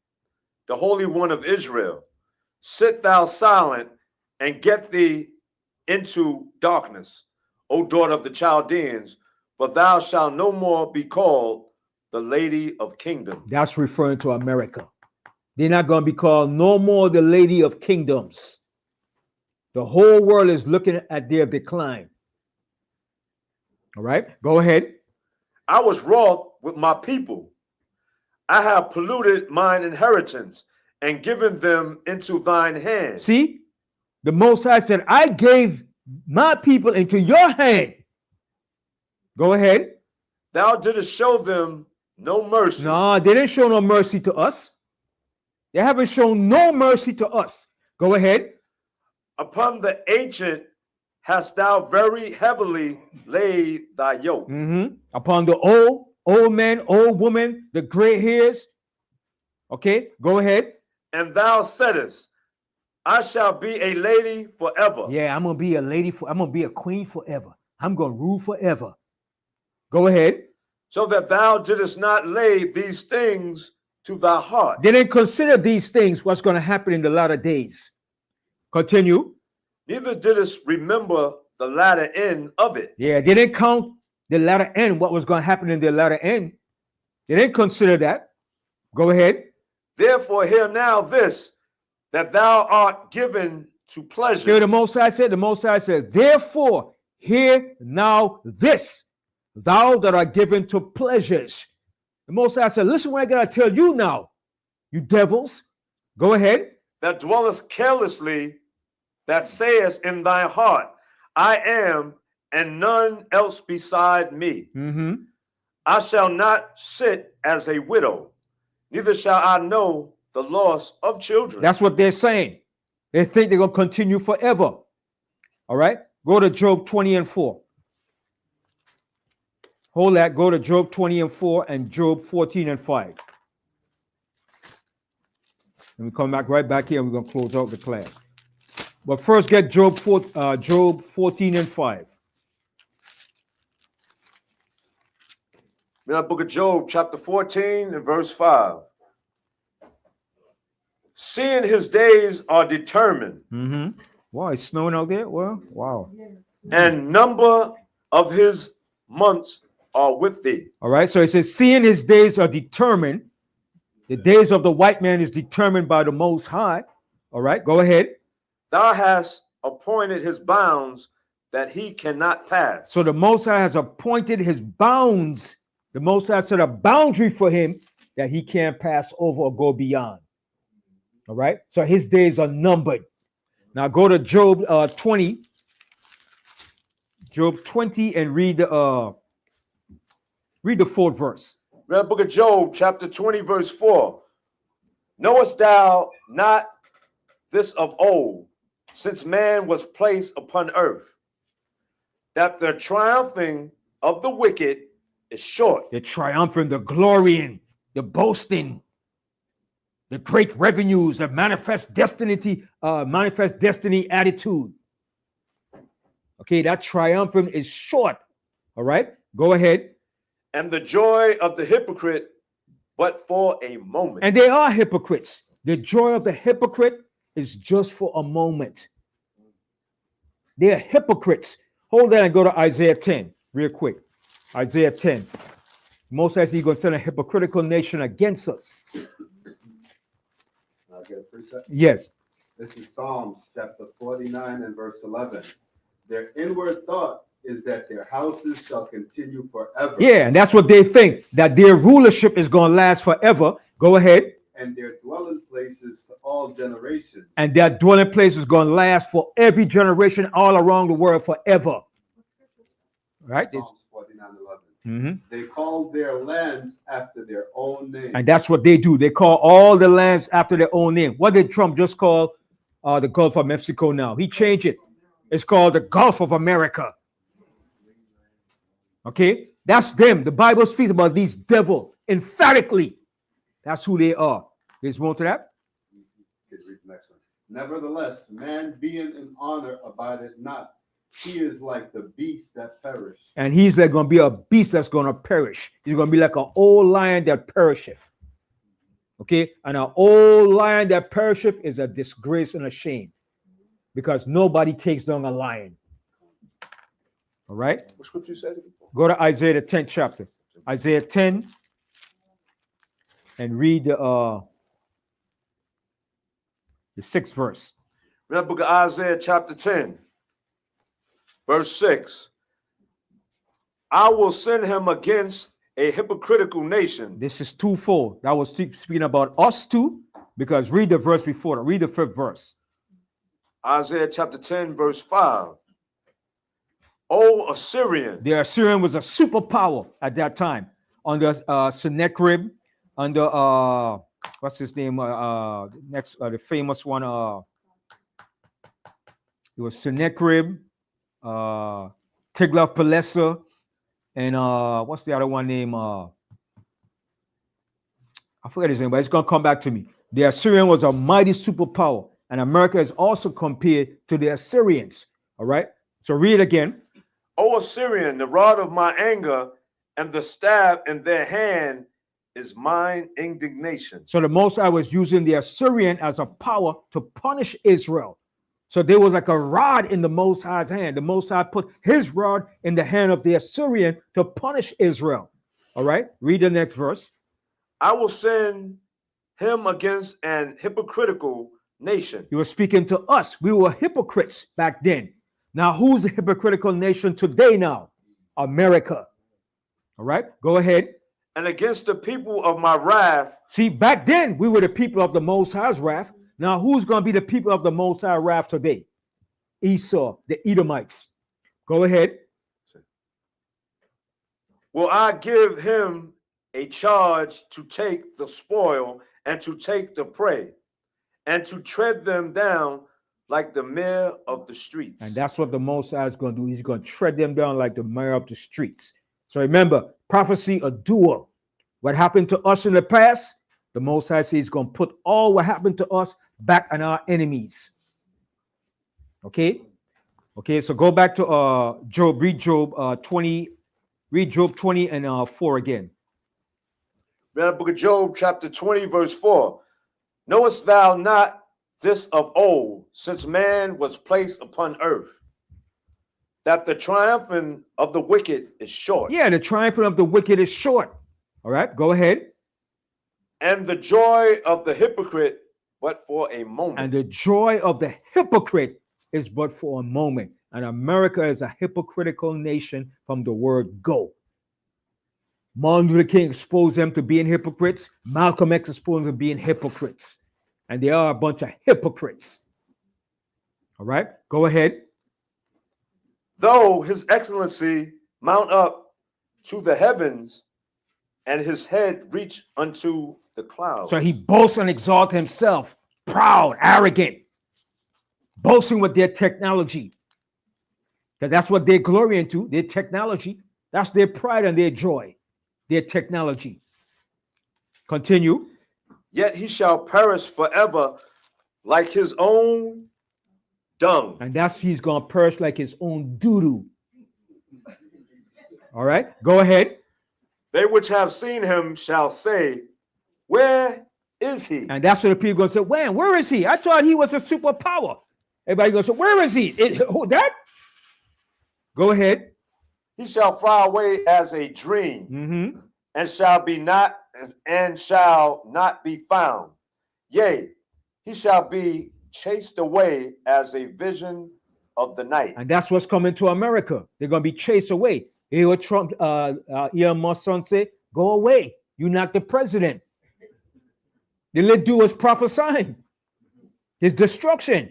Speaker 4: the Holy One of Israel. Sit thou silent and get thee into darkness, O daughter of the Chaldeans, but thou shalt no more be called the Lady of Kingdom.
Speaker 1: That's referring to America. They're not going to be called no more the Lady of Kingdoms. The whole world is looking at their decline. All right, go ahead.
Speaker 4: I was wroth with my people. I have polluted mine inheritance and given them into thine hand.
Speaker 1: See, the Most High said, I gave my people into your hand. Go ahead.
Speaker 4: Thou didst show them no mercy.
Speaker 1: No, they didn't show no mercy to us. They haven't shown no mercy to us. Go ahead.
Speaker 4: Upon the ancient hast thou very heavily laid thy yoke.
Speaker 1: Upon the old man, old woman, the gray hairs. Okay, go ahead.
Speaker 4: And thou saidest, I shall be a lady forever.
Speaker 1: Yeah, I'm gonna be a lady I'm gonna be a queen forever. I'm gonna rule forever. Go ahead.
Speaker 4: So that thou didst not lay these things to thy heart.
Speaker 1: They didn't consider these things, what's gonna happen in the latter days. Continue.
Speaker 4: Neither didst remember the latter end of it.
Speaker 1: Yeah, they didn't count the latter end, what was gonna happen in the latter end. They didn't consider that. Go ahead.
Speaker 4: Therefore, hear now this, that thou art given to pleasure.
Speaker 1: Hear the Most High said, therefore, hear now this, thou that art given to pleasures. The Most High said, listen what I gotta tell you now, you devils. Go ahead.
Speaker 4: That dwellest carelessly, that sayest in thy heart, I am, and none else beside me.
Speaker 1: Mm-hmm.
Speaker 4: I shall not sit as a widow, neither shall I know the loss of children.
Speaker 1: That's what they're saying. They think they're going to continue forever. All right? Go to Job 20 and 4. Hold that. Go to Job 20 and 4 and Job 14 and 5. And we come back right back here and we're going to close out the class. But first get Job 14 and 5.
Speaker 4: In the book of Job, chapter 14 and verse 5. Seeing his days are determined.
Speaker 1: Mm-hmm. Wow, it's snowing out there? Well, wow.
Speaker 4: And number of his months are with thee.
Speaker 1: All right, so it says, seeing his days are determined. The days of the white man is determined by the Most High. All right, go ahead.
Speaker 4: Thou hast appointed his bounds that he cannot pass.
Speaker 1: So the Most High has appointed his bounds. The Most High set a boundary for him that he can't pass over or go beyond. All right, so his days are numbered. Now go to Job 20. Job 20 and read the fourth verse.
Speaker 4: Read the book of Job, chapter 20, verse 4. Knowest thou not this of old, since man was placed upon earth, that the triumphing of the wicked is short?
Speaker 1: The triumphing, the glorying, the boasting, the great revenues, the manifest destiny attitude. Okay, that triumphant is short. All right, go ahead.
Speaker 4: And the joy of the hypocrite, but for a moment.
Speaker 1: And they are hypocrites. The joy of the hypocrite is just for a moment. They are hypocrites. Hold that and go to Isaiah 10 real quick. Isaiah 10. Most likely he's going to send a hypocritical nation against us.
Speaker 6: I get a precept?
Speaker 1: Yes.
Speaker 6: This is Psalms chapter 49 and verse 11. Their inward thought is that their houses shall continue forever.
Speaker 1: Yeah, and that's what they think, that their rulership is going to last forever. Go ahead.
Speaker 6: And their dwelling places to all generations.
Speaker 1: And their dwelling place is going to last for every generation all around the world forever. Right?
Speaker 6: Psalms 49:11.
Speaker 1: Mm-hmm.
Speaker 6: They call their lands after their own name.
Speaker 1: And that's what they do. They call all the lands after their own name. What did Trump just call the Gulf of Mexico now? He changed it. It's called the Gulf of America. Okay? That's them. The Bible speaks about these devils emphatically. That's who they are. There's more to that?
Speaker 6: Read the next one. Nevertheless, man being in honor abideth not. He is like the beast that perish.
Speaker 1: And he's like going to be a beast that's going to perish. He's going to be like an old lion that perisheth. Okay? And an old lion that perisheth is a disgrace and a shame. Because nobody takes down a lion. All right?
Speaker 4: What scripture you said?
Speaker 1: Go to Isaiah the 10th chapter. Isaiah 10 and read the 6th verse.
Speaker 4: Read the book of Isaiah chapter 10, verse 6. I will send him against a hypocritical nation.
Speaker 1: This is twofold. That was speaking about us too, because read the verse before. Read the 5th verse.
Speaker 4: Isaiah chapter 10, verse 5. O Assyrian.
Speaker 1: The Assyrian was a superpower at that time. Under Sennacherib, under what's his name? Next, the famous one. It was Sennacherib, Tiglath-Pileser, and what's the other one name? I forget his name, but it's gonna come back to me. The Assyrian was a mighty superpower, and America is also compared to the Assyrians. All right. So read again.
Speaker 4: O Assyrian, the rod of my anger and the staff in their hand is mine indignation.
Speaker 1: So the Most High was using the Assyrian as a power to punish Israel. So there was like a rod in the Most High's hand. The Most High put his rod in the hand of the Assyrian to punish Israel. All right, read the next verse.
Speaker 4: I will send him against an hypocritical nation.
Speaker 1: He was speaking to us. We were hypocrites back then. Now, who's the hypocritical nation today now? America. All right, go ahead.
Speaker 4: And against the people of my wrath.
Speaker 1: See, back then, we were the people of the Most High's wrath. Now, who's going to be the people of the Most High wrath today? Esau, the Edomites. Go ahead.
Speaker 4: Will I give him a charge to take the spoil and to take the prey and to tread them down like the mire of the streets?
Speaker 1: And that's what the Most High is going to do. He's going to tread them down like the mire of the streets. So remember, prophecy, a doer. What happened to us in the past, the Most High says he's going to put all what happened to us back on our enemies. Okay? Okay, so go back to Job. Read Job 20. Read Job 20 and 4 again.
Speaker 4: Read the book of Job, chapter 20, verse 4. Knowest thou not this of old, since man was placed upon earth, that the triumphing of the wicked is short?
Speaker 1: Yeah, the triumphing of the wicked is short. All right, go ahead.
Speaker 4: And the joy of the hypocrite but for a moment.
Speaker 1: And the joy of the hypocrite is but for a moment. And America is a hypocritical nation from the word go. Martin Luther King exposed them to being hypocrites. Malcolm X exposed them to being hypocrites. And they are a bunch of hypocrites. All right, go ahead.
Speaker 4: Though his excellency mount up to the heavens and his head reach unto the clouds.
Speaker 1: So he boasts and exalts himself, proud, arrogant, boasting with their technology. Because that's what they glory into, their technology. That's their pride and their joy, their technology. Continue.
Speaker 4: Yet he shall perish forever like his own dung.
Speaker 1: And that's he's going to perish like his own doo-doo. All right, go ahead.
Speaker 4: They which have seen him shall say, where is he?
Speaker 1: And that's what the people going to say, where is he? I thought he was a superpower. Everybody goes, where is he? Who that? Go ahead.
Speaker 4: He shall fly away as a dream, and shall not be found. Yea, he shall be chased away as a vision of the night.
Speaker 1: And that's what's coming to America. They're going to be chased away. You hear what Trump, Elon Musk's son say? Go away. You're not the president. The little dude was prophesying his destruction.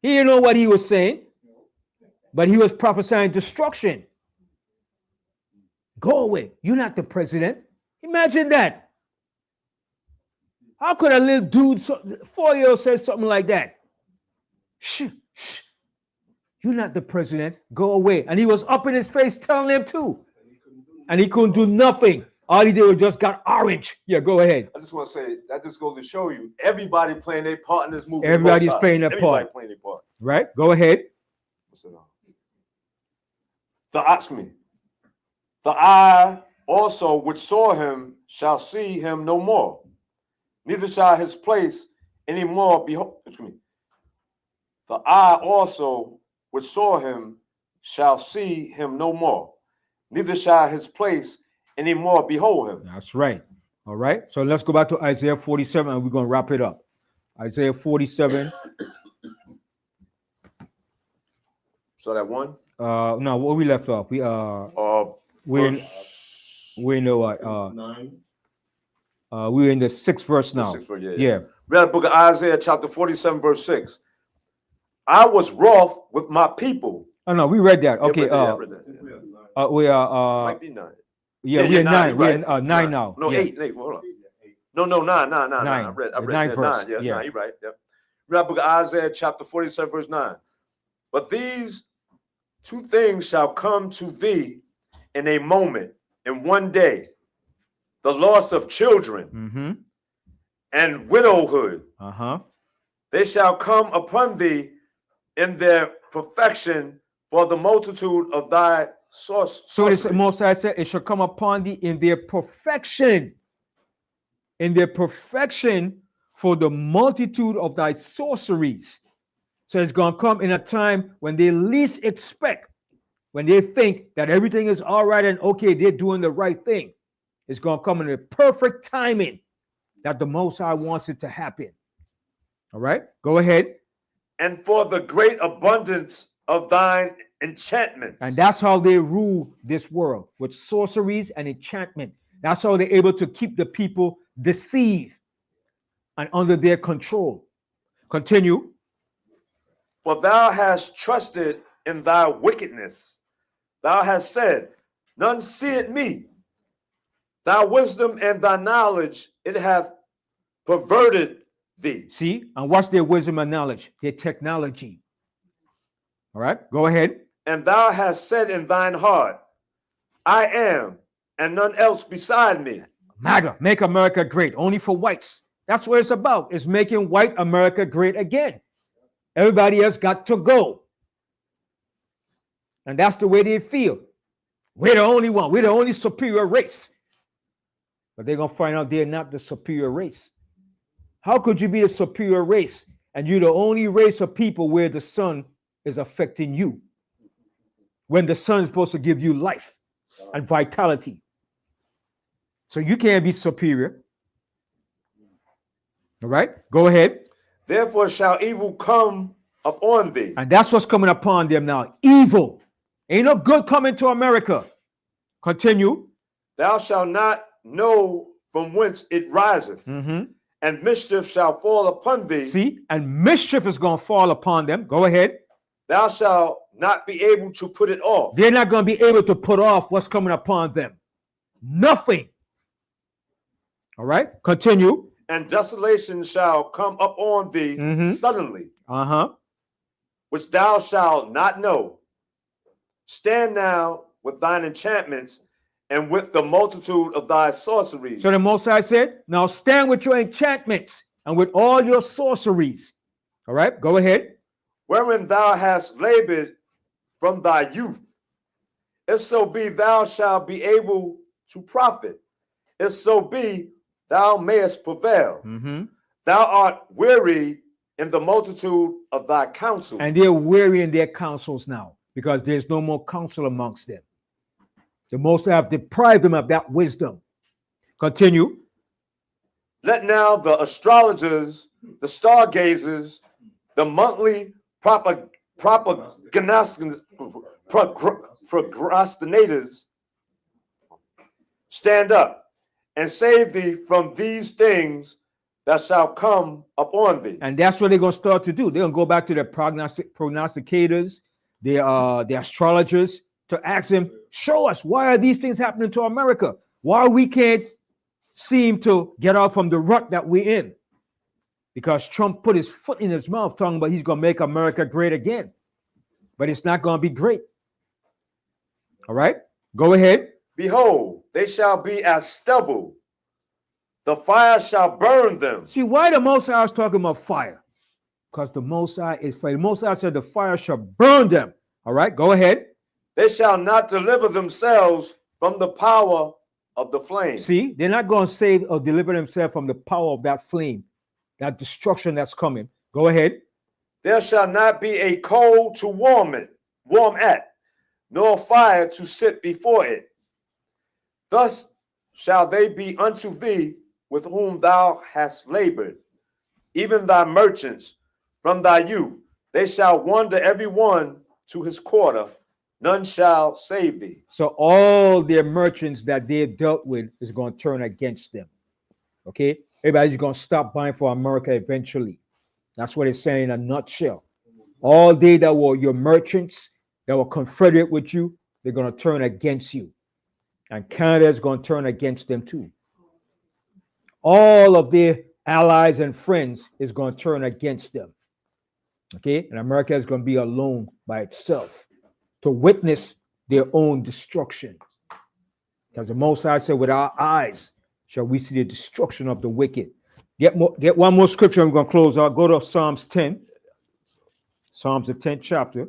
Speaker 1: He didn't know what he was saying, but he was prophesying destruction. Go away. You're not the president. Imagine that. How could a little dude, 4-year-old, say something like that? Shh, shh. You're not the president. Go away. And he was up in his face telling them too. And he couldn't do nothing. All he did was just got orange. Yeah, go ahead.
Speaker 4: I just want to say, that just goes to show you, everybody playing their part in this movie.
Speaker 1: Everybody's playing their part.
Speaker 4: Playing their part.
Speaker 1: Right? Go ahead.
Speaker 4: The eye also which saw him shall see him no more. Neither shall his place any more behold. The eye also which saw him shall see him no more. Neither shall his place any more behold him.
Speaker 1: That's right. All right. So let's go back to Isaiah 47 and we're going to wrap it up. Isaiah 47.
Speaker 4: So that one?
Speaker 1: No, what we left off. We're in the 6th verse now. Yeah.
Speaker 4: Read the book of Isaiah, chapter 47, verse 6. I was wroth with my people.
Speaker 1: Oh no, we read that. Okay. We are
Speaker 4: might be 9.
Speaker 1: Yeah, we're 9. We're 9 now.
Speaker 4: No,
Speaker 1: yeah.
Speaker 4: 8. Hold on. No, 9. I read 9 verse. 9. Yeah, 9. You're right. Yeah. Read the book of Isaiah, chapter 47, verse 9. But these 2 things shall come to thee in a moment, in one day: the loss of children, and widowhood. They shall come upon thee in their perfection for the multitude of thy sorceries.
Speaker 1: So the Most High said, it shall come upon thee in their perfection. In their perfection for the multitude of thy sorceries. So it's going to come in a time when they least expect, when they think that everything is all right and okay, they're doing the right thing. It's going to come in the perfect timing that the Most High wants it to happen. All right, go ahead.
Speaker 4: And for the great abundance of thine enchantments.
Speaker 1: And that's how they rule this world, with sorceries and enchantment. That's how they're able to keep the people deceived and under their control. Continue.
Speaker 4: For thou hast trusted in thy wickedness. Thou hast said, none seeth me. Thy wisdom and thy knowledge, it hath perverted thee.
Speaker 1: See, and what's their wisdom and knowledge? Their technology. All right, go ahead.
Speaker 4: And thou hast said in thine heart, I am, and none else beside me.
Speaker 1: MAGA, make America great, only for whites. That's what it's about. It's making white America great again. Everybody else got to go. And that's the way they feel. We're the only one. We're the only superior race. But they're going to find out they're not the superior race. How could you be the superior race and you're the only race of people where the sun is affecting you? When the sun is supposed to give you life and vitality. So you can't be superior. All right, go ahead.
Speaker 4: Therefore shall evil come upon thee.
Speaker 1: And that's what's coming upon them now. Evil. Ain't no good coming to America. Continue.
Speaker 4: Thou shalt not know from whence it riseth. And mischief shall fall upon thee.
Speaker 1: See, and mischief is going to fall upon them. Go ahead.
Speaker 4: Thou shalt not be able to put it off.
Speaker 1: They're not going to be able to put off what's coming upon them. Nothing. All right, continue.
Speaker 4: And desolation shall come up on thee suddenly, which thou shalt not know. Stand now with thine enchantments and with the multitude of thy sorceries.
Speaker 1: So the Most High said, now stand with your enchantments and with all your sorceries. All right, go ahead.
Speaker 4: Wherein thou hast labored from thy youth. If so be thou shalt be able to profit. If so be thou mayest prevail. Thou art weary in the multitude of thy counsel.
Speaker 1: And they're weary in their counsels now because there's no more counsel amongst them. The Most High have deprived them of that wisdom. Continue.
Speaker 4: Let now the astrologers, the stargazers, the monthly procrastinators stand up and save thee from these things that shall come upon thee.
Speaker 1: And that's what they're going to start to do. They're going to go back to their prognosticators, the astrologers, to ask them, show us, why are these things happening to America? Why we can't seem to get out from the rut that we're in? Because Trump put his foot in his mouth talking about he's going to make America great again. But it's not going to be great. All right, go ahead.
Speaker 4: Behold, they shall be as stubble. The fire shall burn them.
Speaker 1: See, why the Most High is talking about fire? Because the Most High is fire. The Most High said the fire shall burn them. All right, go ahead.
Speaker 4: They shall not deliver themselves from the power of the flame.
Speaker 1: See, they're not going to save or deliver themselves from the power of that flame, that destruction that's coming. Go ahead.
Speaker 4: There shall not be a coal to warm at, nor fire to sit before it. Thus shall they be unto thee with whom thou hast labored, even thy merchants from thy youth. They shall wander every one to his quarter, none shall save thee.
Speaker 1: So all their merchants that they dealt with is going to turn against them. Okay? Everybody's going to stop buying for America eventually. That's what it's saying in a nutshell. All they that were your merchants, that were confederate with you, they're going to turn against you. And Canada is going to turn against them too. All of their allies and friends is going to turn against them. Okay? And America is going to be alone by itself to witness their own destruction. Because the Most High said, with our eyes shall we see the destruction of the wicked. Get one more scripture. I'm going to close out. Go to Psalms 10. Psalms, the 10th chapter.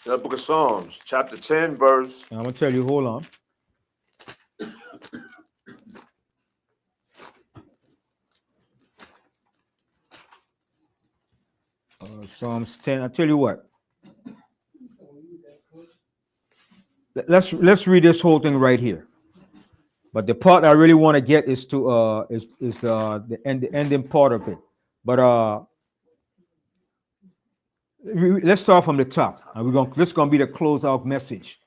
Speaker 4: The book of Psalms, chapter 10, verse.
Speaker 1: I'm going to tell you, hold on. Psalms 10. I tell you what. Let's read this whole thing right here. But the part I really want to get is to the ending part of it. But let's start from the top. And this is gonna be the closeout message.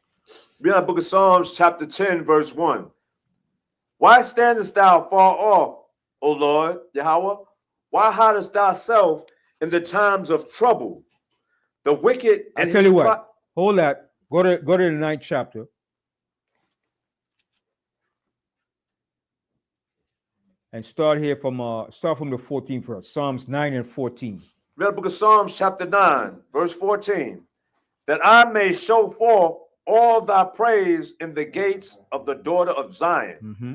Speaker 4: We have the book of Psalms, chapter 10, verse 1. Why standest thou far off, O Lord, Yahweh? Why hidest thyself in the times of trouble? The wicked and
Speaker 1: I tell you what, hold that. Go to the 9th chapter. And start here from the 14th verse. Psalms 9 and 14.
Speaker 4: Read the book of Psalms, chapter 9, verse 14. That I may show forth all thy praise in the gates of the daughter of Zion.
Speaker 1: Mm-hmm.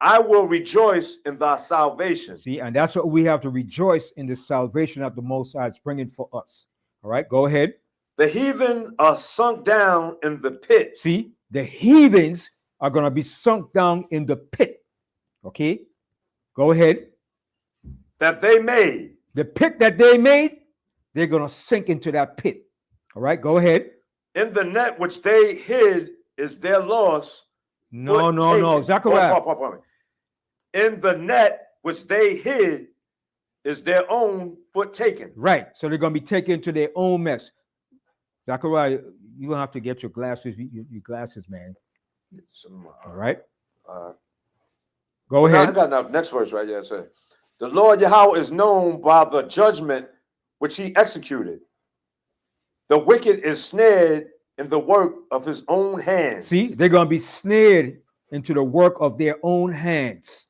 Speaker 4: I will rejoice in thy salvation.
Speaker 1: See, and that's what we have to rejoice in, the salvation that the Most High is bringing for us. All right, go ahead.
Speaker 4: The heathen are sunk down in the pit.
Speaker 1: See, the heathens are going to be sunk down in the pit. Okay, go ahead.
Speaker 4: That they made.
Speaker 1: The pit that they made, they're going to sink into that pit. All right, go ahead.
Speaker 4: In the net which they hid is their loss.
Speaker 1: No. Zechariah.
Speaker 4: In the net which they hid is their own foot taken.
Speaker 1: Right. So they're going to be taken to their own mess. Zechariah, you don't have to get your glasses, your glasses, man. All right. Go ahead.
Speaker 4: I got now next verse right there. Say, the Lord Yahweh is known by the judgment which he executed. The wicked is snared in the work of his own hands.
Speaker 1: See, they're going to be snared into the work of their own hands.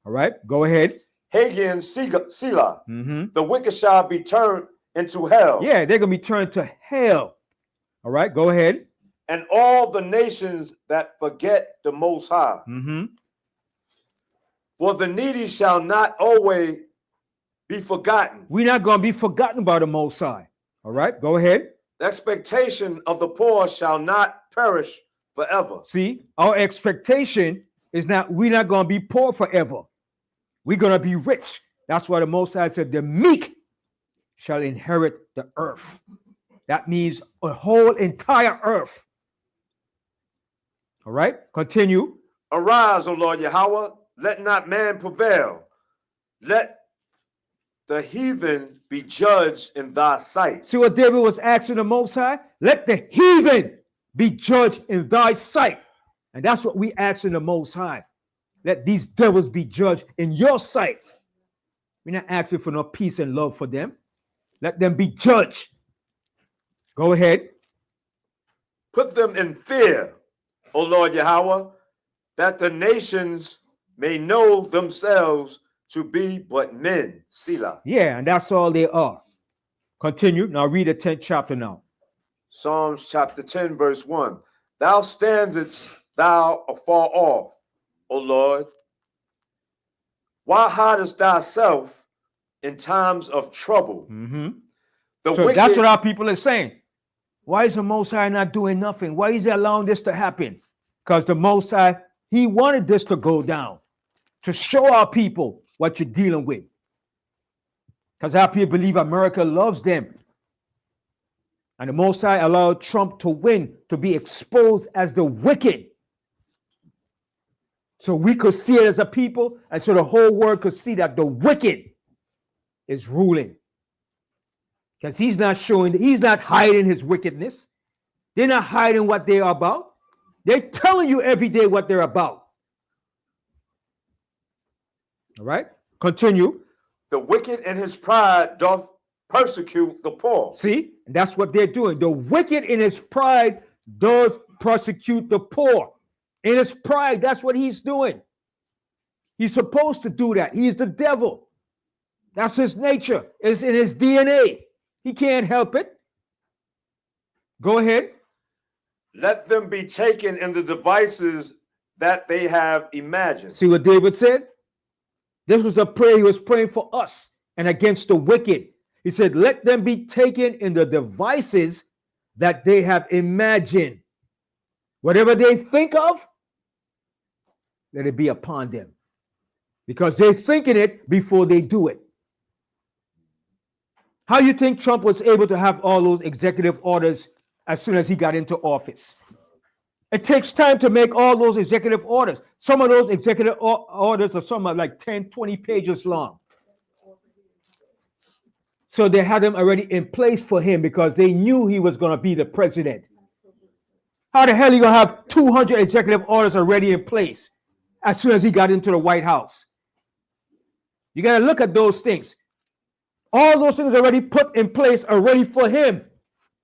Speaker 1: All right, go ahead.
Speaker 4: Hagen Selah.
Speaker 1: Mm-hmm.
Speaker 4: The wicked shall be turned into hell.
Speaker 1: Yeah, they're going to be turned to hell. All right, go ahead.
Speaker 4: And all the nations that forget the Most High.
Speaker 1: Mm-hmm.
Speaker 4: For the needy shall not always be forgotten.
Speaker 1: We're not going to be forgotten by the Most High. All right, go ahead.
Speaker 4: The expectation of the poor shall not perish forever.
Speaker 1: See, our expectation is we're not going to be poor forever. We're going to be rich. That's why the Most High said the meek shall inherit the earth. That means a whole entire earth. All right, continue.
Speaker 4: Arise, O Lord Yahweh, let not man prevail. Let the heathen be judged in thy sight.
Speaker 1: See what David was asking the Most High? Let the heathen be judged in thy sight. And that's what we ask in the Most High. Let these devils be judged in your sight. We're not asking for no peace and love for them. Let them be judged. Go ahead.
Speaker 4: Put them in fear, O Lord Yahweh, that the nations may know themselves to be but men. Selah.
Speaker 1: Yeah, and that's all they are. Continue. Now read the 10th chapter now.
Speaker 4: Psalms chapter 10, verse 1. Thou standest thou afar off, O Lord. Why hidest thyself in times of trouble?
Speaker 1: Mm-hmm. So that's what our people are saying. Why is the Most High not doing nothing? Why is he allowing this to happen? Because the Most High, he wanted this to go down, to show our people what you're dealing with. Because our people believe America loves them. And the Most High allowed Trump to win, to be exposed as the wicked. So we could see it as a people, and so the whole world could see that the wicked is ruling. Because he's not hiding his wickedness. They're not hiding what they're about. They're telling you every day what they're about. All right, continue.
Speaker 4: The wicked in his pride doth persecute the poor.
Speaker 1: See, that's what they're doing. The wicked in his pride does persecute the poor. In his pride, that's what he's doing. He's supposed to do that. He's the devil. That's his nature. It's in his DNA. He can't help it. Go ahead.
Speaker 4: let them be taken in the devices that they have imagined.
Speaker 1: See what David said? This was the prayer he was praying for us and against the wicked. He said, let them be taken in the devices that they have imagined. Whatever they think of, let it be upon them. Because they're thinking it before they do it. How do you think Trump was able to have all those executive orders as soon as he got into office? It takes time to make all those executive orders. Some of those executive orders are some are like 10, 20 pages long. So they had them already in place for him because they knew he was going to be the president. How the hell are you going to have 200 executive orders already in place as soon as he got into the White House? You got to look at those things. All those things already put in place already for him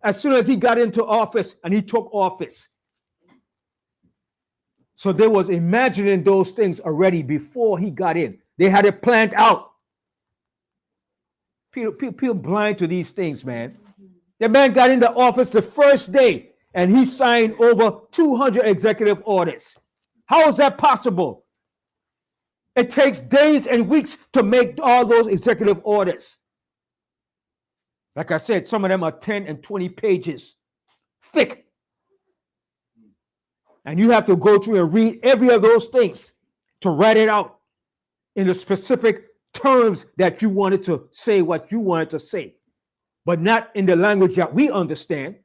Speaker 1: as soon as he got into office and he took office. So they was imagining those things already before he got in. They had it planned out. People blind to these things, man. The man got into office the first day and he signed over 200 executive orders. How is that possible? It takes days and weeks to make all those executive orders. Like I said, some of them are 10 and 20 pages thick. And you have to go through and read every of those things to write it out in the specific terms that you wanted to say what you wanted to say, but not in the language that we understand.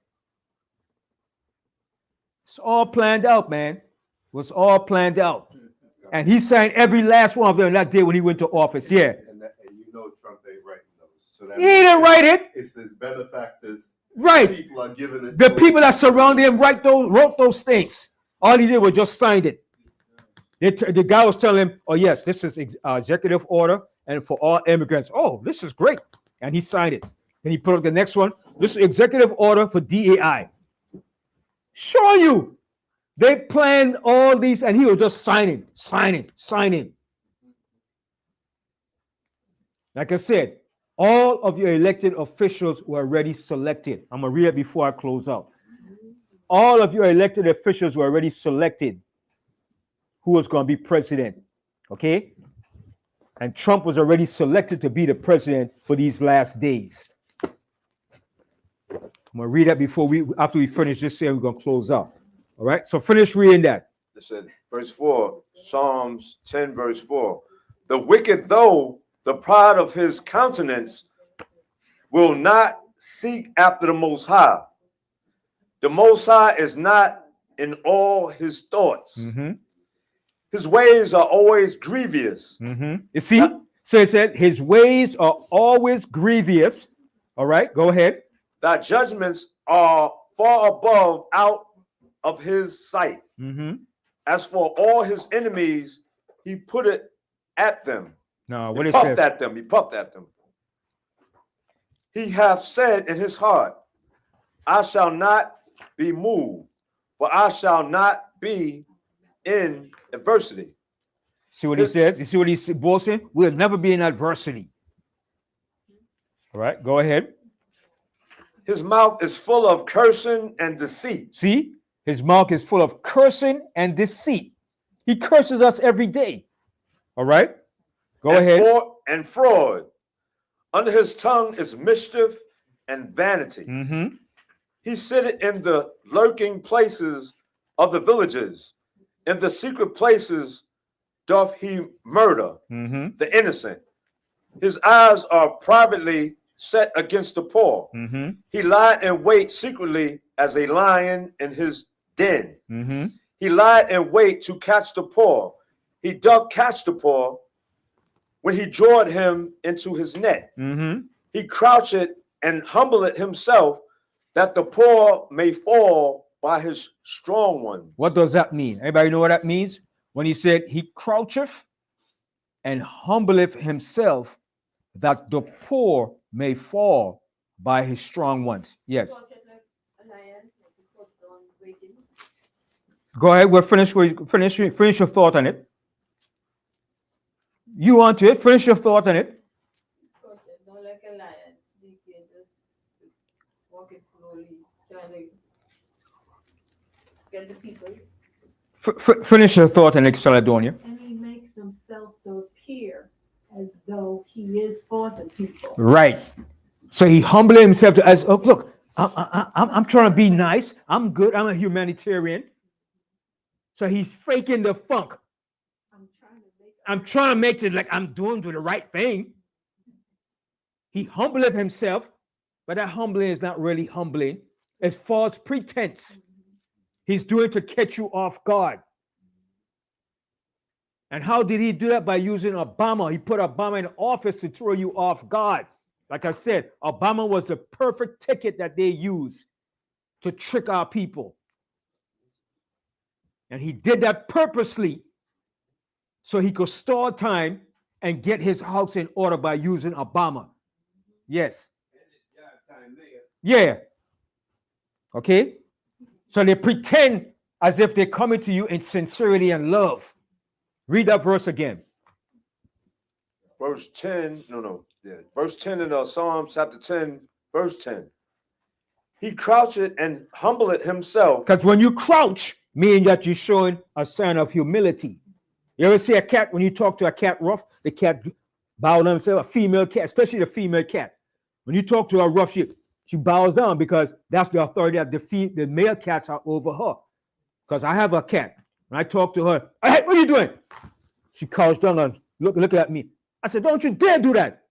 Speaker 1: It's all planned out, man. It was all planned out. And he signed every last one of them that day when he went to office. Yeah.
Speaker 6: And you know Trump ain't writing those. So
Speaker 1: He didn't write it.
Speaker 6: It's his benefactors.
Speaker 1: Right.
Speaker 6: People are giving it.
Speaker 1: The people that surrounded him wrote those things. All he did was just signed it. The guy was telling him, oh, yes, this is executive order and for all immigrants. Oh, this is great. And he signed it. Then he put up the next one. This is executive order for DAI. Show you. They planned all these and he was just signing. Like I said, all of your elected officials were already selected. I'm going to read it before I close out. All of your elected officials were already selected who was going to be president. Okay? And Trump was already selected to be the president for these last days. I'm going to read that after we finish this here, we're going to close out. All right? So finish reading that.
Speaker 4: Listen, verse 4, Psalms 10, verse 4. The wicked, though the pride of his countenance, will not seek after the Most High. The Most High is not in all his thoughts.
Speaker 1: Mm-hmm.
Speaker 4: His ways are always grievous.
Speaker 1: Mm-hmm. You see? So it said his ways are always grievous. All right, go ahead.
Speaker 4: Thy judgments are far above out of his sight.
Speaker 1: Mm-hmm.
Speaker 4: As for all his enemies, he put it at them.
Speaker 1: No, what
Speaker 4: he
Speaker 1: it
Speaker 4: puffed
Speaker 1: says.
Speaker 4: at them. He puffed at them. He hath said in his heart, I shall not be moved, for I shall not be in adversity.
Speaker 1: See what he said? You see what he's boasting? We'll never be in adversity. All right, go ahead.
Speaker 4: His mouth is full of cursing and deceit.
Speaker 1: See? His mouth is full of cursing and deceit. He curses us every day. All right? Go ahead.
Speaker 4: And fraud. Under his tongue is mischief and vanity.
Speaker 1: Mm-hmm.
Speaker 4: He sitteth in the lurking places of the villages. In the secret places doth he murder the innocent. His eyes are privately set against the poor.
Speaker 1: Mm-hmm.
Speaker 4: He lied in wait secretly as a lion in his den.
Speaker 1: Mm-hmm.
Speaker 4: He lied in wait to catch the poor. He doth catch the poor when he drawed him into his net.
Speaker 1: Mm-hmm.
Speaker 4: He croucheth and humbleth himself that the poor may fall by his strong one.
Speaker 1: What does that mean? Anybody know what that means? When he said he croucheth and humbleth himself that the poor may fall by his strong ones. Yes. Go ahead. We'll finish your thought on it. You want to it? Finish your thought on it.
Speaker 15: Don't like a lion, sneaking, just walking slowly, trying to get the people.
Speaker 1: Finish your thought, and Caledonia.
Speaker 7: And he makes himself to appear as though he is for the people.
Speaker 1: Right. So he humbled himself to as, oh, look, I'm trying to be nice. I'm good. I'm a humanitarian. So he's faking the funk. I'm trying to make it like I'm doing the right thing. He humbled himself, but that humbling is not really humbling. It's false pretense. He's doing to catch you off guard. And how did he do that? By using Obama. He put Obama in office to throw you off guard. Like I said, Obama was the perfect ticket that they used to trick our people. And he did that purposely so he could stall time and get his house in order by using Obama. Yes. Yeah. Okay? So they pretend as if they're coming to you in sincerity and love. Read that verse again.
Speaker 4: Verse 10, verse 10 in Psalm chapter 10, verse 10. He crouched and humbled himself.
Speaker 1: Because when you crouch, meaning that you're showing a sign of humility. You ever see a cat, when you talk to a cat rough, the cat bows down himself, a female cat, especially the female cat. When you talk to her rough, she bows down because that's the authority that the male cats are over her. Because I have a cat. When I talk to her, hey, what are you doing? She crouched down and look at me. I said, don't you dare do that.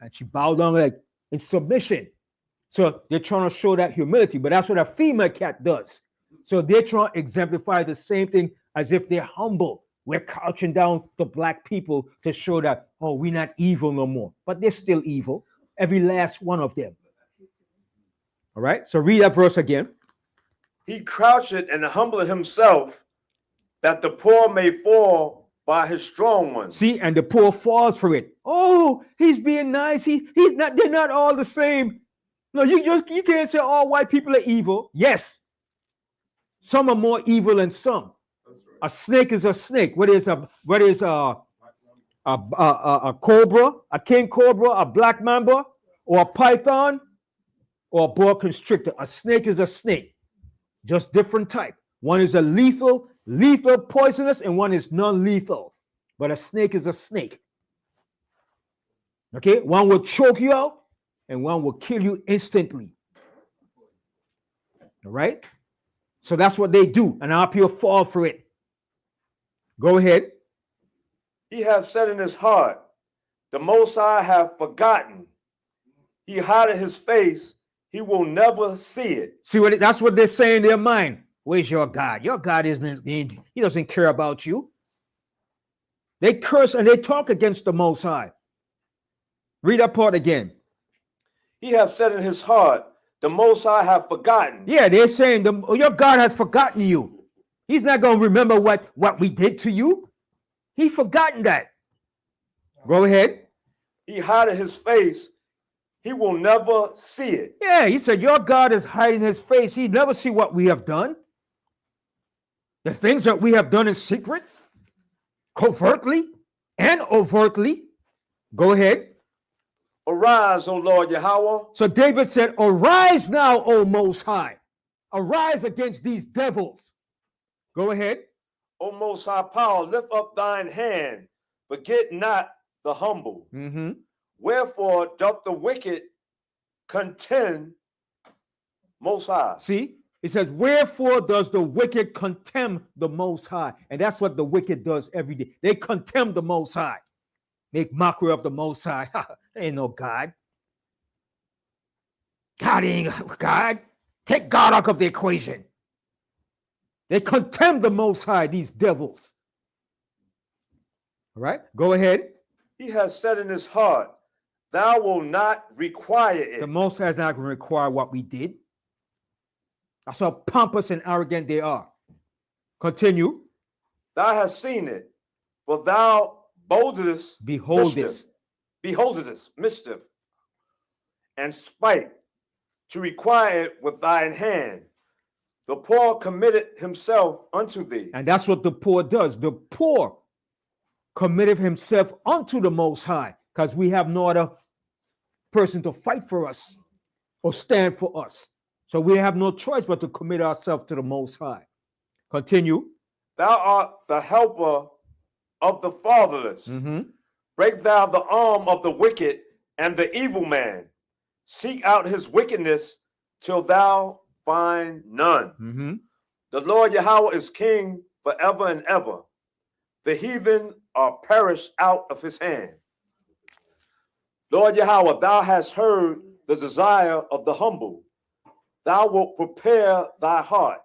Speaker 1: And she bowed down like in submission. So they're trying to show that humility, but that's what a female cat does. So they're trying to exemplify the same thing as if they're humble. We're crouching down to black people to show that, oh, we're not evil no more. But they're still evil, every last one of them. All right, so read that verse again.
Speaker 4: He crouched and humbled himself that the poor may fall by his strong ones.
Speaker 1: See, and the poor falls for it. Oh, he's being nice. He's not, they're not all the same. No, you can't say all white people are evil. Yes. Some are more evil than some. A snake is a snake. What is a cobra, a king cobra, a black mamba, or a python, or a boa constrictor? A snake is a snake, just different type. One is a lethal, poisonous, and one is non-lethal. But a snake is a snake. Okay, one will choke you out, and one will kill you instantly. All right? So that's what they do, and our people fall for it. Go ahead.
Speaker 4: He hath said in his heart, the Most High have forgotten. He hideth his face, he will never see it.
Speaker 1: See what that's what they say in their mind. Where's your God? Your God isn't, he doesn't care about you. They curse and they talk against the Most High. Read that part again.
Speaker 4: He hath said in his heart, the Most High have forgotten.
Speaker 1: Yeah, they're saying your God has forgotten you. He's not going to remember what we did to you. He's forgotten that. Go ahead.
Speaker 4: He hideth his face. He will never see it.
Speaker 1: Yeah, he said, your God is hiding his face. He never see what we have done. The things that we have done in secret, covertly and overtly. Go ahead.
Speaker 4: Arise, O Lord Yahweh.
Speaker 1: So David said, arise now, O Most High. Arise against these devils. Go ahead.
Speaker 4: O Most High power, lift up thine hand. Forget not the humble.
Speaker 1: Mm-hmm.
Speaker 4: Wherefore doth the wicked contend Most High?
Speaker 1: See, it says, wherefore does the wicked contemn the Most High? And that's what the wicked does every day. They contemn the Most High. Make mockery of the Most High. There ain't no God. God ain't God. Take God out of the equation. They contemn the Most High, these devils. All right, go ahead.
Speaker 4: He has said in his heart, thou wilt not require it.
Speaker 1: The Most High is not going to require what we did. That's how pompous and arrogant they are. Continue.
Speaker 4: Thou hast seen it, for thou boldest
Speaker 1: beholdest
Speaker 4: mischief and spite to require it with thine hand. The poor committed himself unto thee.
Speaker 1: And that's what the poor does. The poor committed himself unto the Most High, because we have no other person to fight for us or stand for us. So we have no choice but to commit ourselves to the Most High. Continue.
Speaker 4: Thou art the helper of the fatherless. Break thou the arm of the wicked and the evil man. Seek out his wickedness till thou find none. The Lord Yahweh is king forever and ever. The heathen are perished out of his hand. Lord Yahweh, thou hast heard the desire of the humble. Thou wilt prepare thy heart.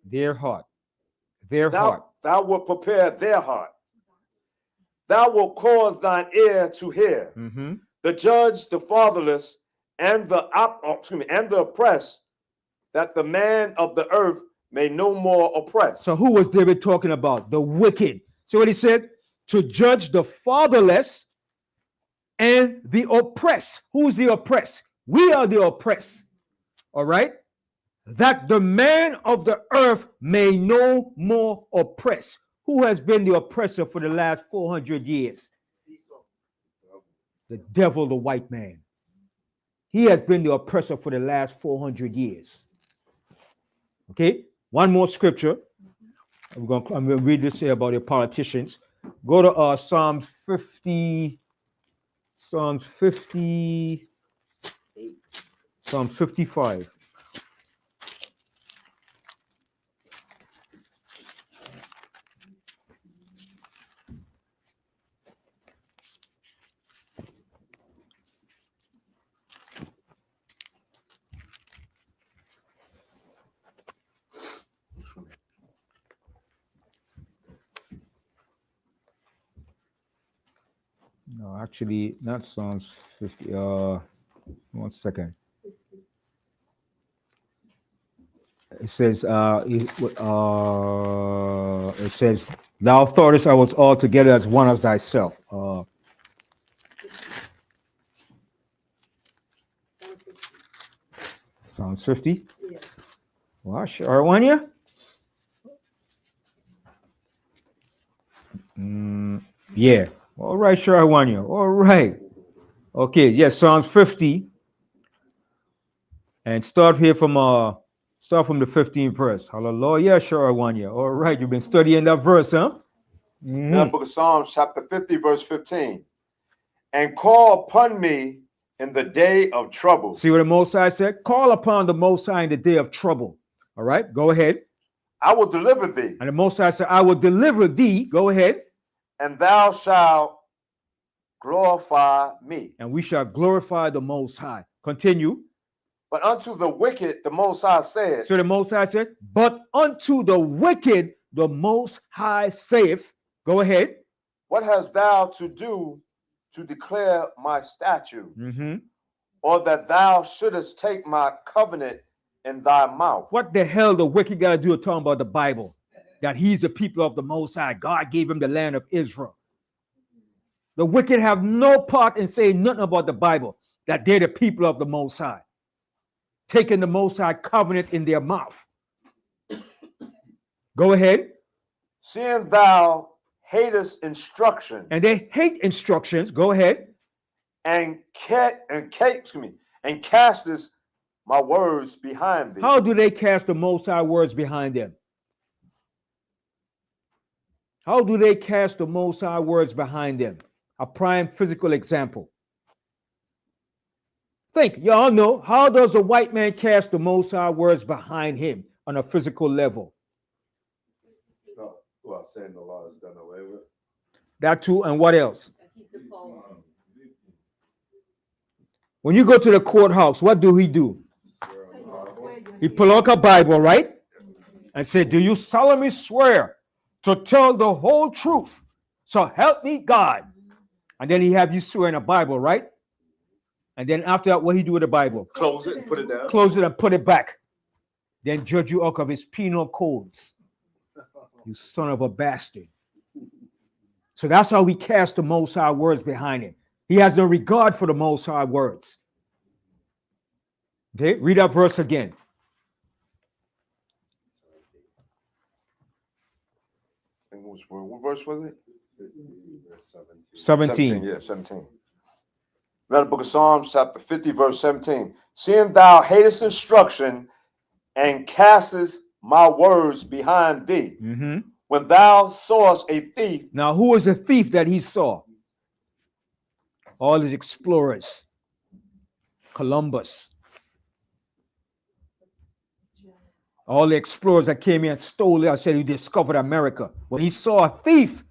Speaker 1: Their heart. Their heart.
Speaker 4: Thou wilt prepare their heart. Thou wilt cause thine ear to hear. The judge, the fatherless, and the oppressed, that the man of the earth may no more oppress.
Speaker 1: So who was David talking about? The wicked. See what he said? To judge the fatherless and the oppressed. Who's the oppressed? We are the oppressed. All right? That the man of the earth may no more oppress. Who has been the oppressor for the last 400 years? The devil, the white man. He has been the oppressor for the last 400 years. Okay? One more scripture. I'm going to read this here about the politicians. Go to Psalms 50. Psalms 50. Psalm 55. No, actually, not Psalms 50. 1 second. It says, it says, thou thoughtest I was altogether as one as thyself. Psalms 50. Yeah. Well, sure, one yeah. Yeah. All right, sure, I want you. All right. Okay, yes, Psalms 50. And start here from the 15th verse. Hallelujah, sure, I want you. All right, you've been studying that verse, huh?
Speaker 4: Now, book of Psalms, chapter 50, verse 15. And call upon me in the day of trouble.
Speaker 1: See what the Most High said? Call upon the Most High in the day of trouble. All right, go ahead.
Speaker 4: I will deliver thee.
Speaker 1: And the Most High said, I will deliver thee. Go ahead.
Speaker 4: And thou shalt glorify me.
Speaker 1: And we shall glorify the Most High. Continue.
Speaker 4: But unto the wicked, the Most High said.
Speaker 1: So the Most High said, but unto the wicked, the Most High saith. Go ahead.
Speaker 4: What hast thou to do to declare my statute? Or that thou shouldest take my covenant in thy mouth?
Speaker 1: What the hell the wicked got to do with talking about the Bible? That he's the people of the Most High. God gave him the land of Israel. The wicked have no part in saying nothing about the Bible, that they're the people of the Most High, taking the Most High covenant in their mouth. Go ahead.
Speaker 4: Seeing thou hatest instruction.
Speaker 1: And they hate instructions. Go ahead.
Speaker 4: And castest my words behind thee.
Speaker 1: How do they cast the Most High words behind them? How do they cast the Most High words behind them? A prime physical example. Think, y'all know, how does a white man cast the Most High words behind him on a physical level?
Speaker 5: Well, saying the law is done away with.
Speaker 1: That too, and what else? When you go to the courthouse, what do? He pull out a Bible, right? And say, do you solemnly swear to tell the whole truth? So help me God. And then he have you swear in a Bible, right? And then after that, what he do with the Bible?
Speaker 4: Close it and put it down.
Speaker 1: Close it and put it back. Then judge you out of his penal codes. You son of a bastard. So that's how we cast the Most High words behind him. He has no regard for the Most High words. Okay, read that verse again.
Speaker 4: What verse was it?
Speaker 1: 17.
Speaker 4: Yeah, 17. Read the book of Psalms, chapter 50, verse 17. Seeing thou hatest instruction and castest my words behind thee. When thou sawest a thief.
Speaker 1: Now, who was the thief that he saw? All his explorers. Columbus. All the explorers that came here and stole it, I said he discovered America. When he saw a thief,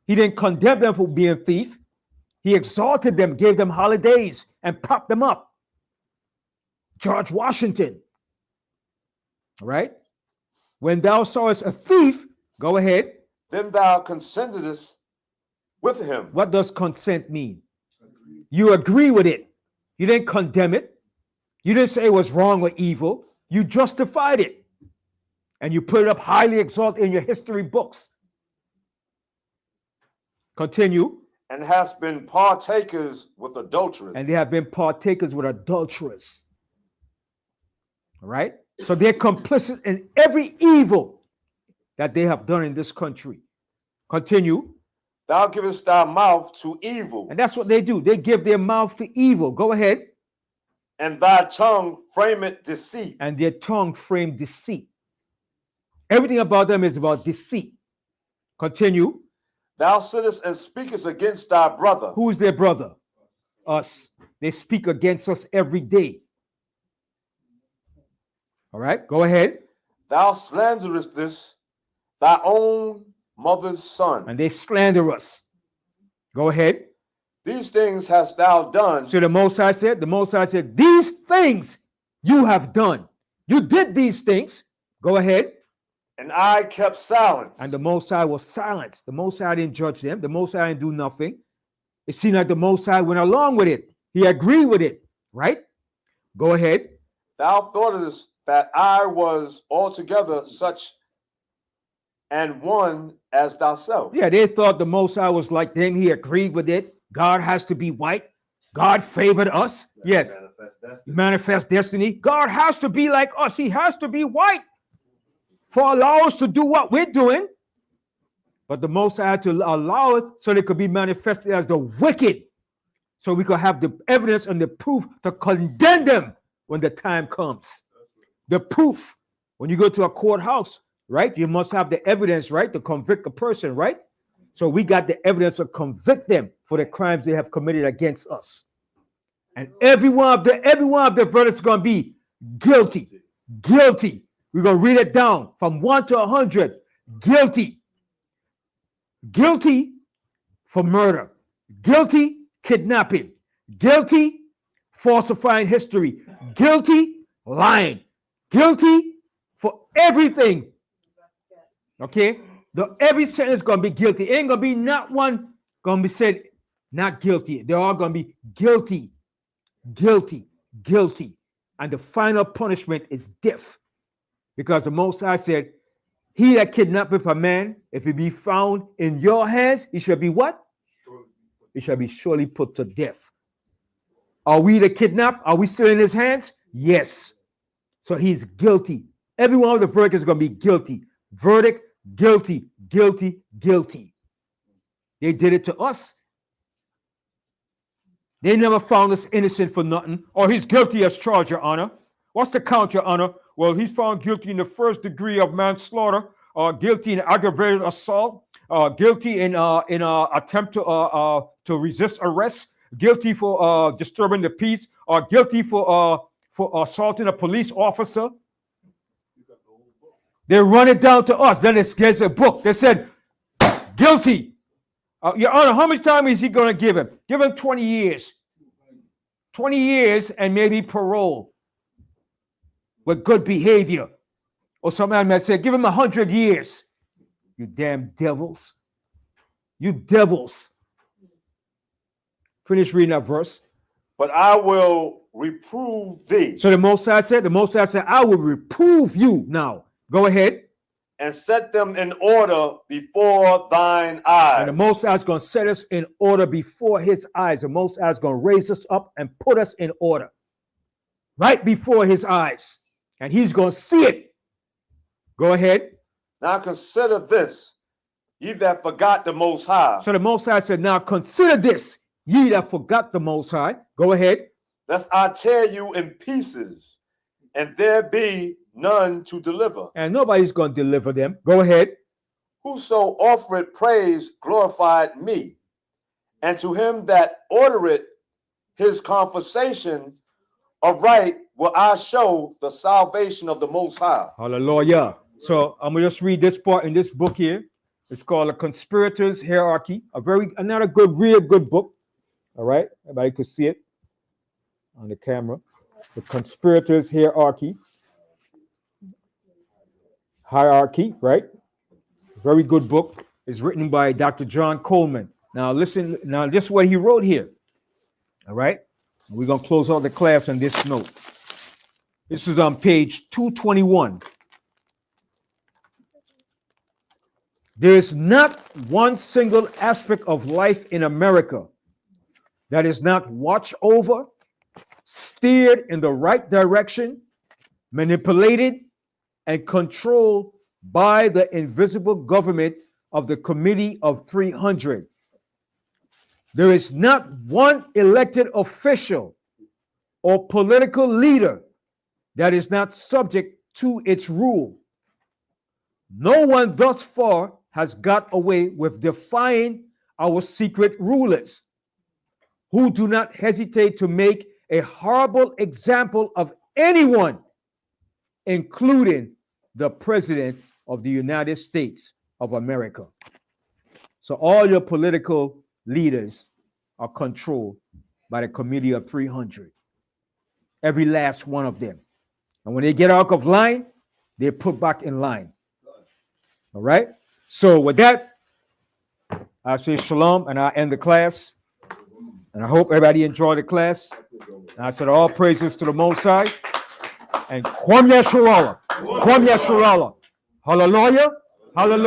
Speaker 1: he didn't condemn them for being a thief. He exalted them, gave them holidays, and propped them up. George Washington. All right? When thou sawest a thief, go ahead.
Speaker 4: Then thou consentedest with him.
Speaker 1: What does consent mean? You agree with it. You didn't condemn it. You didn't say it was wrong or evil. You justified it. And you put it up highly exalted in your history books. Continue.
Speaker 4: And hast been partakers with adulterers.
Speaker 1: And they have been partakers with adulterers. All right? So they're complicit in every evil that they have done in this country. Continue.
Speaker 4: Thou givest thy mouth to evil.
Speaker 1: And that's what they do. They give their mouth to evil. Go ahead.
Speaker 4: And thy tongue frameth deceit.
Speaker 1: And their tongue framed deceit. Everything about them is about deceit. Continue.
Speaker 4: Thou sittest and speakest against thy brother.
Speaker 1: Who is their brother? Us. They speak against us every day. All right, go ahead.
Speaker 4: Thou slanderest this, thy own mother's son.
Speaker 1: And they slander us. Go ahead.
Speaker 4: These things hast thou done.
Speaker 1: So the Most High said, these things you have done. You did these things. Go ahead.
Speaker 4: And I kept silence.
Speaker 1: And the Most High was silent. The Most High didn't judge them. The Most High didn't do nothing. It seemed like the Most High went along with it. He agreed with it, right? Go ahead.
Speaker 4: Thou thoughtest that I was altogether such and one as thyself.
Speaker 1: Yeah, they thought the Most High was like them. He agreed with it. God has to be white. God favored us. Yes. Manifest destiny. God has to be like us. He has to be white for allow us to do what we're doing. But the Most High had to allow it so they could be manifested as the wicked. So we could have the evidence and the proof to condemn them when the time comes. The proof. When you go to a courthouse, right? You must have the evidence, right? To convict a person, right? So we got the evidence to convict them for the crimes they have committed against us. And every one of the verdicts is going to be guilty. Guilty. We're going to read it down from 1 to 100. Guilty. Guilty for murder. Guilty kidnapping. Guilty falsifying history. Guilty lying. Guilty for everything. Okay? Every sentence is going to be guilty. It ain't going to be not one going to be said not guilty. They're all going to be guilty. Guilty. Guilty. And the final punishment is death. Because the Most High said, he that kidnappeth a man, if he be found in your hands, he shall be what? He shall be surely put to death. Are we the kidnap? Are we still in his hands? Yes. So he's guilty. Every one of the verdicts is going to be guilty. Verdict, guilty, guilty, guilty. They did it to us. They never found us innocent for nothing. Or he's guilty as charged, Your Honor. What's the count, Your Honor? Well, he's found guilty in the first degree of manslaughter, guilty in aggravated assault, guilty in attempt to resist arrest, guilty for disturbing the peace, or guilty for assaulting a police officer. They run it down to us. Then it gets a book. They said, guilty. Your Honor, how much time is he going to give him? Give him 20 years. 20 years and maybe parole with good behavior. Or somebody might say, give him 100 years. You damn devils. You devils. Finish reading that verse.
Speaker 4: But I will reprove thee.
Speaker 1: So the Most High said, I will reprove you now. Go ahead.
Speaker 4: And set them in order before thine eyes.
Speaker 1: And the Most High is going to set us in order before his eyes. The Most High is going to raise us up and put us in order. Right before his eyes. And he's going to see it. Go ahead.
Speaker 4: Now consider this, ye that forgot the Most High.
Speaker 1: So the Most High said, now consider this, ye that forgot the Most High. Go ahead.
Speaker 4: Lest I tear you in pieces, and there be none to deliver.
Speaker 1: And nobody's going to deliver them. Go ahead.
Speaker 4: Whoso offereth praise glorified me, and to him that ordereth his conversation aright will I show the salvation of the Most High.
Speaker 1: Hallelujah. So I'm going to just read this part in this book here. It's called A Conspirator's Hierarchy. Another good, real good book. All right. Everybody could see it on the camera. The Conspirator's Hierarchy. Right? Very good book. It's written by Dr. John Coleman. Now listen, this is what he wrote here. All right. We're going to close out the class on this note. This is on page 221. There is not one single aspect of life in America that is not watched over, steered in the right direction, manipulated, and controlled by the invisible government of the Committee of 300. There is not one elected official or political leader that is not subject to its rule. No one thus far has got away with defying our secret rulers, who do not hesitate to make a horrible example of anyone, including the President of the United States of America. So all your political leaders are controlled by the Committee of 300. Every last one of them. And when they get out of line, they're put back in line. All right? So with that, I say shalom and I end the class. And I hope everybody enjoyed the class. And I said all praises to the Most High. And Kwam Yeshua. Kwam Yeshua. Hallelujah. Hallelujah.